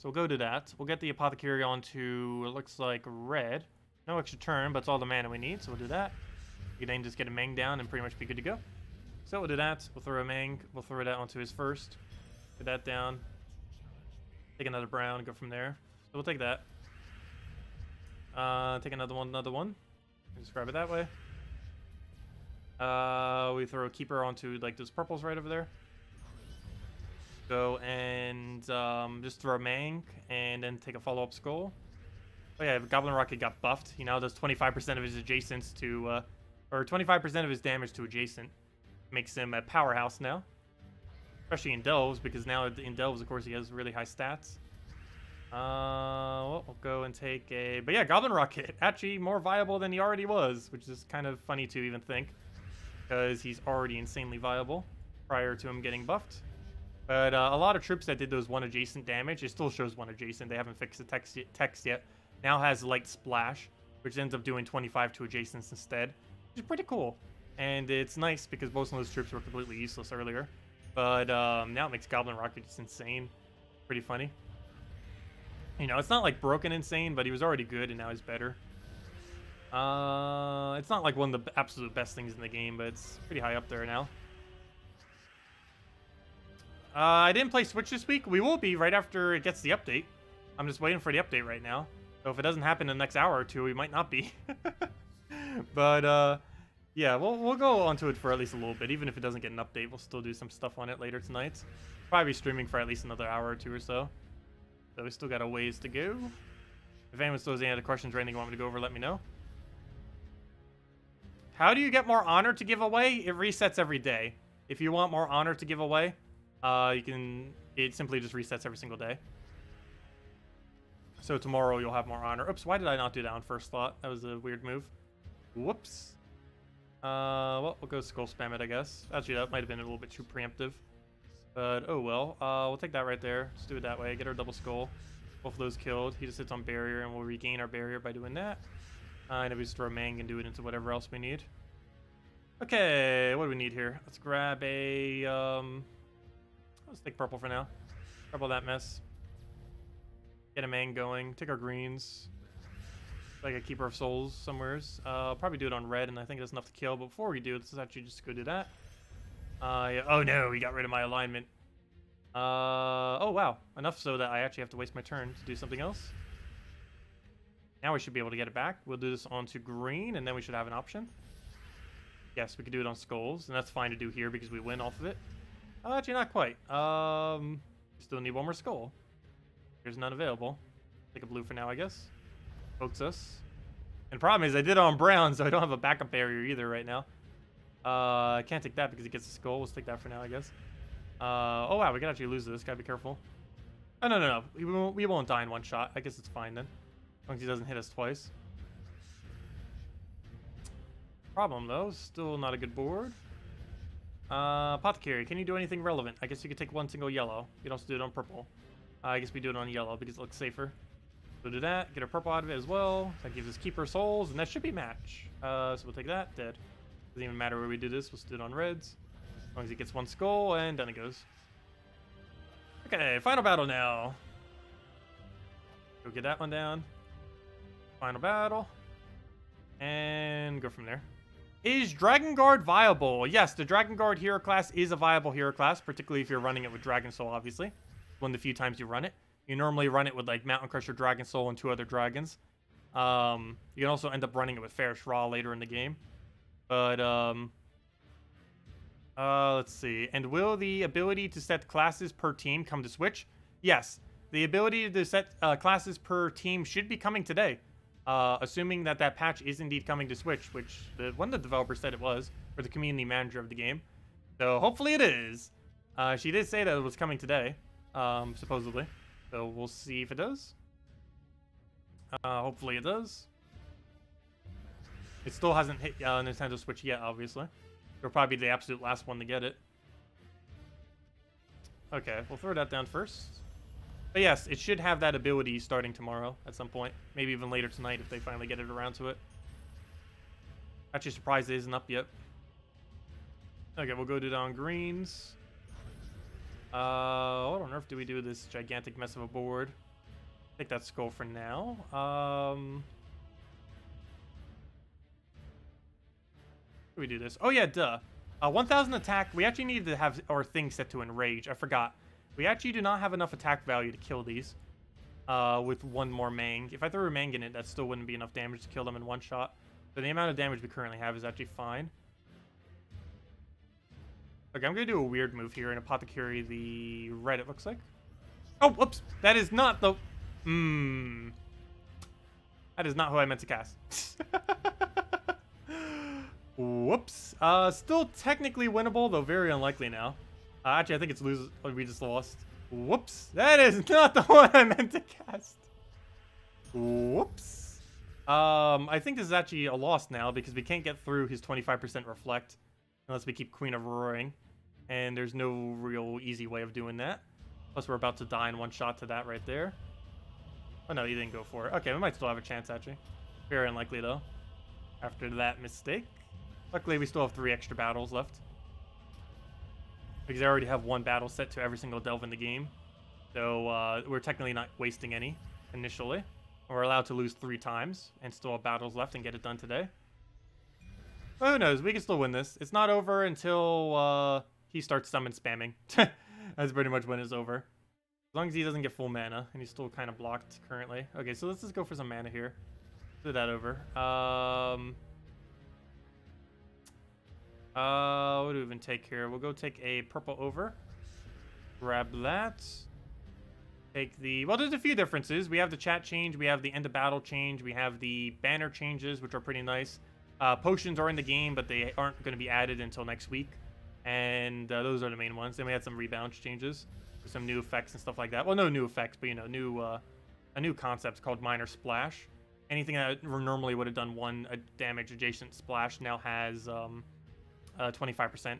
So we'll go to that. We'll get the Apothecary onto, it looks like, red. No extra turn, but it's all the mana we need, so we'll do that. We can then just get a Mang down and pretty much be good to go. So we'll do that. We'll throw a Mang. We'll throw that onto his first. Get that down. Take another brown, go from there. So we'll take that. Take another one. Just grab it that way. We throw a Keeper onto, like, those purples right over there. Go and just throw a Mang, and then take a follow-up Skull. Oh yeah, Goblin Rocket got buffed. He now does 25% of his adjacents to, or 25% of his damage to adjacent. Makes him a powerhouse now. Especially in Delves, because now in Delves, of course, he has really high stats. Well, we'll go and take a... But yeah, Goblin Rocket, actually more viable than he already was, which is kind of funny to even think. Because he's already insanely viable prior to him getting buffed. But a lot of troops that did those 1 adjacent damage, it still shows 1 adjacent. They haven't fixed the text yet. Now has Light Splash, which ends up doing 25 to adjacents instead, which is pretty cool. And it's nice because most of those troops were completely useless earlier. But now it makes Goblin Rocket just insane. Pretty funny. You know, it's not like broken insane, but he was already good and now he's better. It's not like one of the absolute best things in the game, but it's pretty high up there now. I didn't play Switch this week. We will be right after it gets the update. I'm just waiting for the update right now. So if it doesn't happen in the next hour or two, we might not be. But yeah, we'll go onto it for at least a little bit. Even if it doesn't get an update, we'll still do some stuff on it later tonight. Probably be streaming for at least another hour or two or so. So we still got a ways to go. If anyone still has any other questions or anything you want me to go over, let me know. How do you get more honor to give away? It resets every day. If you want more honor to give away, it simply just resets every single day. So tomorrow you'll have more honor. Oops, why did I not do that on first thought? That was a weird move. Whoops. Well, we'll go skull spam it, I guess. Actually, that might have been a little bit too preemptive. But, oh well. We'll take that right there. Just do it that way. Get our double skull. Both of those killed. He just hits on barrier, and we'll regain our barrier by doing that. And then we just throw a Mang and do it into whatever else we need. Okay, what do we need here? Let's grab a, let's take purple for now. Grab all that mess. Get a Mang going. Take our greens. Like a Keeper of Souls somewheres. Probably do it on red, and I think that's enough to kill. But before we do, let's actually just go do that. Yeah. Oh no, he got rid of my alignment. Oh wow. Enough so that I actually have to waste my turn to do something else. Now we should be able to get it back. We'll do this onto green, and then we should have an option. Yes, we could do it on skulls, and that's fine to do here because we win off of it. Actually, not quite. Still need one more skull. There's none available. Take a blue for now, I guess. Pokes us. And the problem is I did it on brown, so I don't have a backup barrier either right now. I can't take that because it gets a skull. Let's take that for now, I guess. Oh wow, we can actually lose this. Gotta be careful. Oh, no. We won't die in one shot. I guess it's fine then. As long as he doesn't hit us twice. Problem though, still not a good board. Apothecary, can you do anything relevant? I guess you could take one single yellow. You can also do it on purple. I guess we do it on yellow because it looks safer. So do that, get our purple out of it as well. That gives us Keeper Souls, and that should be match. So we'll take that, dead. Doesn't even matter where we do this, we'll just do it on reds. As long as he gets one skull, and down it goes. Okay, final battle now. Go get that one down. Final battle. And go from there. Is Dragon Guard viable? Yes, the Dragon Guard hero class is a viable hero class, particularly if you're running it with Dragon Soul, obviously. One of the few times you run it. You normally run it with like Mountain Crusher, Dragon Soul, and 2 other dragons. You can also end up running it with Fairish Ra later in the game. But, let's see. And will the ability to set classes per team come to Switch? Yes. The ability to set classes per team should be coming today. Assuming that patch is indeed coming to Switch, which one of the developers said it was, or the community manager of the game. So hopefully it is. She did say that it was coming today, supposedly. So we'll see if it does. Hopefully it does. It still hasn't hit Nintendo Switch yet, obviously. It'll probably be the absolute last one to get it. Okay, we'll throw that down first. But yes, it should have that ability starting tomorrow at some point. Maybe even later tonight if they finally get it around to it. Actually surprised it isn't up yet. Okay, we'll go do down greens. What on earth do we do with this gigantic mess of a board? Take that skull for now. We do this. Oh yeah, duh. 1000 attack. We actually need to have our thing set to enrage. I forgot. We actually do not have enough attack value to kill these with one more Mang. If I threw a Mang in it, that still wouldn't be enough damage to kill them in one shot. But the amount of damage we currently have is actually fine. Okay, I'm going to do a weird move here and Apothecary the red, it looks like. Oh, whoops. That is not the... That is not who I meant to cast. Whoops. Still technically winnable, though very unlikely now. Actually, I think it's lose. Oh, we just lost. Whoops. That is not the one I meant to cast. Whoops. I think this is actually a loss now because we can't get through his 25% reflect unless we keep Queen of Roaring. And there's no real easy way of doing that. Plus, we're about to die in one shot to that right there. Oh, no, he didn't go for it. Okay, we might still have a chance, actually. Very unlikely, though, after that mistake. Luckily, we still have 3 extra battles left. Because I already have 1 battle set to every single delve in the game. So, we're technically not wasting any initially. We're allowed to lose 3 times and still have battles left and get it done today. But who knows? We can still win this. It's not over until he starts summon spamming. That's pretty much when it's over. As long as he doesn't get full mana, and he's still kind of blocked currently. Okay, so let's just go for some mana here. Do that over. What do we even take here? We'll go take a purple over. Grab that. Take the... Well, there's a few differences. We have the chat change. We have the end of battle change. We have the banner changes, which are pretty nice. Potions are in the game, but they aren't going to be added until next week. And those are the main ones. Then we had some rebound changes. Some new effects and stuff like that. Well, no new effects, but, you know, a new concept called Minor Splash. Anything that normally would have done 1 damage adjacent splash now has 25%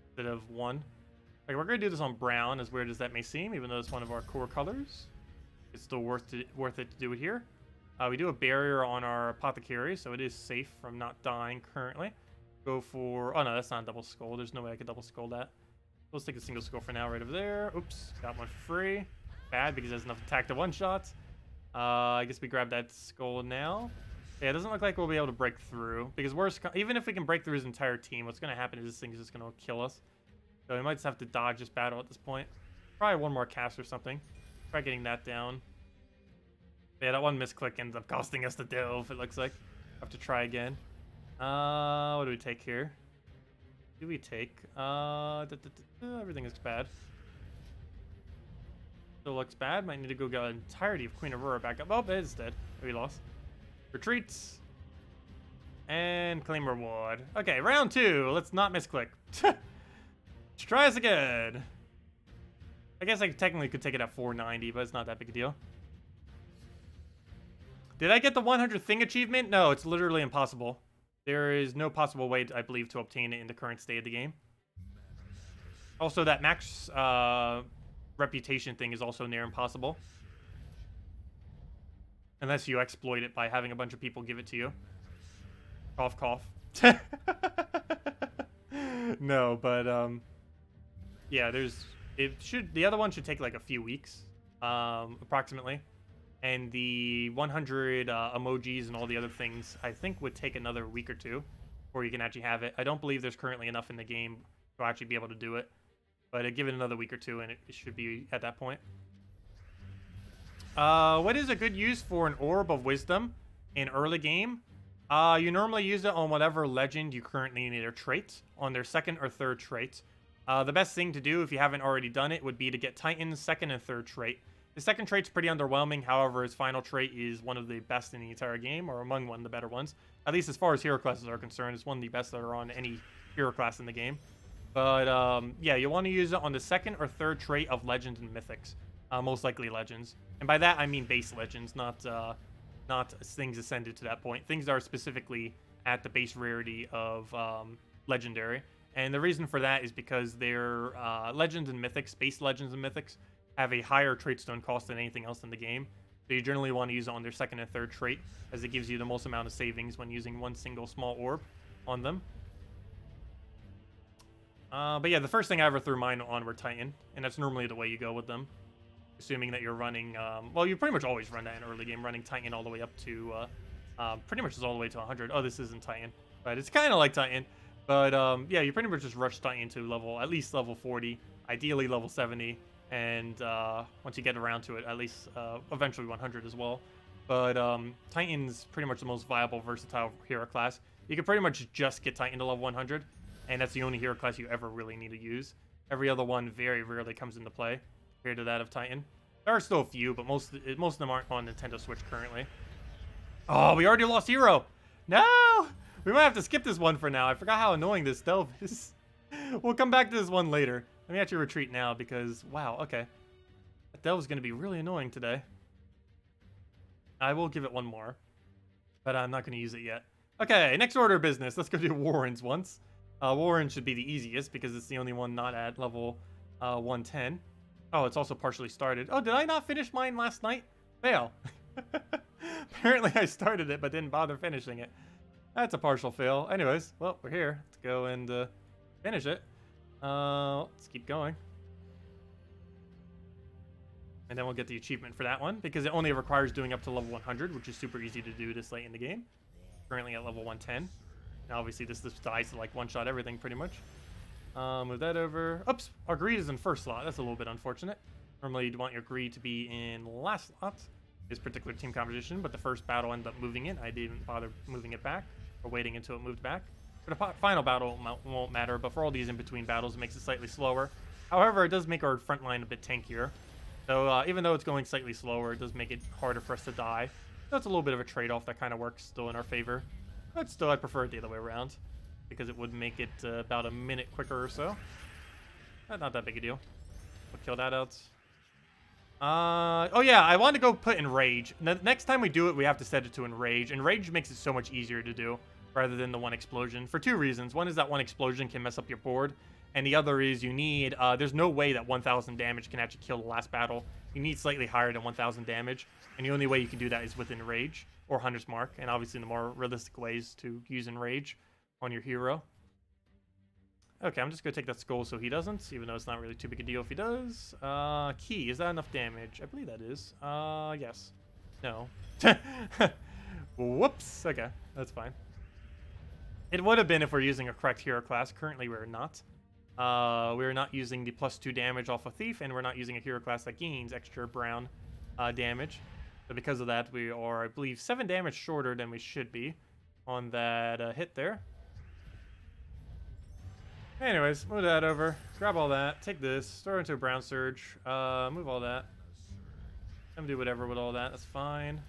instead of 1. Okay, we're going to do this on brown, as weird as that may seem, even though it's one of our core colors. It's still worth it to do it here. We do a barrier on our Apothecary, so it is safe from not dying currently. Go for... Oh, no, that's not a double skull. There's no way I could double skull that. Let's take a single skull for now right over there. Oops, got one free. Bad, because there's enough attack to one-shot. I guess we grab that skull now. Yeah, it doesn't look like we'll be able to break through. Because even if we can break through his entire team, what's going to happen is this thing is just going to kill us. So we might just have to dodge this battle at this point. Probably one more cast or something. Try getting that down. Yeah, that one misclick ends up costing us the delve, it looks like. Have to try again. What do we take here? Do we take? Everything looks bad. Still looks bad. Might need to go get the entirety of Queen Aurora back up. Oh, it is dead. We lost. Retreats. And claim reward. Okay, round 2. Let's not misclick. Let's try this again. I guess I technically could take it at 490, but it's not that big a deal. Did I get the 100 thing achievement? No, it's literally impossible. There is no possible way, I believe, to obtain it in the current state of the game. Also, that max reputation thing is also near impossible. Unless you exploit it by having a bunch of people give it to you. Cough, cough. No, but, yeah, the other one should take, like, a few weeks, approximately. And the 100 emojis and all the other things, I think, would take another week or 2 before you can actually have it. I don't believe there's currently enough in the game to actually be able to do it. But give it another week or 2, and it should be at that point. What is a good use for an Orb of Wisdom in early game? You normally use it on whatever legend you currently need or trait, on their 2nd or 3rd trait. The best thing to do, if you haven't already done it, would be to get Titan's 2nd and 3rd trait. The 2nd trait's pretty underwhelming, however, his final trait is one of the best in the entire game, or among one of the better ones. At least as far as hero classes are concerned, it's one of the best that are on any hero class in the game. But, yeah, you want to use it on the 2nd or 3rd trait of Legends and Mythics. Most likely Legends. And by that, I mean base Legends, not things ascended to that point. Things that are specifically at the base rarity of Legendary. And the reason for that is because their Legends and Mythics, base Legends and Mythics, have a higher trait stone cost than anything else in the game. So you generally want to use it on their 2nd and 3rd trait, as it gives you the most amount of savings when using one single small orb on them. But yeah, the first thing I ever threw mine on were Titan, and that's normally the way you go with them. assuming that you're running, well, you pretty much always run that in early game, running Titan all the way up to, pretty much just all the way to 100. Oh, this isn't Titan, but it's kind of like Titan. But, yeah, you pretty much just rush Titan to at least level 40, ideally level 70, and once you get around to it, at least eventually 100 as well. But Titan's pretty much the most viable, versatile hero class. You can pretty much just get Titan to level 100, and that's the only hero class you ever really need to use. Every other one very rarely comes into play compared to that of Titan. There are still a few, but most of them aren't on Nintendo Switch currently. Oh, we already lost hero. No! We might have to skip this one for now. I forgot how annoying this delve is. We'll come back to this one later. Let me actually retreat now because, wow, okay. That delve is going to be really annoying today. I will give it one more, but I'm not going to use it yet. Okay, next order of business. Let's go do Warren's once. Warren should be the easiest because it's the only one not at level 110. Oh, it's also partially started. Oh, did I not finish mine last night? Fail. Apparently I started it but didn't bother finishing it. That's a partial fail. Anyways, well, we're here. Let's go and finish it. Let's keep going. And then we'll get the achievement for that one, because it only requires doing up to level 100, which is super easy to do this late in the game. Currently at level 110. Now, obviously, this dies to, like, one-shot everything, pretty much. Move that over. Oops! Our greed is in first slot. That's a little bit unfortunate. Normally, you'd want your greed to be in last slot. This particular team composition, but the first battle ended up moving it. I didn't bother moving it back, or waiting until it moved back. For the final battle, it won't matter, but for all these in-between battles, it makes it slightly slower. However, it does make our front line a bit tankier. So even though it's going slightly slower, it does make it harder for us to die. So it's a little bit of a trade-off that kind of works still in our favor. But still, I prefer it the other way around, because it would make it about a minute quicker or so. Not that big a deal. We'll kill that out. Oh yeah, I want to go put Enrage. Next time we do it, we have to set it to Enrage. Enrage makes it so much easier to do, rather than the one explosion, for two reasons. One is that one explosion can mess up your board. And the other is you need, there's no way that 1,000 damage can actually kill the last battle. You need slightly higher than 1,000 damage. And the only way you can do that is with Enrage or Hunter's Mark. And obviously the more realistic ways to use Enrage on your hero. Okay, I'm just going to take that skull so he doesn't, even though it's not really too big a deal if he does. Key, is that enough damage? I believe that is. Yes. No. Whoops. Okay, that's fine. It would have been if we're using a correct hero class. Currently, we're not. We're not using the +2 damage off of Thief, and we're not using a hero class that gains extra brown damage. So because of that, we are, I believe, 7 damage shorter than we should be on that hit there. Anyways, move that over. Grab all that. Take this. Throw it into a brown surge. Move all that. I'm do whatever with all that. That's fine.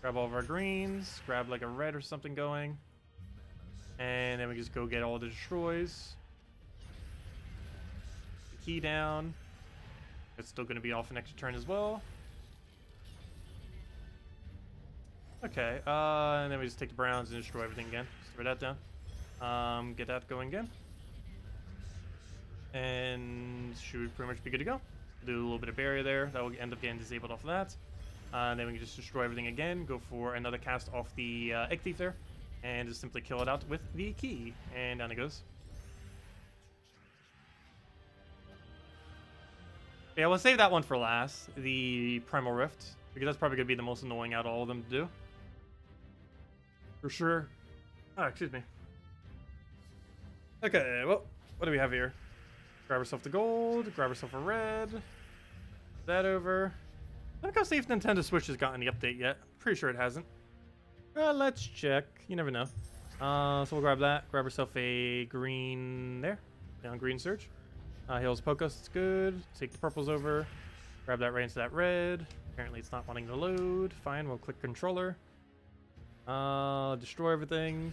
Grab all of our greens. Grab like a red or something going. And then we just go get all the destroys. Key down. It's still going to be off an extra turn as well. Okay, and then we just take the browns and destroy everything again. Just throw that down. Get that going again. And should pretty much be good to go. Do a little bit of barrier there. That will end up getting disabled off of that. And then we can just destroy everything again. Go for another cast off the Egg Thief there. And just simply kill it out with the key. And down it goes. Yeah, we'll save that one for last, the Primal Rift, because that's probably going to be the most annoying out of all of them to do. For sure. Oh, excuse me. Okay, well, what do we have here? Grab ourselves the gold, grab ourselves a red. That over. Let me go see if Nintendo Switch has gotten the update yet. Pretty sure it hasn't. Let's check. You never know. So we'll grab that. Grab ourselves a green there. Down green surge. Heals Pocus, it's good. Take the purples over. Grab that right into that red. Apparently it's not wanting to load. Fine, we'll click controller. Destroy everything.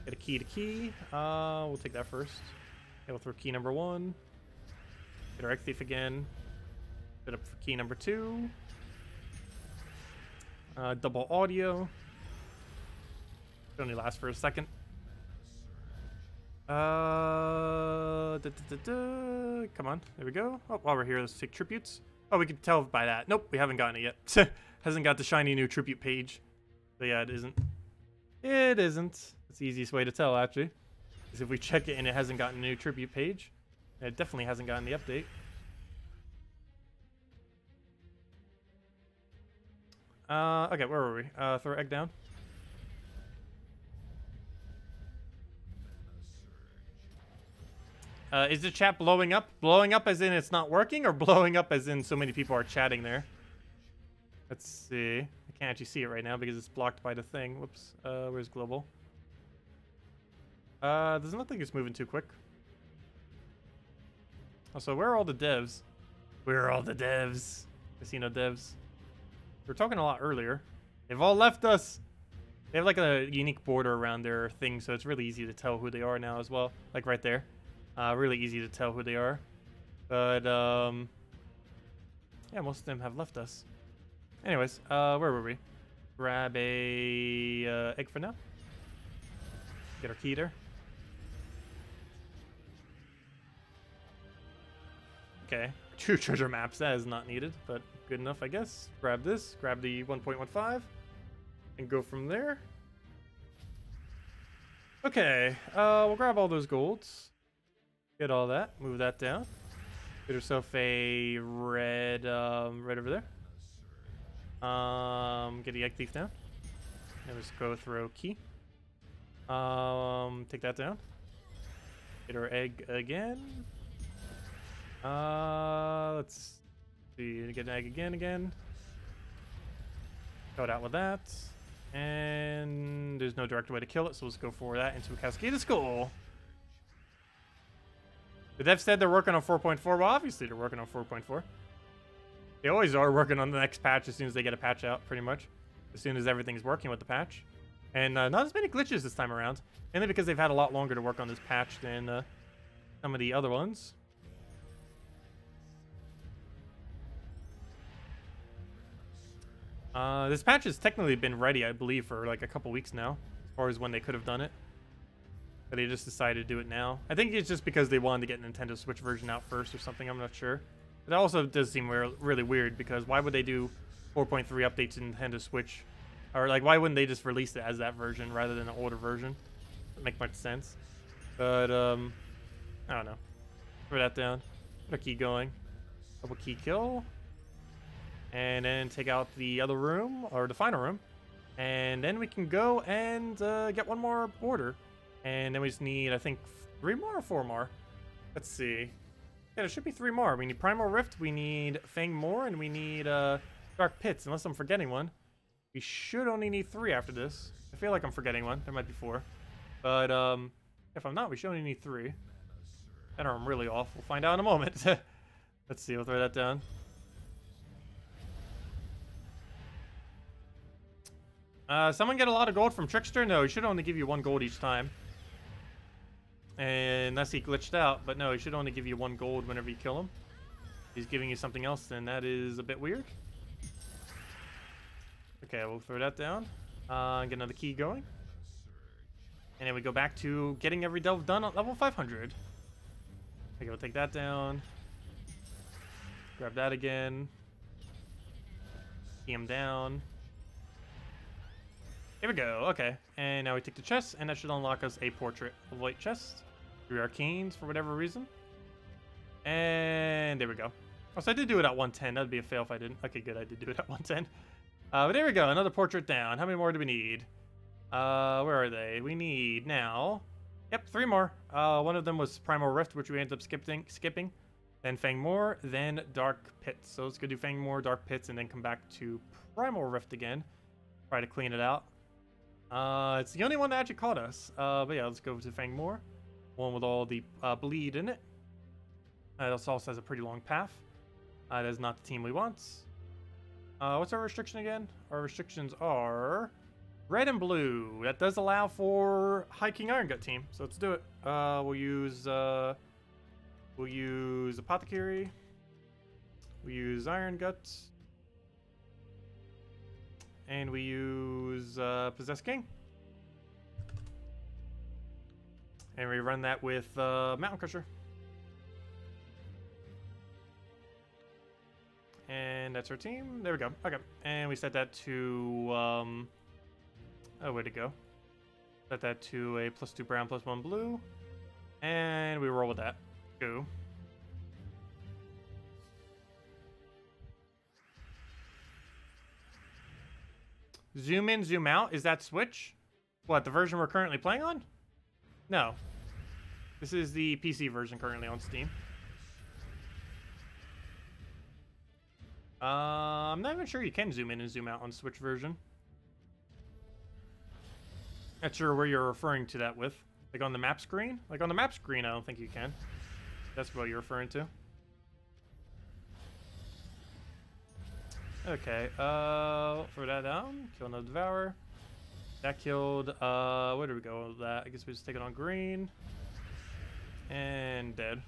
Get a key to key. We'll take that first. Okay, we'll throw key number 1. Get our Egg Thief again. Set up for key number 2. Double audio. It only lasts for a second. Come on, there we go. Oh, while we're here, let's take tributes. Oh, we can tell by that. Nope, we haven't gotten it yet. Hasn't got the shiny new tribute page. But yeah, it isn't. It isn't. It's the easiest way to tell, actually. Is if we check it and it hasn't gotten a new tribute page. It definitely hasn't gotten the update. Okay, where were we? Throw egg down. Is the chat blowing up? Blowing up as in it's not working, or blowing up as in so many people are chatting there? Let's see. I can't actually see it right now because it's blocked by the thing. Whoops. Where's global? Doesn't look like it's moving too quick. Also, where are all the devs? Where are all the devs? Casino devs. We were talking a lot earlier. They've all left us. They have like a unique border around their thing, so it's really easy to tell who they are now as well. Like right there. Really easy to tell who they are. But, yeah, most of them have left us. Anyways, where were we? Grab a egg for now. Get our key there. Okay, 2 treasure maps. That is not needed, but good enough, I guess. Grab this. Grab the 1.15. And go from there. Okay, we'll grab all those golds. Get all that. Move that down. Get yourself a red, right over there. Get the egg thief down. And just go throw key. Take that down. Get our egg again. Let's see. Get an egg again. Go it out with that. And there's no direct way to kill it, so let's go for that into a Cascade of Skull. The dev said they're working on 4.4. Well, obviously they're working on 4.4. They always are working on the next patch as soon as they get a patch out, pretty much. As soon as everything's working with the patch. And not as many glitches this time around. Mainly because they've had a lot longer to work on this patch than some of the other ones. This patch has technically been ready, I believe, for like a couple weeks now. As far as when they could have done it. But they just decided to do it now. I think it's just because they wanted to get Nintendo Switch version out first or something. I'm not sure. But it also does seem really weird, because why would they do 4.3 updates in Nintendo Switch? Or like, why wouldn't they just release it as that version rather than an older version? Doesn't make much sense. But I don't know. Throw that down. Put a key going. Double key kill. And then take out the other room, or the final room. And then we can go and get one more border. And then we just need, I think, 3 more or 4 more? Let's see. Yeah, there should be 3 more. We need Primal Rift, we need Fang moor, and we need Dark Pits, unless I'm forgetting one. We should only need 3 after this. I feel like I'm forgetting one. There might be 4. But if I'm not, we should only need 3. And I'm really off. We'll find out in a moment. Let's see, we'll throw that down. Someone get a lot of gold from Trickster? No, he should only give you 1 gold each time. Unless he glitched out, but no, he should only give you 1 gold whenever you kill him. If he's giving you something else, then that is a bit weird. Okay, we'll throw that down. Get another key going. And then we go back to getting every delve done at level 500. Okay, we'll take that down. Grab that again. Key him down. Here we go. Okay, and now we take the chest, and that should unlock us a portrait of white chest. 3 arcanes for whatever reason. And there we go. Oh, so I did do it at 110. That'd be a fail if I didn't. Okay, good. I did do it at 110. But there we go. Another portrait down. How many more do we need? Where are they? We need now. Yep, 3 more. One of them was Primal Rift, which we ended up skipping. Then Fang moor, then Dark Pits. So let's go do Fang moor, Dark Pits, and then come back to Primal Rift again. Try to clean it out. It's the only one that actually caught us. But yeah, let's go to Fang moor. One with all the bleed in it. It also has a pretty long path. That is not the team we want. What's our restriction again? Our restrictions are red and blue. That does allow for High King Iron Gut team. So let's do it. We'll use Apothecary. We use Iron Gut. And we use Possessed King. And we run that with Mountain Crusher. And that's our team. There we go. Okay. And we set that to... oh, where'd it go? Set that to a +2 brown, +1 blue. And we roll with that. Go. Zoom in, zoom out. Is that Switch? What, the version we're currently playing on? No. This is the PC version currently on Steam. I'm not even sure you can zoom in and zoom out on the Switch version. Not sure where you're referring to that with. Like on the map screen? Like on the map screen, I don't think you can. That's what you're referring to. Okay, throw that down. Kill no devour. That killed, where do we go with that? I guess we just take it on green. And dead.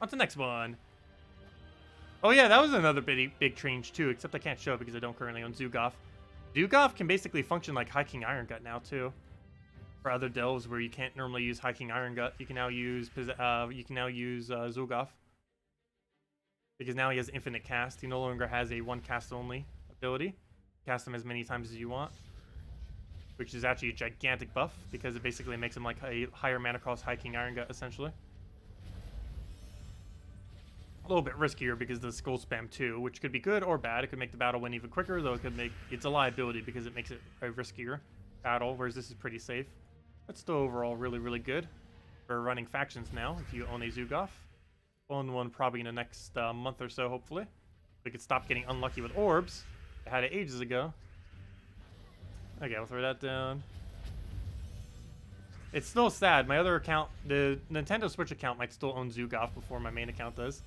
On to the next one. Oh yeah, that was another big change too, except I can't show it because I don't currently own Zugoff. Zugoff can basically function like High King Iron Gut now too. For other delves where you can't normally use High King Iron Gut, you can now use Zugoff. Because now he has infinite cast. He no longer has a one cast only ability. Cast him as many times as you want. Which is actually a gigantic buff because it basically makes him like a higher mana cost High King Iron Gut essentially. A little bit riskier because of the skull spam too, which could be good or bad. It could make the battle win even quicker, though it could make it's a liability because it makes it a riskier battle, whereas this is pretty safe. But still overall really good. We're running factions now if you own a Zugoff. Own one probably in the next month or so, hopefully. We could stop getting unlucky with orbs. I had it ages ago. Okay, we'll throw that down. It's still sad. My other account, the Nintendo Switch account, might still own Zugoff before my main account does.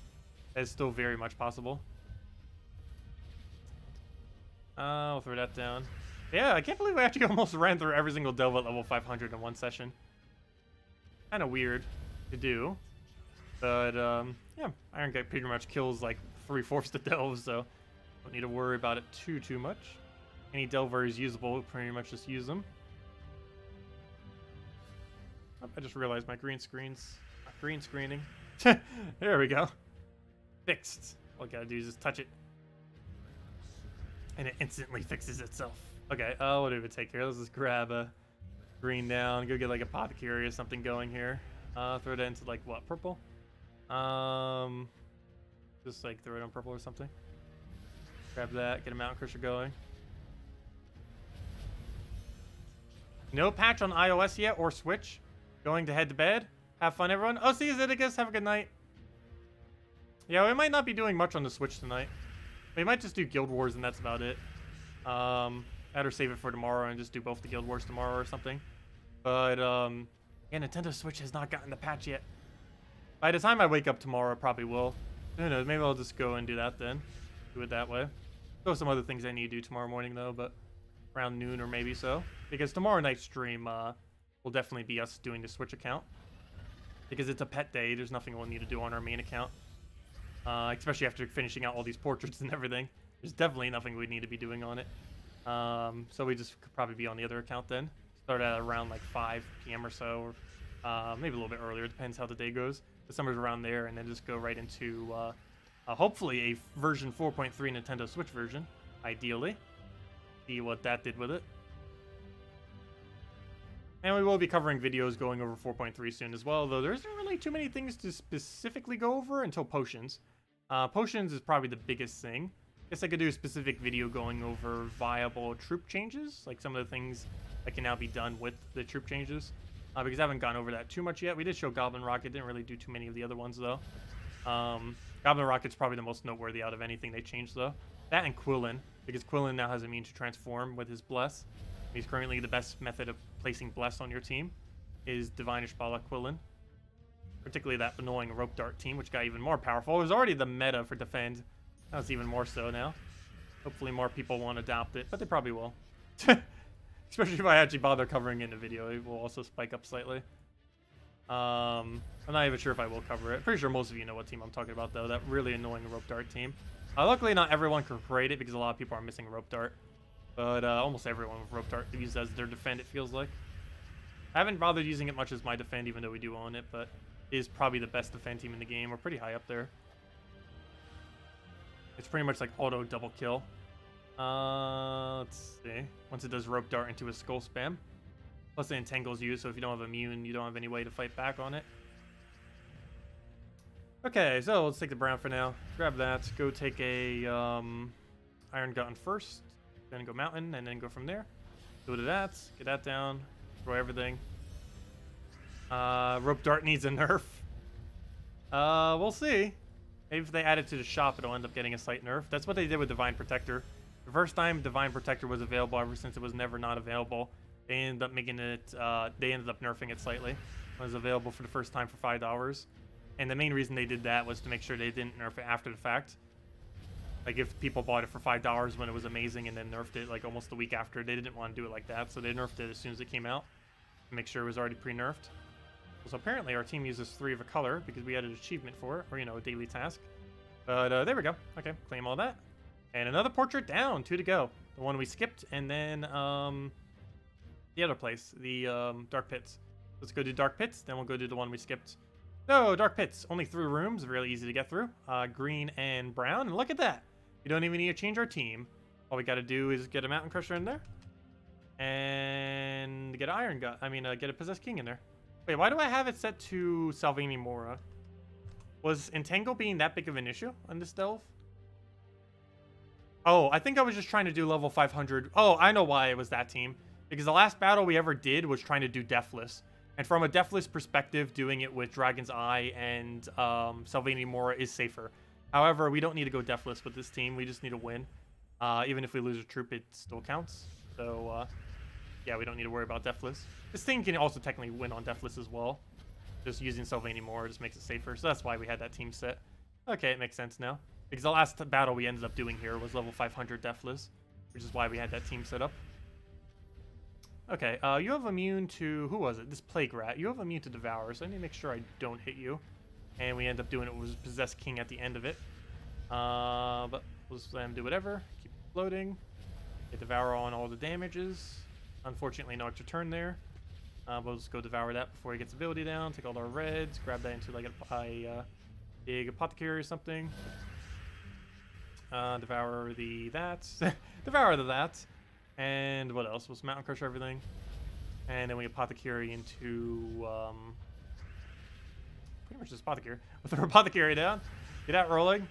That is still very much possible. We'll throw that down. Yeah, I can't believe I actually almost ran through every single delve at level 500 in one session. Kind of weird to do. But, yeah, Iron Gut pretty much kills like 3/4 the delves, so don't need to worry about it too much. Any delver is usable, pretty much just use them. Oh, I just realized my green screening. There we go. Fixed. All I gotta do is just touch it. And it instantly fixes itself. Okay, what do we take here? Let's just grab a green down, go get like a Apothecary or something going here. Throw that into like what, purple? Just like throw it on purple or something. Grab that, get a Mountain Crusher going. No patch on iOS yet or Switch. Going to head to bed. Have fun, everyone. Oh, see you, Zeddicus. Have a good night. Yeah, we might not be doing much on the Switch tonight. We might just do Guild Wars and that's about it. Better save it for tomorrow and just do both the Guild Wars tomorrow or something. But, yeah, Nintendo Switch has not gotten the patch yet. By the time I wake up tomorrow, I probably will. Who knows? Maybe I'll just go and do that then. Do it that way. Still some other things I need to do tomorrow morning, though, but around noon or maybe so. Because tomorrow night's stream will definitely be us doing the Switch account. Because it's a pet day, there's nothing we'll need to do on our main account. Especially after finishing out all these portraits and everything. There's definitely nothing we need to be doing on it. So we just could probably be on the other account then. Start at around like 5 p.m. or so, or maybe a little bit earlier. Depends how the day goes. The summer's around there, and then just go right into hopefully a version 4.3 Nintendo Switch version, ideally. See what that did with it. And we will be covering videos going over 4.3 soon as well, though there isn't really too many things to specifically go over until Potions. Potions is probably the biggest thing. Guess I could do a specific video going over viable troop changes, like some of the things that can now be done with the troop changes. Because I haven't gone over that too much yet. We did show Goblin Rocket, didn't really do too many of the other ones though. Goblin Rocket's probably the most noteworthy out of anything they changed though. That and Quillin, because Quillin now has immune to transform with his Bless. He's currently the best method of placing Bless on your team, is Divinish Bala Quillin. Particularly that annoying Rope Dart team, which got even more powerful. It was already the meta for Defend. Now it's even more so now. Hopefully more people won't adopt it, but they probably will. Especially if I actually bother covering it in a video, it will also spike up slightly. I'm not even sure if I will cover it. Pretty sure most of you know what team I'm talking about, though. That really annoying Rope Dart team. Luckily, not everyone can create it because a lot of people are missing Rope Dart. But almost everyone with Rope Dart uses as their defend, it feels like. I haven't bothered using it much as my defend, even though we do own it, but it is probably the best defend team in the game. We're pretty high up there. It's pretty much like auto double kill. Let's see. Once it does Rope Dart into a Skull Spam. Plus it entangles you, so if you don't have immune, you don't have any way to fight back on it. Okay, so let's take the brown for now. Grab that. Go take a Iron Gun first. then go mountain, and then go from there. Go to that, get that down, throw everything. Rope dart needs a nerf. We'll see. Maybe if they add it to the shop, it'll end up getting a slight nerf. That's what they did with Divine Protector. The first time Divine Protector was available, ever since it was never not available, they ended up making it, they ended up nerfing it slightly. It was available for the first time for $5. And the main reason they did that was to make sure they didn't nerf it after the fact. Like, if people bought it for $5 when it was amazing and then nerfed it, like, almost a week after, they didn't want to do it like that. So they nerfed it as soon as it came out to make sure it was already pre-nerfed. So apparently our team uses 3 of a color because we had an achievement for it, or, you know, a daily task. But there we go. Okay, claim all that. And another portrait down, 2 to go. The one we skipped, and then the other place, the Dark Pits. Let's go do Dark Pits, then we'll go do the one we skipped. So, Dark Pits, only 3 rooms, really easy to get through. Green and brown, and look at that. We don't even need to change our team. All we got to do is get a Mountain Crusher in there. And get an Iron Gut. I mean, get a Possessed King in there. Wait, why do I have it set to Salvini Mora? Was Entangle being that big of an issue on this delve? Oh, I think I was just trying to do level 500. Oh, I know why it was that team. Because the last battle we ever did was trying to do Deathless. And from a Deathless perspective, doing it with Dragon's Eye and Salvini Mora is safer. However, we don't need to go Deathless with this team. We just need to win. Even if we lose a troop, it still counts. So, yeah, we don't need to worry about Deathless. This thing can also technically win on Deathless as well. Just using Salvini Mora just makes it safer. So that's why we had that team set. Okay, it makes sense now. Because the last battle we ended up doing here was level 500 Deathless, which is why we had that team set up. Okay, you have immune to... Who was it? This Plague Rat. You have immune to Devour, so I need to make sure I don't hit you. And we end up doing it with Possessed King at the end of it. But we'll just let him do whatever. Keep floating. Get Devour on all the damages. Unfortunately, no extra turn there. We'll just go Devour that before he gets ability down. Take all our reds. Grab that into like a big Apothecary or something. Devour the that. Devour the that. And what else? We'll Mountain Crush everything. And then we Apothecary into... pretty much just Apothecary. We'll throw Apothecary down. Get that rolling.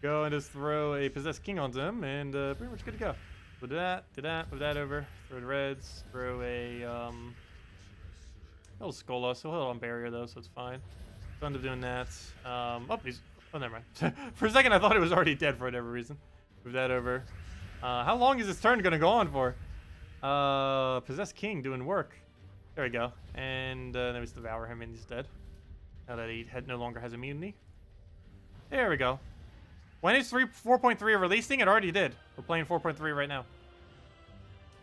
Go and just throw a Possessed King onto him. And pretty much good to go. We'll do that. Move that over. Throw the reds. Throw a... little Skola. So he'll hit on Barrier though, so it's fine. So end up doing that. Oh, he's... Oh, never mind. For a second, I thought it was already dead for whatever reason. Move that over. How long is this turn going to go on for? Possessed King doing work. There we go. And then we just Devour him and he's dead. Now that he no longer has immunity. There we go. When is 4.3 releasing? It already did. We're playing 4.3 right now.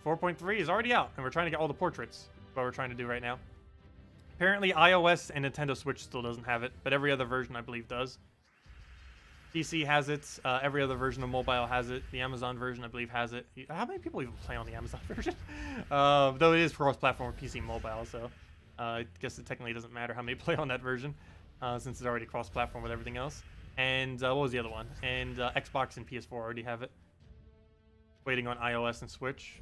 4.3 is already out, and we're trying to get all the portraits. That's what we're trying to do right now. Apparently, iOS and Nintendo Switch still doesn't have it, but every other version, I believe, does. PC has it. Every other version of mobile has it. The Amazon version, I believe, has it. How many people even play on the Amazon version? Though it is cross-platform with PC and mobile, so I guess it technically doesn't matter how many play on that version, since it's already cross-platform with everything else. And what was the other one? And Xbox and PS4 already have it. Waiting on iOS and Switch.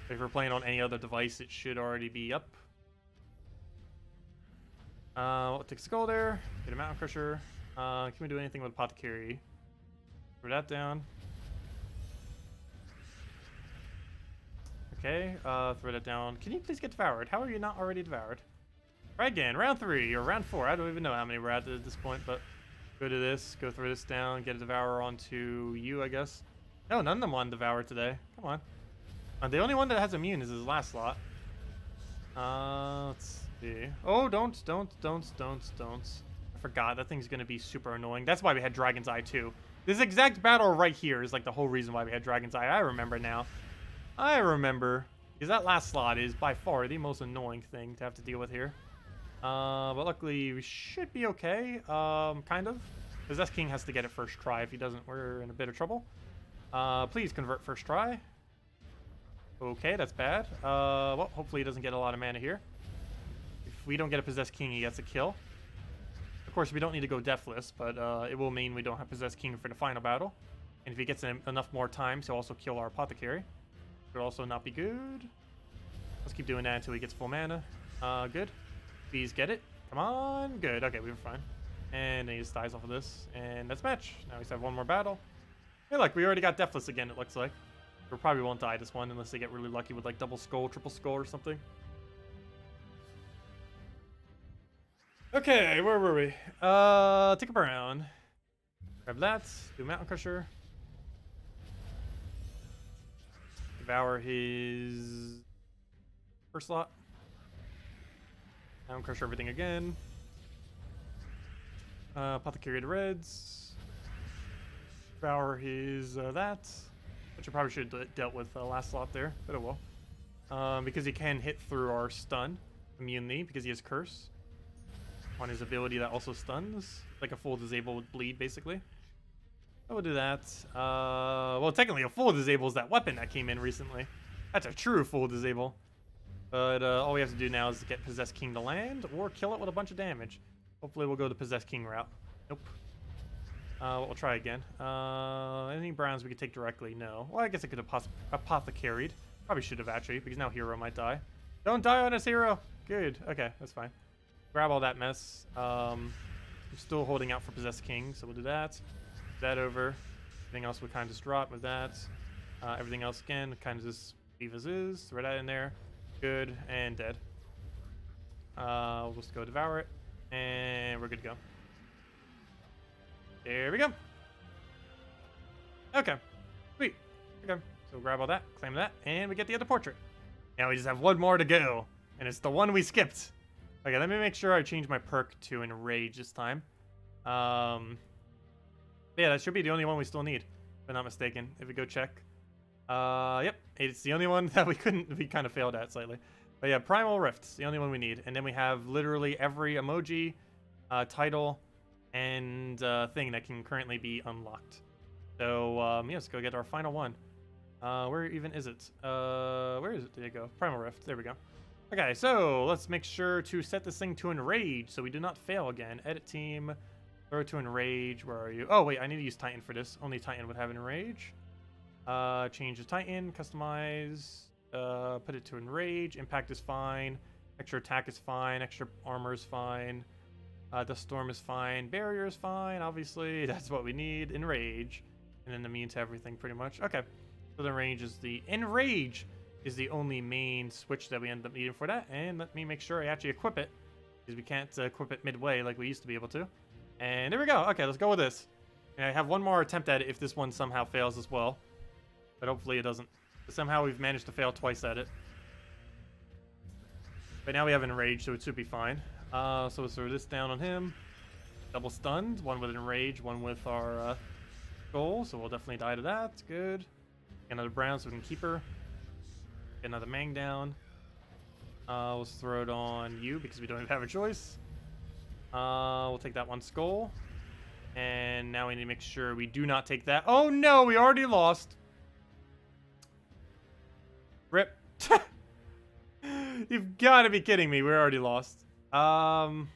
If we're playing on any other device, it should already be up. We'll take a skull there. Get a Mountain Crusher. Can we do anything with Apothecary? Throw that down. Okay, throw that down. Can you please get devoured? How are you not already devoured? Try again. Round 3 or round 4. I don't even know how many we're at this point, but go to this. Go throw this down. Get a Devourer onto you, I guess. No, none of them want Devour today. Come on. The only one that has immune is his last slot. Let's see. Oh, don't. I forgot. That thing's going to be super annoying. That's why we had Dragon's Eye, too. This exact battle right here is like the whole reason why we had Dragon's Eye. I remember now. I remember. Because that last slot is by far the most annoying thing to have to deal with here. But luckily, we should be okay. Kind of. Possessed King has to get it first try. If he doesn't, we're in a bit of trouble. Please convert first try. Okay, that's bad. Well, hopefully he doesn't get a lot of mana here. If we don't get a Possessed King, he gets a kill. Of course, we don't need to go Deathless, but it will mean we don't have Possessed King for the final battle. And if he gets enough more time, he'll also kill our Apothecary. Would also not be good. Let's keep doing that until he gets full mana. Good. Please get it. Come on. Good. Okay, we were fine. And then he just dies off of this. And that's match. Now we just have one more battle. Hey, look, we already got Deathless again, it looks like. We probably won't die this one unless they get really lucky with like double skull, triple skull or something. Okay, where were we? Take a brown. Grab that. Do Mountain Crusher. Devour his first slot. Mountain Crusher everything again. Apothecary the reds. Devour his that. Which I probably should have dealt with last slot there, but it will. Because he can hit through our stun immunely because he has Curse on his ability that also stuns. Like a full disable with bleed, basically. I will do that. Well, technically a full disable is that weapon that came in recently. That's a true full disable. But all we have to do now is get Possessed King to land or kill it with a bunch of damage. Hopefully we'll go the Possessed King route. Nope. We'll try again. Any browns we could take directly? No. Well, I guess I could have apothecaried. Probably should have actually, because now hero might die. Don't die on us, hero! Good. Okay, that's fine. Grab all that mess. I'm still holding out for Possessed King, so we'll do that. That over. Everything else would kind of just drop with that. Everything else again, kind of just leave as is. Throw that in there. Good. And dead. We'll just go devour it. And we're good to go. There we go. Okay. Sweet. Okay. So grab all that, claim that, and we get the other portrait. Now we just have one more to go. And it's the one we skipped. Okay, let me make sure I change my perk to Enrage this time. Yeah, that should be the only one we still need, if I'm not mistaken. If we go check. Yep, it's the only one that we kind of failed at slightly. But yeah, Primal Rift's the only one we need. And then we have literally every emoji, title, and thing that can currently be unlocked. So, yeah, let's go get our final one. Where even is it? Where is it? There you go. Primal Rift. There we go. Okay, so let's make sure to set this thing to Enrage so we do not fail again. Edit team. Throw to Enrage. Where are you? Oh, wait, I need to use Titan for this. Only Titan would have Enrage. Change the Titan. Customize. Put it to Enrage. Impact is fine. Extra attack is fine. Extra armor is fine. Dust Storm is fine. Barrier is fine. Obviously, that's what we need. Enrage. And then immune to everything, pretty much. Okay. So the Enrage is the only main switch that we end up needing for that. And let me make sure I actually equip it, because we can't equip it midway like we used to be able to. And there we go. Okay, let's go with this. And I have one more attempt at it if this one somehow fails as well. But hopefully it doesn't. But somehow we've managed to fail twice at it. But now we have Enrage, so it should be fine. So let's throw this down on him. Double stunned. One with Enrage, one with our Skull. So we'll definitely die to that. Good. Get another brown so we can keep her. Get another Mang down. Let's throw it on you because we don't even have a choice. We'll take that one Skull. And now we need to make sure we do not take that. Oh no, we already lost. Rip. You've got to be kidding me. We're already lost. Well,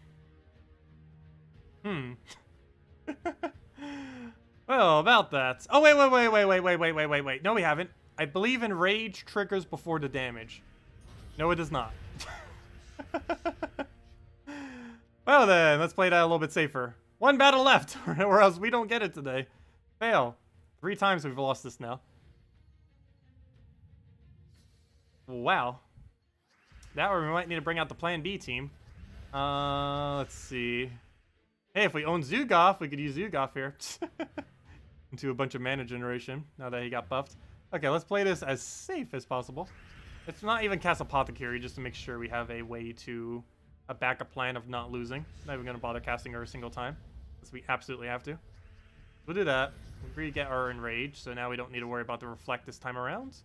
about that. Oh, wait. No, we haven't. I believe Enrage triggers before the damage. No, it does not. Well then, let's play that a little bit safer. One battle left, or else we don't get it today. Fail. 3 times we've lost this now. Wow. That or we might need to bring out the Plan B team. Let's see. Hey, if we own Zugoff, we could use Zugoff here. Into a bunch of mana generation, now that he got buffed. Okay, let's play this as safe as possible. It's not even cast Apothecary, just to make sure we have a way to... a backup plan of not losing. Not even going to bother casting her a single time. Unless we absolutely have to. We'll do that. We'll get our Enrage, so now we don't need to worry about the Reflect this time around.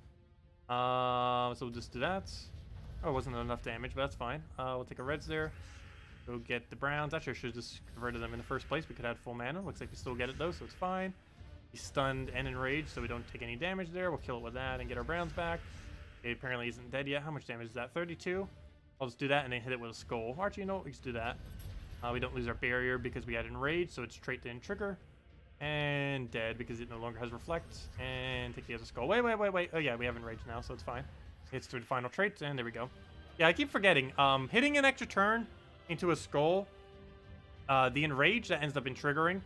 So we'll just do that. Oh, it wasn't enough damage, but that's fine. We'll take a reds there. Go get the browns. Actually, I should have just converted them in the first place. We could have full mana. Looks like we still get it, though, so it's fine. He's stunned and enraged, so we don't take any damage there. We'll kill it with that and get our browns back. It apparently isn't dead yet. How much damage is that? 32? I'll just do that and then hit it with a skull. Actually, you know what? We just do that. We don't lose our barrier because we had enraged, so it's trait didn't trigger. And dead because it no longer has reflect. And take the other skull. Wait. Oh yeah, we have enraged now, so it's fine. Hits through the final trait, and there we go. Yeah, I keep forgetting. Hitting an extra turn into a skull, the enrage that ends up in triggering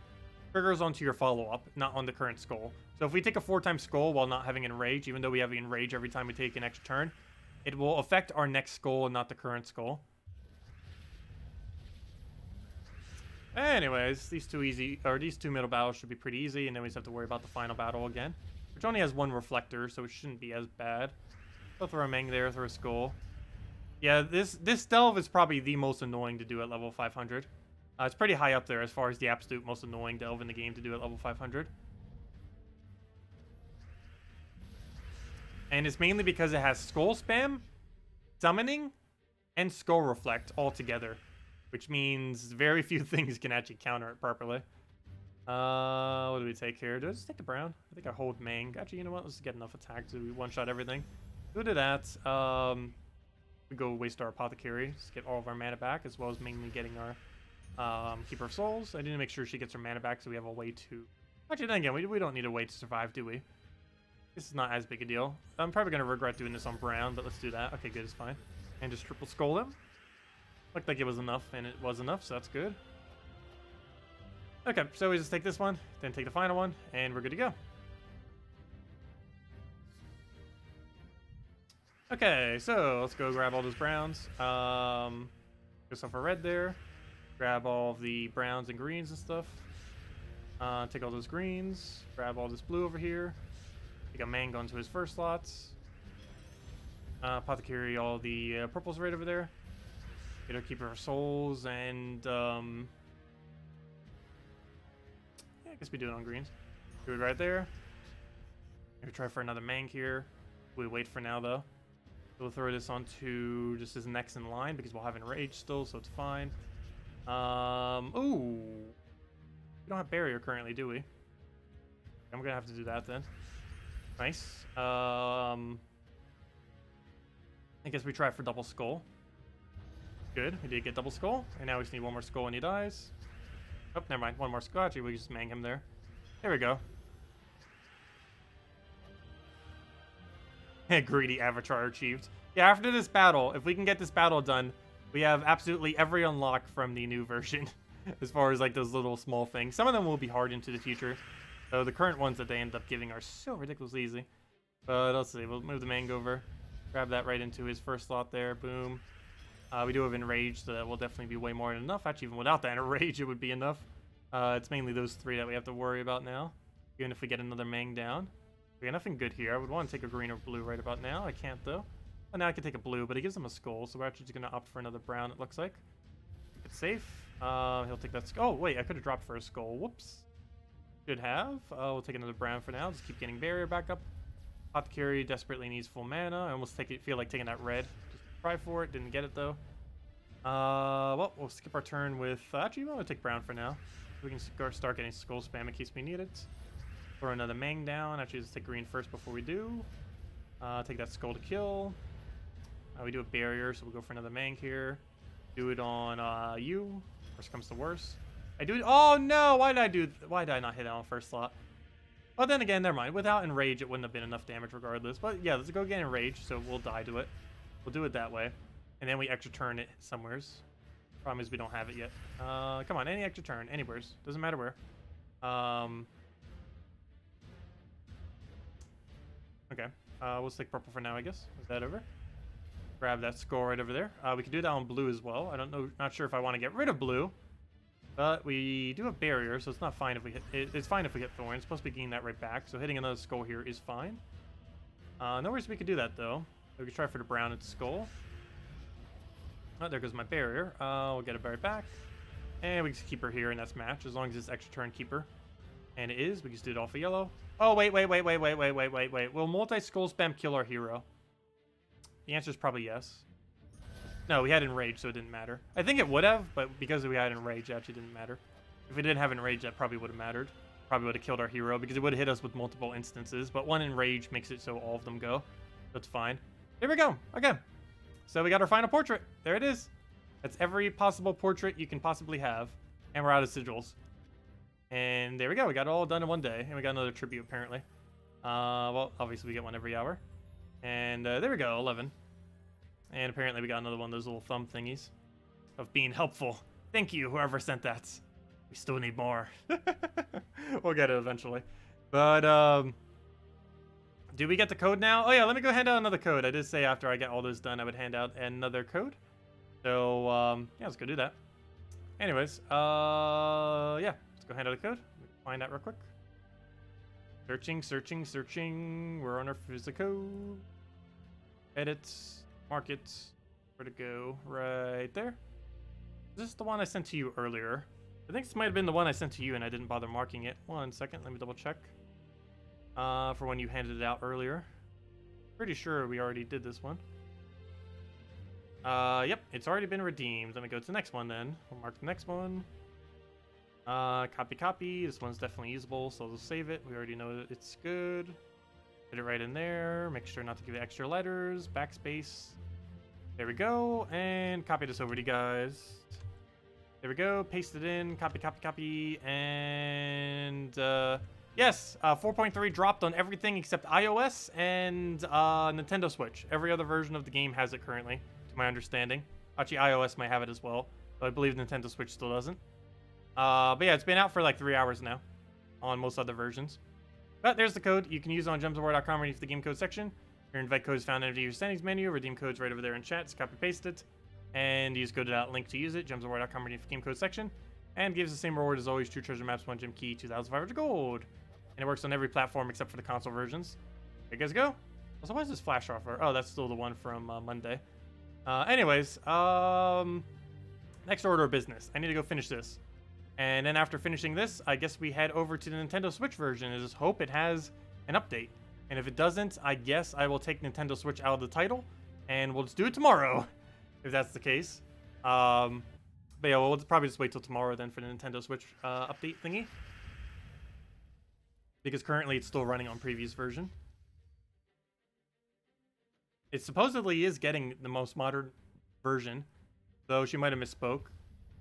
triggers onto your follow-up, not on the current skull. So if we take a 4-time skull while not having enrage, even though we have enrage every time we take an extra turn, it will affect our next skull and not the current skull. Anyways, these two middle battles should be pretty easy, and then we just have to worry about the final battle again, which only has 1 reflector, so it shouldn't be as bad. I'll throw a Meng there, throw a skull. Yeah, this delve is probably the most annoying to do at level 500. It's pretty high up there as far as the absolute most annoying delve in the game to do at level 500. And it's mainly because it has skull spam, summoning, and skull reflect all together, which means very few things can actually counter it properly. What do we take here? Do I just take the brown? I think I hold Meng. Actually, you know what? Let's get enough attack to one-shot everything. Go to that. We go waste our apothecary, just get all of our mana back, as well as mainly getting our Keeper of Souls. I need to make sure she gets her mana back so we have a way to... Actually, then again, we don't need a way to survive, do we? This is not as big a deal. I'm probably going to regret doing this on brown, but let's do that. Okay, good, it's fine. And just triple skull him. Looked like it was enough, and it was enough, so that's good. Okay, so we just take this one, then take the final one, and we're good to go. Okay, so let's go grab all those browns. Go stuff for red there. Grab all of the browns and greens and stuff. Take all those greens. Grab all this blue over here. Take a Meng into his first slots. Apothecary all the purples right over there. Get our Keeper of Souls and yeah, I guess we do it on greens. Do it right there. Maybe try for another Meng here. We wait for now though. We'll throw this onto just his next in line because we'll have enrage still, so it's fine. Ooh, we don't have barrier currently, do we? I'm gonna have to do that then. Nice. I guess we try for double skull. Good, we did get double skull, and now we just need 1 more skull and he dies. Oh, never mind, 1 more skull. Actually, we just Meng him there. There we go. Greedy avatar achieved. Yeah, after this battle, if we can get this battle done, we have absolutely every unlock from the new version. As far as like those little small things. Some of them will be hard into the future. So the current ones that they end up giving are so ridiculously easy. But let's see, we'll move the Meng over. Grab that right into his first slot there, boom. We do have enrage, so that will definitely be way more than enough. Actually, even without that enrage, it would be enough. It's mainly those 3 that we have to worry about now. Even if we get another Meng down. We got nothing good here. I would want to take a green or blue right about now. I can't though. Oh, now I can take a blue, but it gives him a skull, so we're actually just going to opt for another brown, it looks like. Keep it safe. He'll take that skull. Oh, wait, I could have dropped for a skull. Whoops. Should have. We'll take another brown for now. Just keep getting barrier back up. Apothecary desperately needs full mana. I almost feel like taking that red. Just try for it. Didn't get it though. Well, we'll skip our turn with... actually, I'm going to take brown for now. We can start getting skull spam in case we need it. Throw another Meng down. Actually, let's take green first before we do. Take that skull to kill. We do a barrier, so we'll go for another Meng here. Do it on you. Worst comes to worst. I do it. Oh no! Why did I not hit it on first slot? Well, then again, never mind. Without enrage, it wouldn't have been enough damage regardless. But yeah, let's go get enrage, so we'll die to it. We'll do it that way, and then we extra turn it somewheres. Problem is we don't have it yet. Come on, any extra turn, anywheres. Doesn't matter where. Okay. We'll stick purple for now, I guess. Is that over? Grab that skull right over there. We can do that on blue as well. I don't know, not sure if I want to get rid of blue, but we do have barrier, so it's not fine if we hit. It's fine if we hit thorn. It's supposed to be getting that right back, so hitting another skull here is fine. No worries, we could do that though. We could try for the brown and skull. Oh, there goes my barrier. We'll get a barrier back, and we can just keep her here, and that's match as long as it's extra turn keeper. And it is. We can just do it all for yellow. Oh wait. Will multi-skull spam kill our hero? The answer is probably yes. No, we had enrage, so it didn't matter. I think it would have, but because we had enrage, it actually didn't matter. If we didn't have enrage, that probably would have mattered. Probably would have killed our hero because it would have hit us with multiple instances. But 1 enrage makes it so all of them go. That's fine. Here we go. Okay. So we got our final portrait. There it is. That's every possible portrait you can possibly have. And we're out of sigils. And there we go. We got it all done in 1 day. And we got another tribute, apparently. Well, obviously we get one every hour. And there we go, 11. And apparently we got another one of those little thumb thingies of being helpful. Thank you, whoever sent that. We still need more. We'll get it eventually. But, do we get the code now? Oh yeah, let me go hand out another code. I did say after I get all this done, I would hand out another code. So, yeah, let's go do that. Anyways, yeah, let's go hand out a code. Find that real quick. Searching, searching, searching. We're on our physical. Edits, markets. Where to go? Right there. Is this the one I sent to you earlier? I think this might have been the one I sent to you and I didn't bother marking it. 1 second, let me double check. For when you handed it out earlier. Pretty sure we already did this one. Yep, it's already been redeemed. Let me go to the next one then. We'll mark the next one. Copy. This one's definitely usable, so we'll save it. We already know that it's good. Put it right in there. Make sure not to give it extra letters. Backspace. There we go. And copy this over to you guys. There we go. Paste it in. Copy. And, yes, 4.3 dropped on everything except iOS and Nintendo Switch. Every other version of the game has it currently, to my understanding. Actually, iOS might have it as well, but I believe Nintendo Switch still doesn't. But yeah, it's been out for like 3 hours now on most other versions. But there's the code. You can use it on gemsofwar.com underneath the game code section. Your invite code is found under your settings menu. Redeem code's right over there in chat. Just copy paste it. And use code that link to use it. gemsofwar.com underneath the game code section. And gives the same reward as always. 2 treasure maps, 1 gem key, 2,500 gold. And it works on every platform except for the console versions. There you guys go. Also, why is this flash offer? Oh, that's still the one from Monday. Anyways, next order of business. I need to go finish this. And then after finishing this, I guess we head over to the Nintendo Switch version and just hope it has an update. And if it doesn't, I guess I will take Nintendo Switch out of the title. And we'll just do it tomorrow, if that's the case. But yeah, we'll probably just wait till tomorrow then for the Nintendo Switch update thingy. Because currently it's still running on previous version. It supposedly is getting the most modern version. Though she might have misspoke.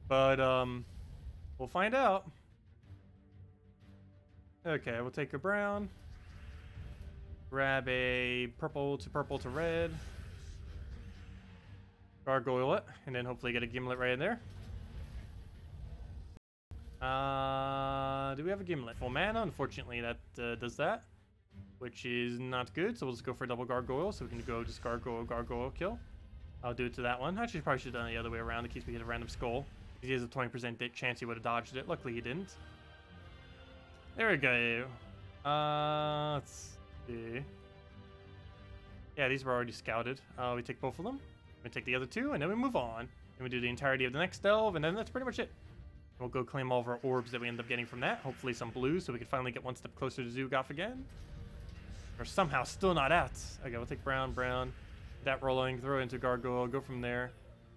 But, we'll find out. Okay, we'll take a brown. Grab a purple to red. Gargoyle it. And then hopefully get a gimlet right in there. Do we have a gimlet? Full mana. Unfortunately, that does that. Which is not good. So we'll just go for a double gargoyle. So we can go just gargoyle, kill. I'll do it to that one. Actually, probably should have done it the other way around in case we hit a random skull. He has a 20% chance he would have dodged it. Luckily, he didn't. There we go. Let's see. Yeah, these were already scouted. We take both of them. We take the other 2, and then we move on. And we do the entirety of the next delve, and then that's pretty much it. We'll go claim all of our orbs that we end up getting from that. Hopefully some blue, so we can finally get one step closer to Zugoff again. Or somehow still not at. Okay, we'll take brown. That rolling, throw it into gargoyle, go from there.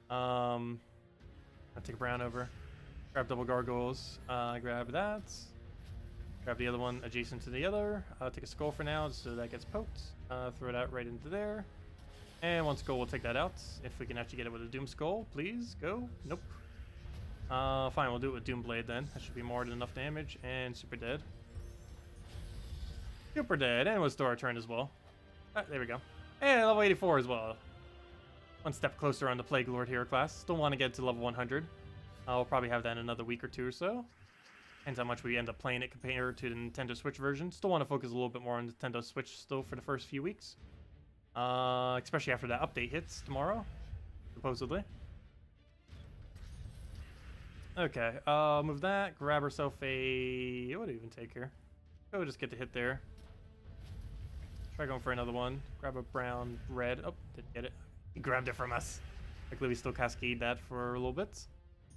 I'll take a brown over. Grab double gargoyles. Grab that. Grab the other one adjacent to the other. Take a skull for now, so that gets poked. Throw that right into there. And one skull, we'll take that out. If we can actually get it with a Doom Skull, please, go. Nope. Fine, we'll do it with Doom Blade then. That should be more than enough damage. And Super Dead. Super Dead, and we'll store our turn as well. There we go. And level 84 as well. One step closer on the Plague Lord hero class. Still want to get to level 100. We'll probably have that in another week or 2 or so. Depends how much we end up playing it compared to the Nintendo Switch version. Still want to focus a little bit more on Nintendo Switch still for the first few weeks. Especially after that update hits tomorrow, supposedly. Okay, move that. Grab herself a... What do you even take here? Go just get the hit there. Try going for another one. Grab a brown, red. Oh, didn't get it. He grabbed it from us. Luckily, we still cascade that for a little bit.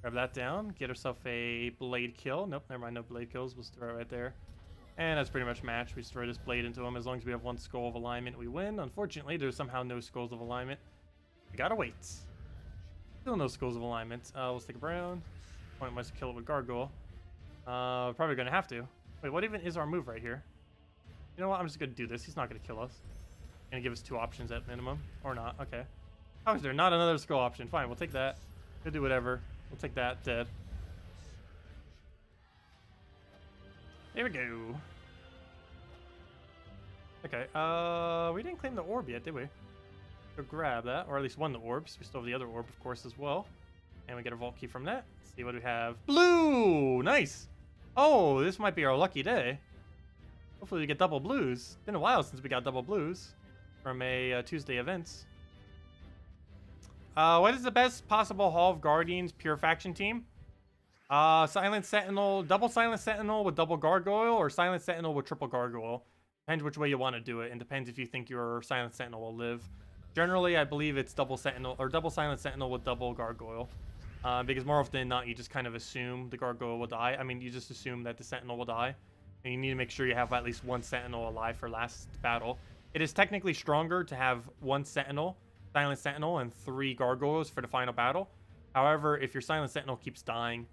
Grab that down. Get herself a blade kill. Nope, never mind. No blade kills. We'll throw it right there. And that's pretty much match. We just throw this blade into him. As long as we have 1 skull of alignment, we win. Unfortunately, there's somehow no skulls of alignment. We gotta wait. Still no skulls of alignment. We'll stick a brown. Point wants to kill it with gargoyle. Probably gonna have to. Wait, what even is our move right here? You know what? I'm just gonna do this. He's not gonna kill us. Gonna give us 2 options at minimum, or not. Okay. How is there not another skull option? Fine, we'll take that. We'll do whatever. We'll take that. Dead. There we go. Okay. We didn't claim the orb yet, did we? So grab that, or at least 1 of the orbs. We still have the other orb, of course, as well. And we get a vault key from that. Let's see what we have. Blue! Nice! Oh, this might be our lucky day. Hopefully we get double blues. Been a while since we got double blues from a Tuesday events. What is the best possible Hall of Guardians pure faction team? Silent Sentinel, double Silent Sentinel with double Gargoyle, or Silent Sentinel with triple Gargoyle. Depends which way you want to do it, and depends if you think your Silent Sentinel will live. Generally, I believe it's double Sentinel, or double Silent Sentinel with double Gargoyle. Because more often than not, you just kind of assume the Gargoyle will die. I mean, you just assume that the Sentinel will die. And you need to make sure you have at least one Sentinel alive for last battle. It is technically stronger to have one Sentinel, Silent Sentinel, and 3 Gargoyles for the final battle. However, if your Silent Sentinel keeps dying,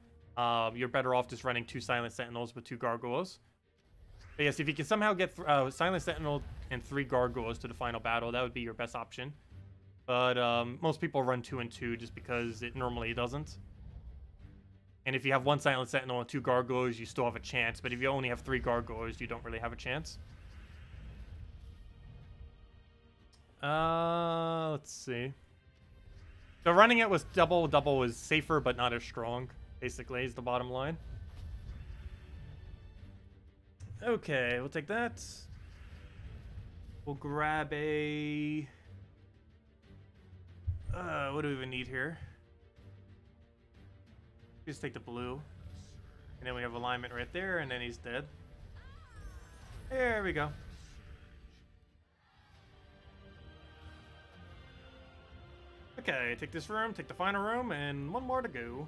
you're better off just running 2 Silent Sentinels with 2 Gargoyles. But yes, if you can somehow get Silent Sentinel and 3 Gargoyles to the final battle, that would be your best option. But most people run 2 and 2 just because it normally doesn't. And if you have 1 Silent Sentinel and 2 Gargoyles, you still have a chance. But if you only have 3 Gargoyles, you don't really have a chance. Let's see. So running it with double is safer, but not as strong, basically, is the bottom line. Okay, we'll take that. We'll grab a... what do we even need here? Just take the blue. And then we have alignment right there, and then he's dead. There we go. Okay, take this room, take the final room, and 1 more to go.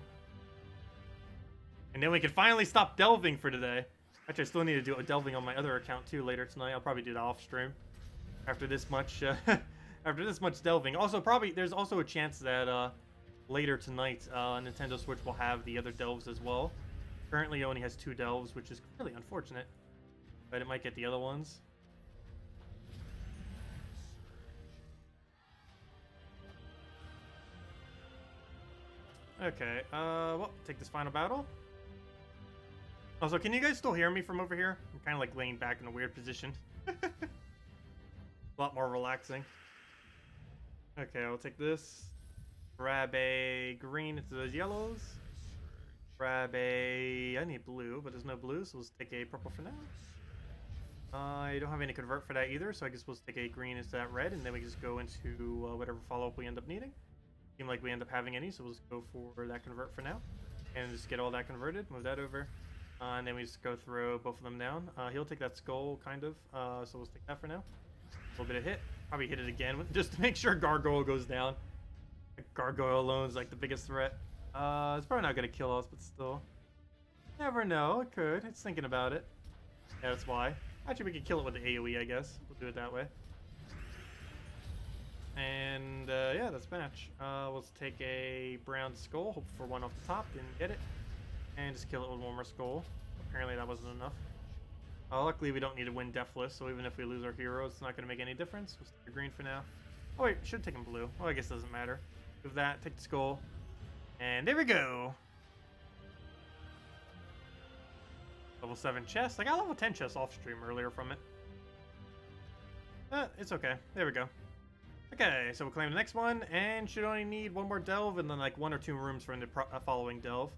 And then we can finally stop delving for today. Actually, I still need to do a delving on my other account too later tonight. I'll probably do that off stream after this much after this much delving. Also, probably there's also a chance that later tonight Nintendo Switch will have the other delves as well. Currently, it only has 2 delves, which is really unfortunate. But it might get the other ones. Okay, well, take this final battle. Also, can you guys still hear me from over here? I'm kind of like laying back in a weird position. A lot more relaxing. Okay, I'll take this. Grab a green into those yellows. Grab a... I need blue, but there's no blue, so let's take a purple for now. I don't have any convert for that either, so I guess we'll take a green into that red, and then we just go into whatever follow-up we end up needing. Seem like we end up having any, so we'll just go for that convert for now. And just get all that converted, move that over. And then we just go throw both of them down. He'll take that skull, kind of, so we'll take that for now. A little bit of hit. Probably hit it again, just to make sure Gargoyle goes down. Gargoyle alone is like the biggest threat. It's probably not going to kill us, but still. Never know, it could. It's thinking about it. Yeah, that's why. Actually, we could kill it with the AoE, I guess. We'll do it that way. And, yeah, that's match. We'll take a brown skull, hope for 1 off the top, didn't get it. And just kill it with 1 more skull. Apparently that wasn't enough. Luckily, we don't need to win Deathless, so even if we lose our hero, it's not going to make any difference. We'll stick green for now. Oh wait, should have taken blue. Oh, I guess it doesn't matter. Move that, take the skull. And there we go! Level 7 chest. I got level 10 chest off stream earlier from it. It's okay. There we go. Okay, so we'll claim the next one, and should only need 1 more delve, and then like 1 or 2 rooms for the following delve.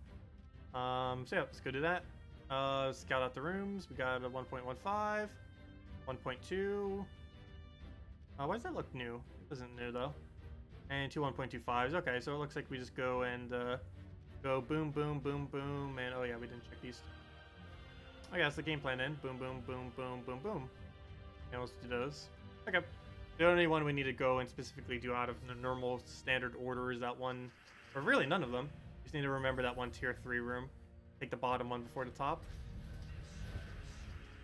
So yeah, let's go do that. Scout out the rooms. We got a 1.15, 1.2. Why does that look new? It isn't new though. And 2 1.25s. Okay, so it looks like we just go and go boom, boom, boom, boom, and oh yeah, we didn't check these. Okay, that's the game plan then. Boom, boom, boom, boom, boom, boom. And let's do those. Okay. The only one we need to go and specifically do out of the normal standard order is that one, or really none of them. Just need to remember that 1 tier 3 room. Take the bottom one before the top.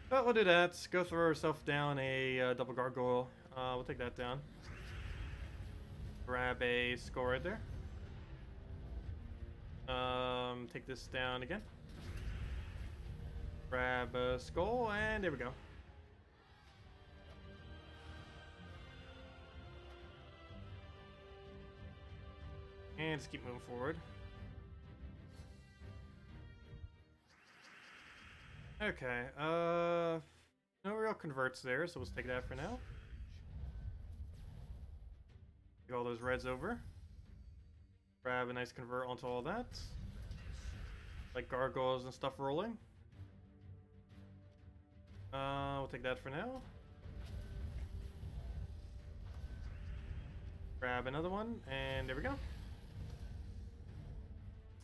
But we'll do that. Go throw ourselves down a double gargoyle. We'll take that down. Grab a skull right there. Take this down again. Grab a skull, and there we go. And just keep moving forward. Okay, no real converts there, so let's take that for now. Take all those reds over. Grab a nice convert onto all that. Like gargoyles and stuff rolling. I'll take that for now. Grab another one, and there we go.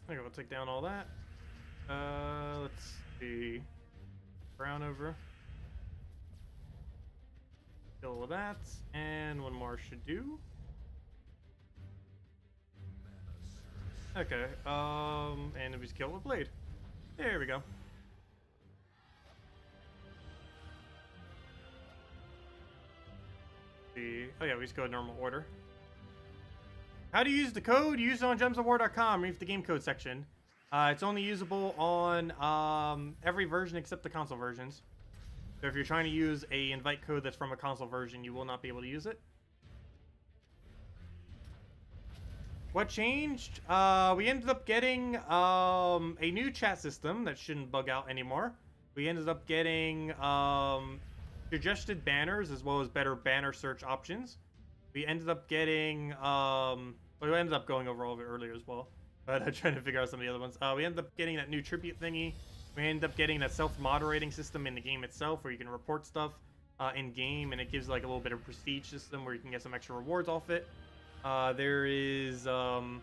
Okay, we'll take down all that. Let's see. Brown over. Kill all that, and one more should do. Okay, and we just kill with blade. There we go. See. Oh yeah, we just go in normal order. How do you use the code? Use it on gemsofwar.com. Read the game code section. It's only usable on every version except the console versions. So if you're trying to use a invite code that's from a console version, you will not be able to use it. What changed? We ended up getting a new chat system that shouldn't bug out anymore. We ended up getting suggested banners as well as better banner search options. We ended up getting well, we ended up going over all of it earlier as well, but I'm trying to figure out some of the other ones. We ended up getting that new tribute thingy. We ended up getting that self-moderating system in the game itself where you can report stuff in game, and it gives like a little bit of prestige system where you can get some extra rewards off it. There is what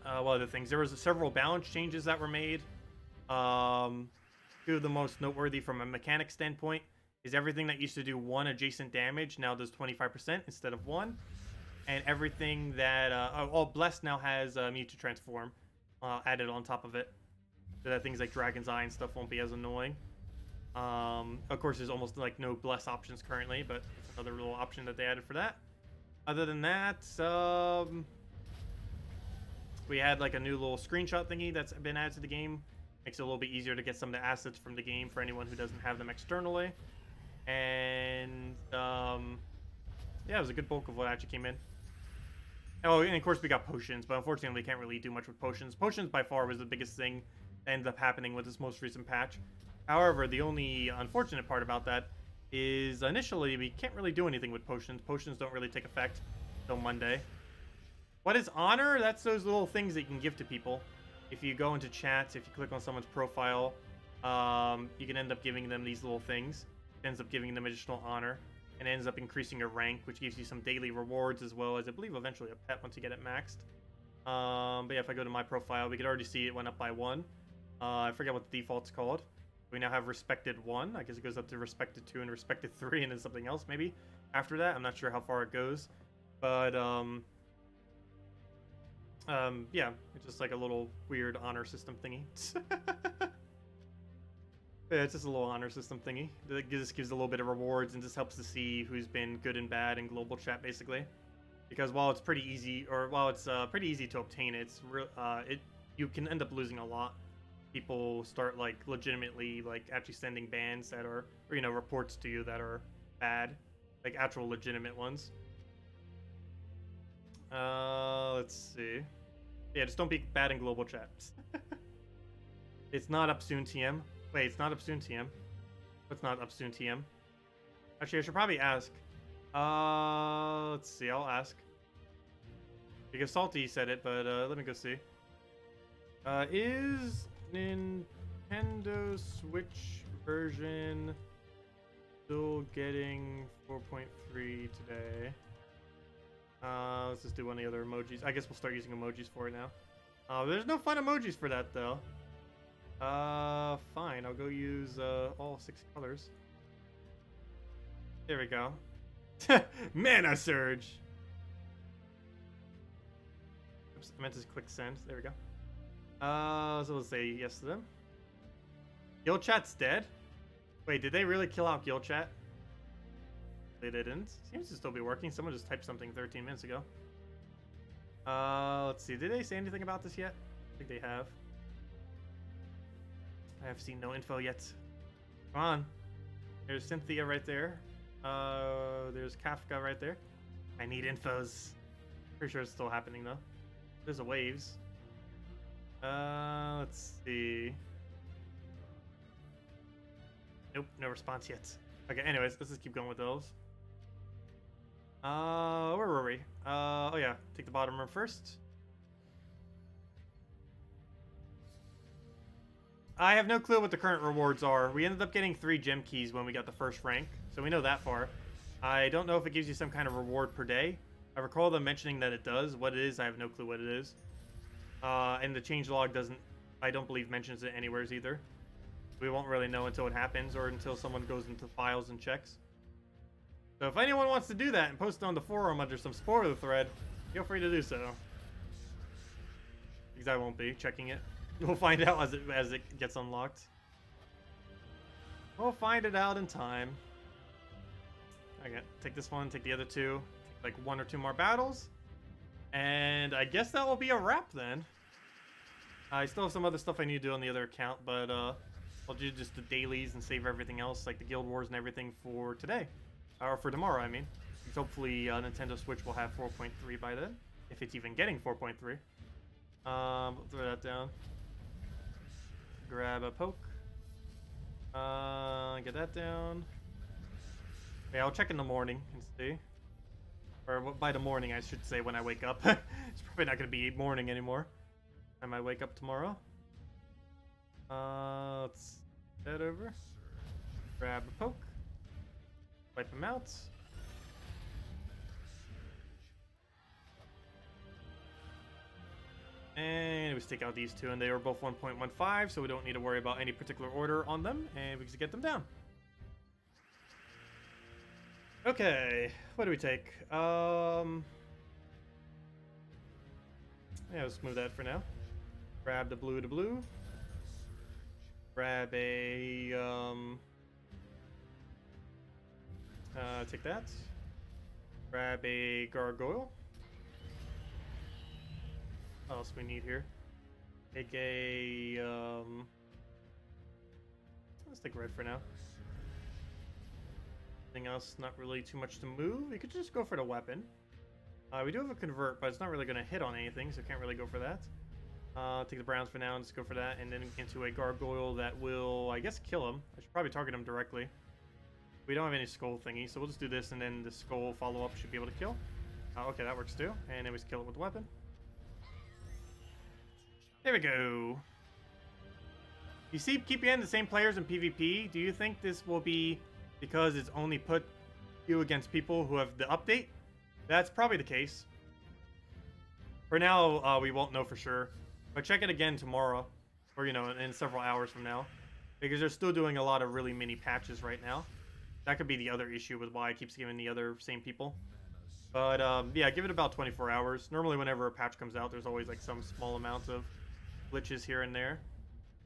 other things? There was several balance changes that were made. Two of the most noteworthy from a mechanic standpoint is everything that used to do 1 adjacent damage now does 25% instead of 1. And everything that all Blessed now has Mute Transform added on top of it, so that things like Dragon's Eye and stuff won't be as annoying. Of course, there's almost like no Bless options currently, but it's another little option that they added for that. Other than that, we had like a new little screenshot thingy that's been added to the game. Makes it a little bit easier to get some of the assets from the game for anyone who doesn't have them externally. And yeah, it was a good bulk of what actually came in. Oh, and of course we got potions, but unfortunately we can't really do much with potions. Potions by far was the biggest thing that ended up happening with this most recent patch. However, the only unfortunate part about that is initially we can't really do anything with potions. Potions don't really take effect until Monday. What is honor? That's those little things that you can give to people. If you go into chats, if you click on someone's profile, you can end up giving them these little things. It ends up giving them additional honor, and ends up increasing your rank, which gives you some daily rewards as well as, I believe, eventually a pet once you get it maxed. But yeah, if I go to my profile, we could already see it went up by 1. I forget what the default's called. We now have respected 1. I guess it goes up to respected 2 and respected 3, and then something else maybe after that. I'm not sure how far it goes, but yeah, it's just like a little weird honor system thingy. Yeah, it's just a little honor system thingy. It just gives a little bit of rewards and just helps to see who's been good and bad in global chat, basically. Because while it's pretty easy, or while it's pretty easy to obtain, it's you can end up losing a lot. People start like legitimately like actually sending bans that are, or you know, reports to you that are bad, like actual legitimate ones. Let's see. Yeah, just don't be bad in global chat. It's not up soon, TM. Wait, it's not up soon, TM. What's not up soon, TM? Actually, I should probably ask. Let's see. I'll ask. Because Salty said it, but let me go see. Is Nintendo Switch version still getting 4.3 today? Let's just do one of the other emojis. I guess we'll start using emojis for it now. There's no fun emojis for that, though. Fine. I'll go use all 6 colors. There we go. Mana Surge! Oops, I meant to click send. There we go. So let's say yes to them. Guild Chat's dead? Wait, did they really kill out Guild Chat? They didn't. Seems to still be working. Someone just typed something 13 minutes ago. Let's see. Did they say anything about this yet? I think they have. I have seen no info yet. Come on. There's Cynthia right there. There's Kafka right there. I need infos. Pretty sure it's still happening though. There's a waves. Let's see. Nope, no response yet. Okay, anyways, let's just keep going with those. Where were we? Oh yeah, take the bottom room first. I have no clue what the current rewards are. We ended up getting 3 gem keys when we got the first rank, so we know that far. I don't know if it gives you some kind of reward per day. I recall them mentioning that it does. What it is, I have no clue what it is. And the changelog doesn't, I don't believe, mentions it anywhere either. We won't really know until it happens or until someone goes into files and checks. So if anyone wants to do that and post it on the forum under some spoiler thread, feel free to do so. Because I won't be checking it. We'll find out as it gets unlocked. We'll find it out in time. Okay, take this one, take the other 2. Take like 1 or 2 more battles. And I guess that will be a wrap then. I still have some other stuff I need to do on the other account, but I'll do just the dailies and save everything else, like the guild wars and everything for today. Or for tomorrow, I mean. Because hopefully Nintendo Switch will have 4.3 by then. If it's even getting 4.3. We'll throw that down. Grab a poke. Get that down. Yeah, I'll check in the morning and see. Or by the morning, I should say, when I wake up. It's probably not going to be morning anymore. I might wake up tomorrow. Let's head over. Grab a poke. Wipe them out. And we take out these 2, and they are both 1.15, so we don't need to worry about any particular order on them, and we just get them down. Okay, what do we take? Yeah, let's move that for now. Grab the blue. Grab a, take that. Grab a gargoyle. What else we need here? Take a, let's take red for now. Anything else? Not really too much to move. You could just go for the weapon. We do have a convert, but it's not really going to hit on anything, so can't really go for that. Take the browns for now and just go for that, and then into a gargoyle that will, I guess, kill him. I should probably target him directly. We don't have any skull thingy, so we'll just do this, and then the skull follow-up should be able to kill. Okay, that works too. And then we just kill it with the weapon. There we go. You see, keep in the same players in PvP. Do you think this will be because it's only put you against people who have the update? That's probably the case. For now, we won't know for sure. But check it again tomorrow. Or, you know, in several hours from now. Because they're still doing a lot of really mini patches right now. That could be the other issue with why it keeps giving the other same people. But, yeah, give it about 24 hours. Normally, whenever a patch comes out, there's always, like, some small amount of glitches here and there.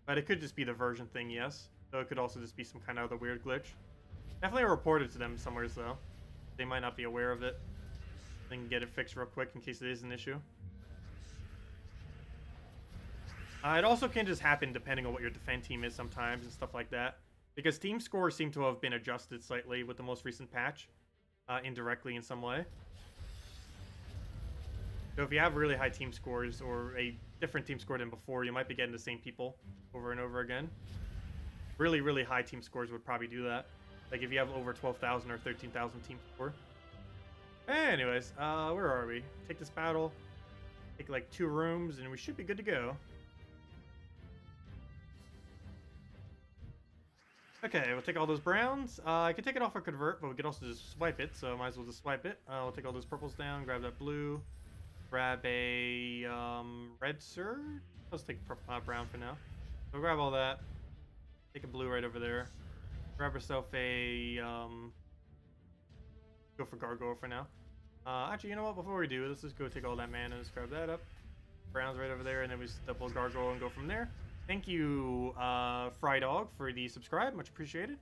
But it could just be the version thing, yes. So it could also just be some kind of other weird glitch. Definitely report it to them somewhere, though. They might not be aware of it. They can get it fixed real quick in case it is an issue. It also can just happen depending on what your defend team is sometimes and stuff like that. Because team scores seem to have been adjusted slightly with the most recent patch. Indirectly in some way. So if you have really high team scores or a different team score than before, you might be getting the same people over and over again. Really, really high team scores would probably do that. Like if you have over 12,000 or 13,000 team score. Anyways, where are we? Take this battle. Take like 2 rooms and we should be good to go. Okay, we'll take all those browns. I could take it off or convert, but we could also just swipe it, so might as well just swipe it. We'll take all those purples down, grab that blue. Grab a red surge. Let's take brown for now. We'll grab all that. Take a blue right over there. Grab herself a go for gargoyle for now. Actually, you know what? Before we do, let's just go take all that mana and just grab that up. Brown's right over there, and then we just double gargoyle and go from there. Thank you, Fry Dog, for the subscribe. Much appreciated.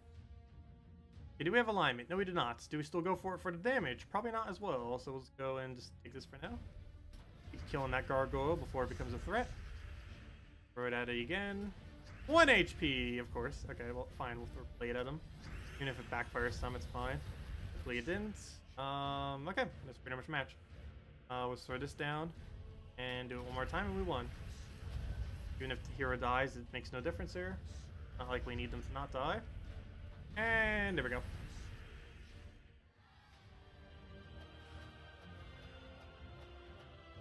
Okay, do we have alignment? No, we do not. Do we still go for it for the damage? Probably not as well. So let's go and just take this for now. Keep killing that gargoyle before it becomes a threat. Throw it at it again. 1 HP, of course. Okay, well, fine. We'll play it at him. Even if it backfires some, it's fine. Hopefully it didn't. Okay, that's pretty much a match. We'll throw this down and do it one more time, and we won. Even if the hero dies, it makes no difference here. Not like we need them to not die. And there we go.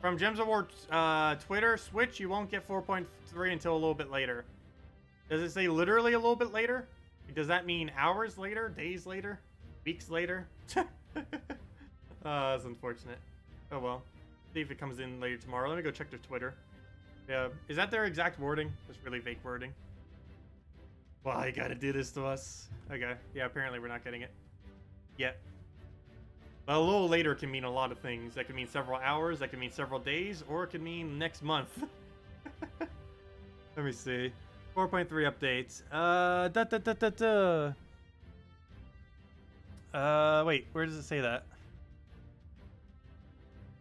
From Gems of War Twitter, Switch, you won't get 4.3 until a little bit later. Does it say literally a little bit later? Does that mean hours later, days later, weeks later? That's unfortunate. Oh well. See if it comes in later tomorrow. Let me go check their Twitter. Yeah, is that their exact wording? Just really vague wording. Why you gotta do this to us? Okay, yeah, apparently we're not getting it yet. But a little later can mean a lot of things. That could mean several hours, that could mean several days, or it could mean next month. Let me see. 4.3 updates. Wait, where does it say that?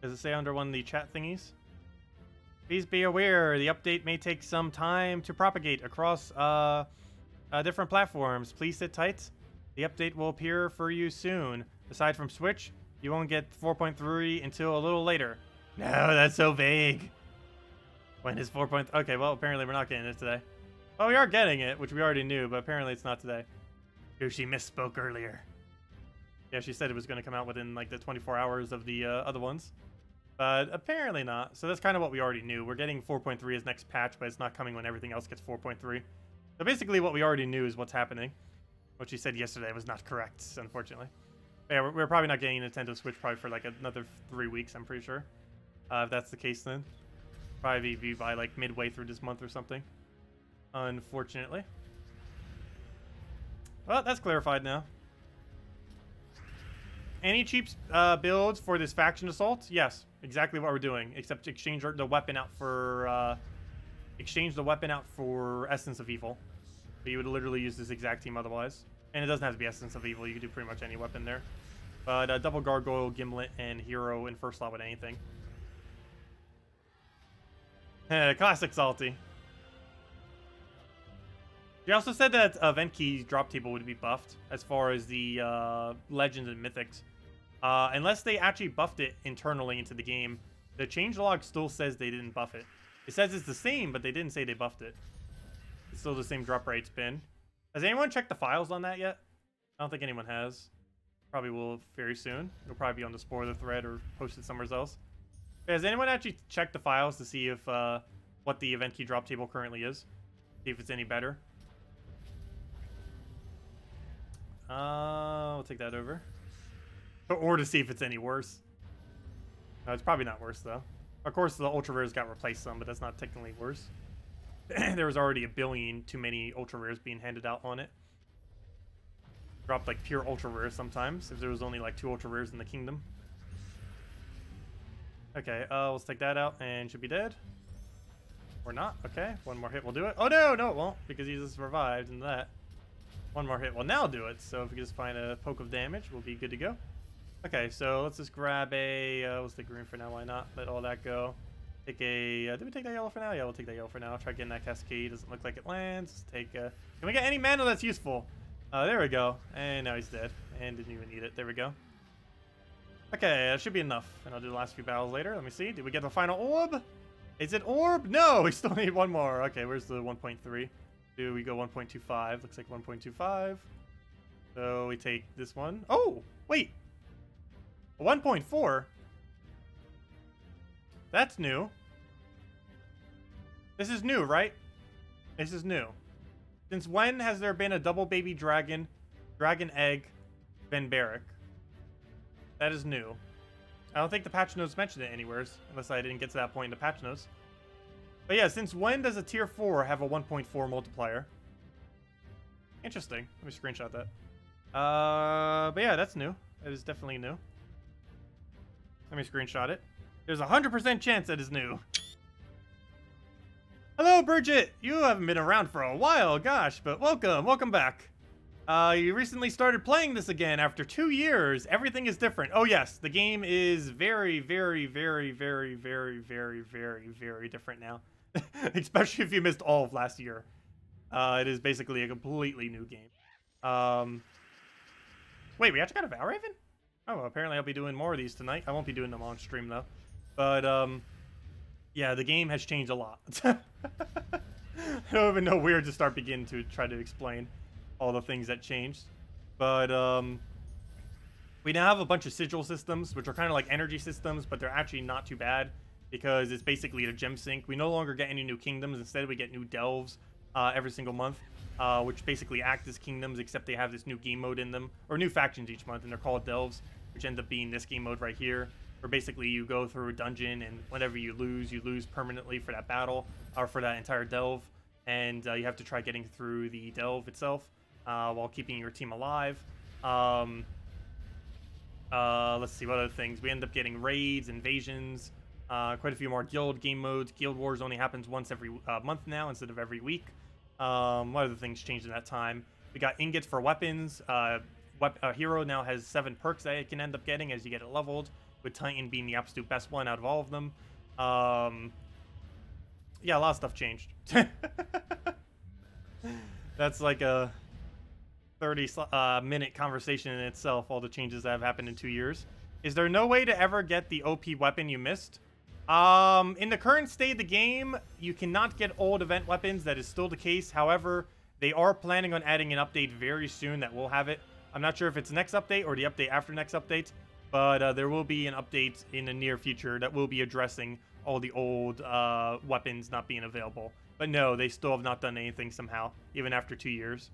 Does it say under one of the chat thingies? Please be aware, the update may take some time to propagate across different platforms. Please sit tight. The update will appear for you soon. Aside from Switch, you won't get 4.3 until a little later. No, that's so vague. When is 4. Okay, well, apparently we're not getting it today. Well, we are getting it, which we already knew, but apparently it's not today. She misspoke earlier. Yeah, she said it was going to come out within, like, the 24 hours of the other ones. But apparently not. So that's kind of what we already knew. We're getting 4.3 as next patch, but it's not coming when everything else gets 4.3. So basically what we already knew is what's happening. What she said yesterday was not correct, unfortunately. But yeah, we're probably not getting a Nintendo Switch probably for like another 3 weeks, I'm pretty sure. If that's the case then. Probably be by like midway through this month or something. Unfortunately. Well, that's clarified now. Any cheap builds for this faction assault? Yes, exactly what we're doing. Except exchange the weapon out for Essence of Evil. But you would literally use this exact team otherwise. And it doesn't have to be Essence of Evil. You can do pretty much any weapon there. But double Gargoyle, Gimlet, and Hero in first slot with anything. Classic Salty. She also said that Event Key's drop table would be buffed as far as the Legends and Mythics. Unless they actually buffed it internally into the game, the changelog still says they didn't buff it. It says it's the same, but they didn't say they buffed it. It's still the same drop rate spin. Has anyone checked the files on that yet? I don't think anyone has. Probably will very soon. It'll probably be on the spoiler thread or posted somewhere else. Has anyone actually checked the files to see if what the event key drop table currently is? See if it's any better. We'll take that over. Or to see if it's any worse. No, it's probably not worse though. Of course, the ultra rares got replaced some, but that's not technically worse. There was already a billion too many ultra rares being handed out on it. Dropped like pure ultra rares sometimes if there was only like 2 ultra rares in the kingdom. Okay, let's take that out and should be dead. Or not. Okay, one more hit will do it. Oh no, no it won't because he just revived and that. One more hit will now do it. So if we just find a poke of damage, we'll be good to go. Okay, so let's just grab a, let's take green for now, why not? Let all that go. Take a, did we take that yellow for now? Yeah, we'll take that yellow for now. Try getting that cascade, doesn't look like it lands. Take, can we get any mana that's useful? There we go. And now he's dead. And didn't even need it, there we go. Okay, that should be enough. And I'll do the last few battles later. Let me see, did we get the final orb? Is it orb? No, we still need one more. Okay, where's the 1.3? Do we go 1.25? Looks like 1.25. So we take this one. Oh, wait. 1.4? That's new. This is new, right? This is new. Since when has there been a double baby dragon, dragon egg, Ben Barrack? That is new. I don't think the patch notes mentioned it anywhere, unless I didn't get to that point in the patch notes. But yeah, since when does a tier 4 have a 1.4 multiplier? Interesting. Let me screenshot that. But yeah, that's new. That is definitely new. Let me screenshot it. There's a 100% chance that is new. Hello, Bridget! You haven't been around for a while, gosh, but welcome, welcome back. You recently started playing this again after 2 years. Everything is different. Oh yes, the game is very, very, very, very, very, very, very, very different now. Especially if you missed all of last year. It is basically a completely new game. Wait, we actually got a Val Raven? Oh, well, apparently I'll be doing more of these tonight. I won't be doing them on stream though. But yeah, the game has changed a lot. I don't even know where to start beginning to try to explain all the things that changed. But we now have a bunch of sigil systems, which are kind of like energy systems, but they're actually not too bad because it's basically a gem sink. We no longer get any new kingdoms. Instead, we get new delves every single month, which basically act as kingdoms, except they have this new game mode in them, or new factions each month, and they're called delves, which end up being this game mode right here, where basically you go through a dungeon, and whenever you lose permanently for that battle, or for that entire delve, and you have to try getting through the delve itself while keeping your team alive. Let's see, what other things? We end up getting raids, invasions, quite a few more guild game modes. Guild Wars only happens once every month now instead of every week. What other things changed in that time? We got ingots for weapons. Hero now has 7 perks that it can end up getting as you get it leveled, with Titan being the absolute best one out of all of them. Yeah, a lot of stuff changed. That's like a 30-minute conversation in itself, all the changes that have happened in 2 years. Is there no way to ever get the OP weapon you missed? In the current state of the game, you cannot get old event weapons. That is still the case. However, they are planning on adding an update very soon that will have it. I'm not sure if it's next update or the update after next update, but there will be an update in the near future that will be addressing all the old weapons not being available. But no, they still have not done anything somehow, even after 2 years.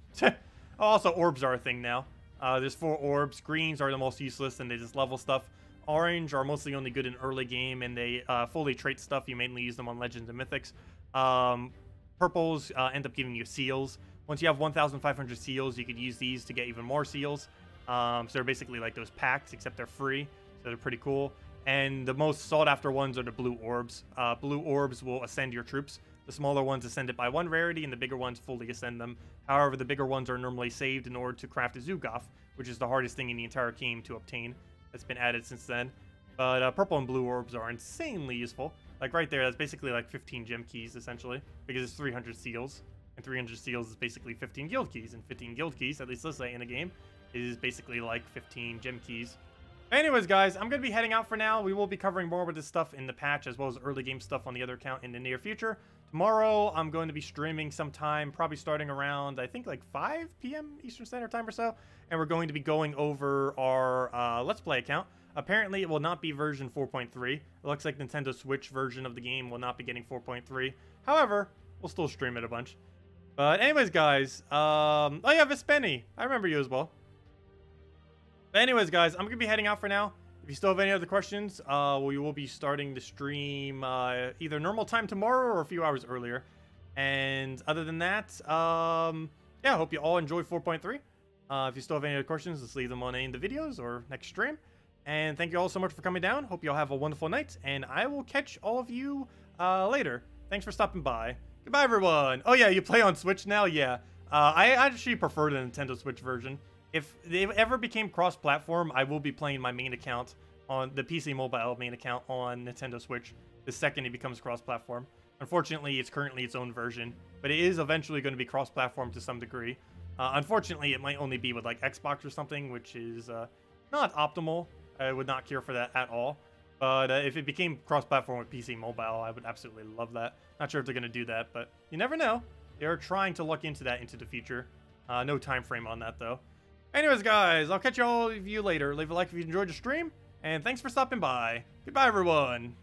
Also, orbs are a thing now. There's 4 orbs. Greens are the most useless, and they just level stuff. Orange are mostly only good in early game, and they fully trait stuff. You mainly use them on Legends and Mythics. Purples end up giving you seals. Once you have 1,500 seals, you could use these to get even more seals. So they're basically like those packs, except they're free. So they're pretty cool. And the most sought-after ones are the blue orbs. Blue orbs will ascend your troops. The smaller ones ascend it by 1 rarity, and the bigger ones fully ascend them. However, the bigger ones are normally saved in order to craft a Zugoff, which is the hardest thing in the entire game to obtain. That's been added since then. But purple and blue orbs are insanely useful. Like right there, that's basically like 15 gem keys, essentially, because it's 300 seals. And 300 seals is basically 15 guild keys. And 15 guild keys, at least let's say in a game, is basically like 15 gem keys. Anyways, guys, I'm going to be heading out for now. We will be covering more with this stuff in the patch, as well as early game stuff on the other account in the near future. Tomorrow, I'm going to be streaming sometime, probably starting around, I think, like 5 p.m. Eastern Standard Time or so. And we're going to be going over our Let's Play account. Apparently, it will not be version 4.3. It looks like Nintendo Switch version of the game will not be getting 4.3. However, we'll still stream it a bunch. But anyways, guys, oh yeah, Vispenny. I remember you as well. But anyways, guys, I'm going to be heading out for now. If you still have any other questions, we will be starting the stream either normal time tomorrow or a few hours earlier. And other than that, yeah, I hope you all enjoy 4.3. If you still have any other questions, just leave them on any of the videos or next stream. And thank you all so much for coming down. Hope you all have a wonderful night. And I will catch all of you later. Thanks for stopping by. Goodbye, everyone. Oh, yeah, you play on Switch now? Yeah. I actually prefer the Nintendo Switch version. If they ever became cross-platform, I will be playing my main account on the PC Mobile main account on Nintendo Switch the second it becomes cross-platform. Unfortunately, it's currently its own version, but it is eventually going to be cross-platform to some degree. Unfortunately, it might only be with like Xbox or something, which is not optimal. I would not care for that at all. But if it became cross-platform with PC Mobile, I would absolutely love that. Not sure if they're going to do that, but you never know. They are trying to look into that into the future. No time frame on that, though. Anyways, guys, I'll catch all of you later. Leave a like if you enjoyed the stream, and thanks for stopping by. Goodbye, everyone.